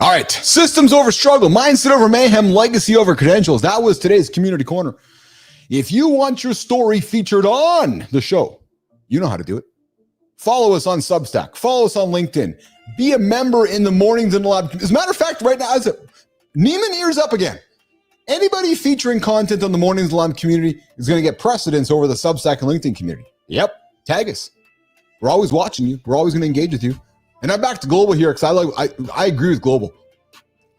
All right, systems over struggle, mindset over mayhem, legacy over credentials. That was today's Community Corner. If you want your story featured on the show, you know how to do it. Follow us on Substack. Follow us on LinkedIn. Be a member in the Mornings in the Lab. As a matter of fact, right now, Neiman ears up again. Anybody featuring content on the Mornings in the Lab community is going to get precedence over the Substack and LinkedIn community. Yep, tag us. We're always watching you. We're always going to engage with you. And I'm back to global here because I agree with global.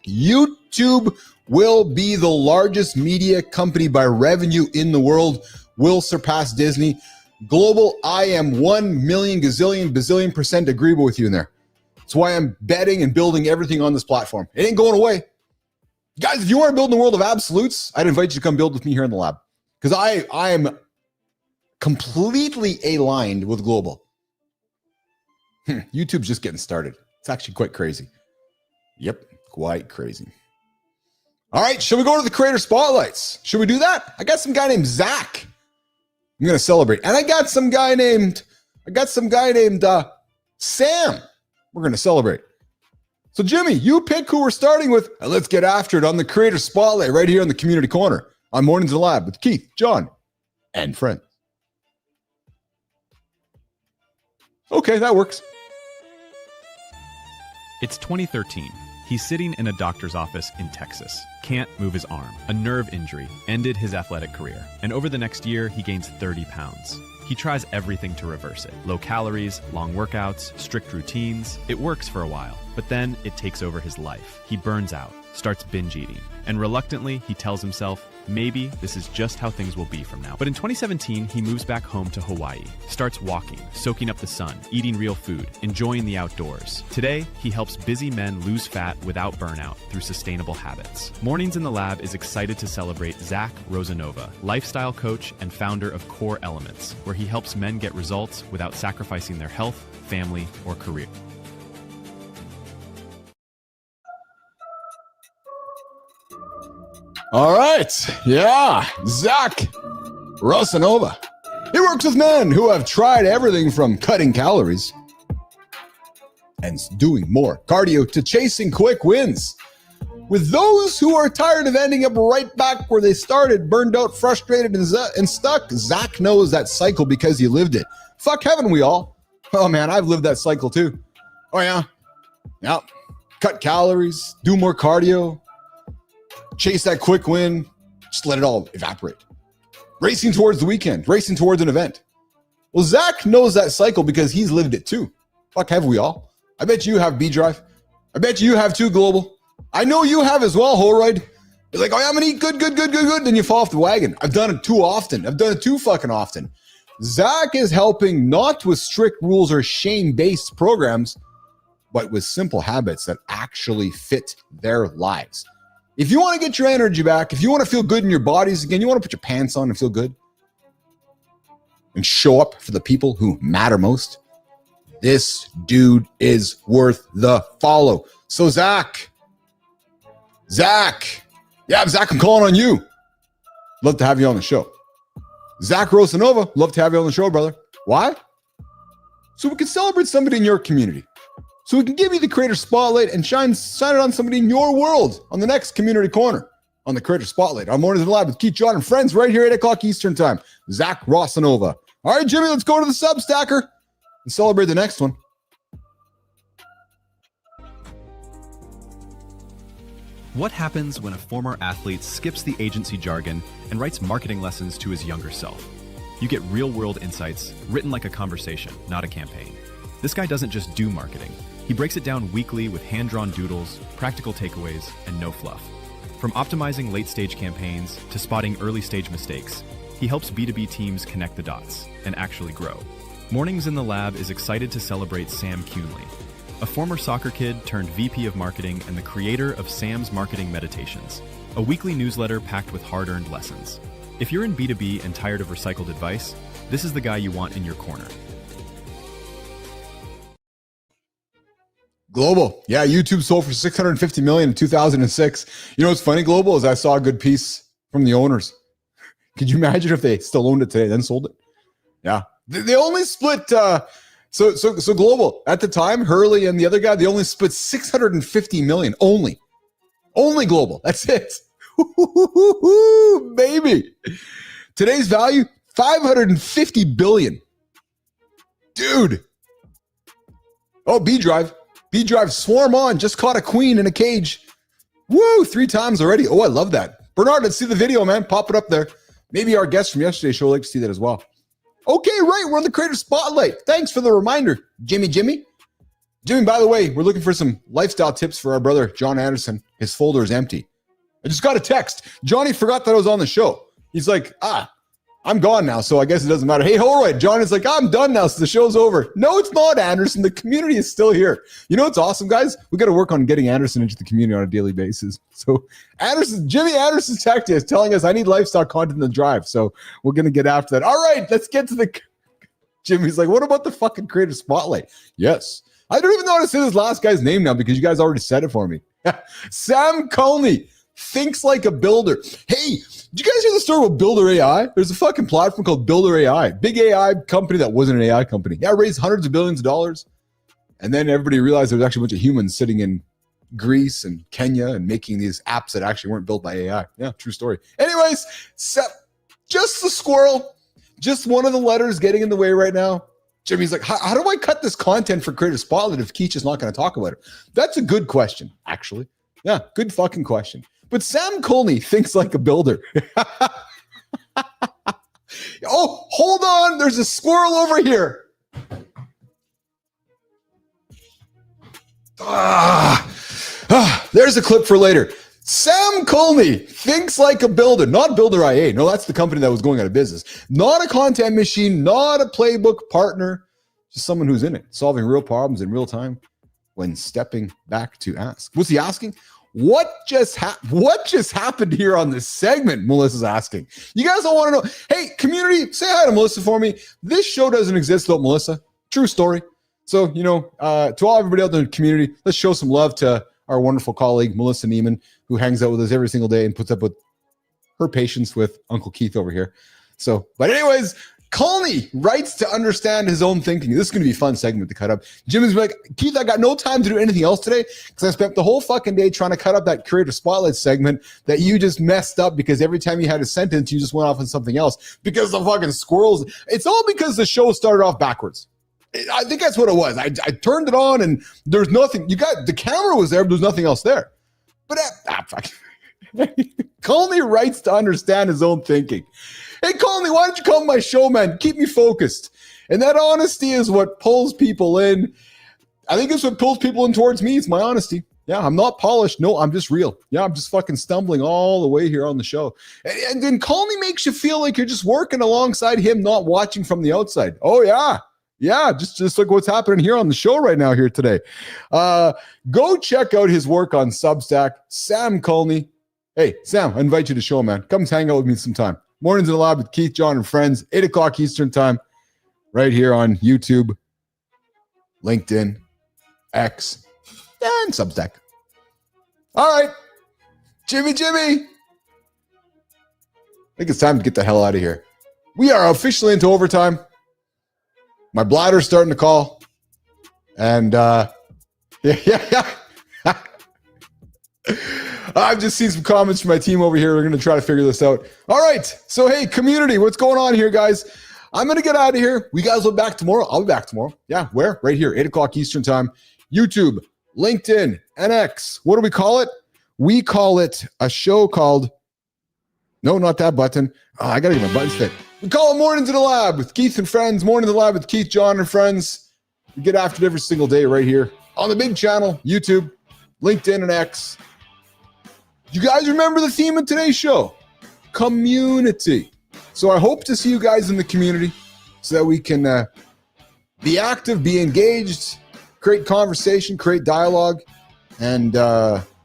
YouTube will be the largest media company by revenue in the world, will surpass Disney. Global, I am 1 million gazillion bazillion percent agreeable with you in there. That's why I'm betting and building everything on this platform. It ain't going away. Guys, if you want to build in the world of absolutes, I'd invite you to come build with me here in the lab because I am completely aligned with global. YouTube's just getting started. It's actually quite crazy. Yep, quite crazy. All right, shall we go to the creator spotlights? Should we do that? I got some guy named Zach. I'm going to celebrate. And I got some guy named Sam. We're going to celebrate. So Jimmy, you pick who we're starting with. And let's get after it on the creator spotlight right here on the Community Corner on Mornings in the Lab with Keith, John, and friends. Okay, that works. It's 2013. He's sitting in a doctor's office in Texas. Can't move his arm. A nerve injury ended his athletic career. And over the next year, he gains 30 pounds. He tries everything to reverse it. Low calories, long workouts, strict routines. It works for a while, but then it takes over his life. He burns out, starts binge eating, and reluctantly, he tells himself, maybe this is just how things will be from now. But in 2017, he moves back home to Hawaii, starts walking, soaking up the sun, eating real food, enjoying the outdoors. Today, he helps busy men lose fat without burnout through sustainable habits. Mornings in the Lab is excited to celebrate Zach Rosanova, lifestyle coach and founder of Core Elements, where he helps men get results without sacrificing their health, family, or career. All right. Yeah. Zach Rosanova. He works with men who have tried everything from cutting calories and doing more cardio to chasing quick wins. With those who are tired of ending up right back where they started, burned out, frustrated, and stuck, Zach knows that cycle because he lived it. Fuck, haven't we all? Oh man, I've lived that cycle too. Oh yeah. Yeah. Cut calories, do more cardio, chase that quick win, just let it all evaporate. Racing towards the weekend, racing towards an event. Well, Zach knows that cycle because he's lived it too. Fuck, have we all? I bet you have B-Drive. I bet you have too, Global. I know you have as well, Holroyd. You're like, oh, I'm going to eat good. Then you fall off the wagon. I've done it too often. I've done it too fucking often. Zach is helping not with strict rules or shame-based programs, but with simple habits that actually fit their lives. If you want to get your energy back, if you want to feel good in your bodies again, you want to put your pants on and feel good and show up for the people who matter most, this dude is worth the follow. So Zach, I'm calling on you. Love to have you on the show. Zach Rosanova, love to have you on the show, brother. Why? So we can celebrate somebody in your community. So we can give you the creator spotlight and shine it on somebody in your world on the next Community Corner on the creator spotlight. On Mornings in the Lab with Keith, John, and friends right here at 8 o'clock Eastern time. Zach Rosanova. All right, Jimmy, let's go to the Substacker and celebrate the next one. What happens when a former athlete skips the agency jargon and writes marketing lessons to his younger self? You get real-world insights written like a conversation, not a campaign. This guy doesn't just do marketing. He breaks it down weekly with hand-drawn doodles, practical takeaways, and no fluff. From optimizing late-stage campaigns to spotting early-stage mistakes, he helps B2B teams connect the dots and actually grow. Mornings in the Lab is excited to celebrate Sam Cunley, a former soccer kid turned VP of Marketing and the creator of Sam's Marketing Meditations, a weekly newsletter packed with hard-earned lessons. If you're in B2B and tired of recycled advice, This is the guy you want in your corner. Global. Yeah, YouTube sold for $650 million in 2006. You know what's funny, Global, is I saw a good piece from the owners. Could you imagine if they still owned it today, then sold it? Yeah. They only split so Global at the time, Hurley and the other guy, they only split $650 million only. Only Global. That's it. Baby. Today's value, $550 billion. Dude. Oh, B Drive. B Drive, swarm on. Just caught a queen in a cage. Woo, 3 times already. Oh, I love that. Bernard, let's see the video, man. Pop it up there. Maybe our guest from yesterday's show would like to see that as well. Okay, right. We're on the Creator Spotlight. Thanks for the reminder, Jimmy. Jimmy, by the way, we're looking for some lifestyle tips for our brother, Jon Anderson. His folder is empty. I just got a text. Johnny forgot that I was on the show. He's like, I'm gone now, so I guess it doesn't matter. Hey, Holroyd, John is like, I'm done now, so the show's over. No, it's not, Anderson. The community is still here. You know what's awesome, guys? We got to work on getting Anderson into the community on a daily basis. So Jimmy Anderson's texting us, telling us I need lifestyle content in the drive. So we're going to get after that. All right, let's get to the... Jimmy's like, what about the fucking Creator Spotlight? Yes. I don't even know how to say this last guy's name now because you guys already said it for me. Sam Colney thinks like a builder. Hey, did you guys hear the story about Builder AI? There's a fucking platform called Builder AI. Big AI company that wasn't an AI company. Yeah, raised hundreds of billions of dollars. And then everybody realized there was actually a bunch of humans sitting in Greece and Kenya and making these apps that actually weren't built by AI. Yeah, true story. Anyways, just the squirrel. Just one of the letters getting in the way right now. Jimmy's like, how do I cut this content for Creator Spotlight if Keith is not going to talk about it? That's a good question, actually. Yeah, good fucking question. But Sam Colney thinks like a builder. Oh, hold on. There's a squirrel over here. There's a clip for later. Sam Colney thinks like a builder, not Builder IA. No, that's the company that was going out of business. Not a content machine, not a playbook partner, just someone who's in it, solving real problems in real time when stepping back to ask. What's he asking? What just happened here on this segment? Melissa's asking. You guys don't want to know. Hey, community, say hi to Melissa for me. This show doesn't exist without Melissa. True story. So, to all everybody out there in the community, let's show some love to our wonderful colleague, Melissa Neiman, who hangs out with us every single day and puts up with her patience with Uncle Keith over here. So, but anyways, Colney writes to understand his own thinking. This is going to be a fun segment to cut up. Jimmy's like, Keith, I got no time to do anything else today because I spent the whole fucking day trying to cut up that Creator Spotlight segment that you just messed up because every time you had a sentence, you just went off on something else because the fucking squirrels. It's all because the show started off backwards. I think that's what it was. I turned it on and there's nothing. The camera was there, but there's nothing else there. But Colney writes to understand his own thinking. Hey, Colney, why don't you come on my show, man? Keep me focused. And that honesty is what pulls people in. I think it's what pulls people in towards me. It's my honesty. Yeah, I'm not polished. No, I'm just real. Yeah, I'm just fucking stumbling all the way here on the show. And then Colney makes you feel like you're just working alongside him, not watching from the outside. Oh, yeah. Yeah, just like what's happening here on the show right now here today. Go check out his work on Substack. Sam Colney. Hey, Sam, I invite you to the show, man. Come hang out with me sometime. Mornings in the Lab with Keith, Jon, and friends. 8 o'clock Eastern time. Right here on YouTube, LinkedIn, X, and Substack. All right. Jimmy. I think it's time to get the hell out of here. We are officially into overtime. My bladder's starting to call. And yeah. I've just seen some comments from my team over here. We're going to try to figure this out. All right. So, hey, community, what's going on here, guys? I'm going to get out of here. We guys will be back tomorrow. I'll be back tomorrow. Yeah, where? Right here, 8 o'clock Eastern time. YouTube, LinkedIn, NX. What do we call it? We call it a show called... No, not that button. Oh, I got to get my buttons fit. We call it Mornings in the Lab with Keith and Friends. Mornings in the Lab with Keith, Jon, and friends. We get after it every single day right here on the big channel, YouTube, LinkedIn, and X. You guys remember the theme of today's show? Community. So I hope to see you guys in the community so that we can be active, be engaged, create conversation, create dialogue. And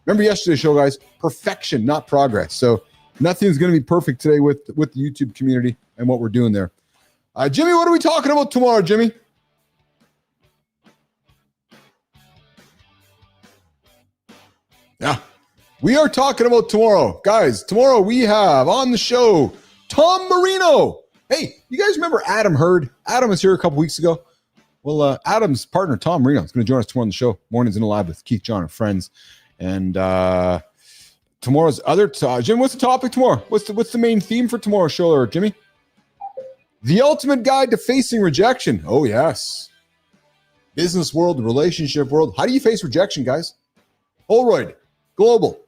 remember yesterday's show, guys, perfection, not progress. So nothing's going to be perfect today with the YouTube community and what we're doing there. Jimmy, what are we talking about tomorrow, Jimmy? Yeah, we are talking about tomorrow. Guys, tomorrow we have on the show Tom Marino. Hey, you guys remember Adam Hurd? Adam was here a couple weeks ago. Well, Adam's partner, Tom Marino, is going to join us tomorrow on the show. Mornings in the Lab with Keith, John, and friends. And tomorrow's other Jim, what's the topic tomorrow? What's the main theme for tomorrow's show, or Jimmy? The ultimate guide to facing rejection. Oh, yes. Business world, relationship world. How do you face rejection, guys? Holroyd, Global,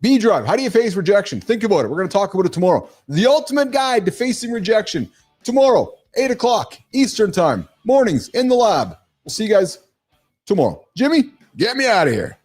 B-Drive. How do you face rejection? Think about it. We're going to talk about it tomorrow. The ultimate guide to facing rejection. Tomorrow, 8 o'clock Eastern time. Mornings in the lab. We'll see you guys tomorrow. Jimmy, get me out of here.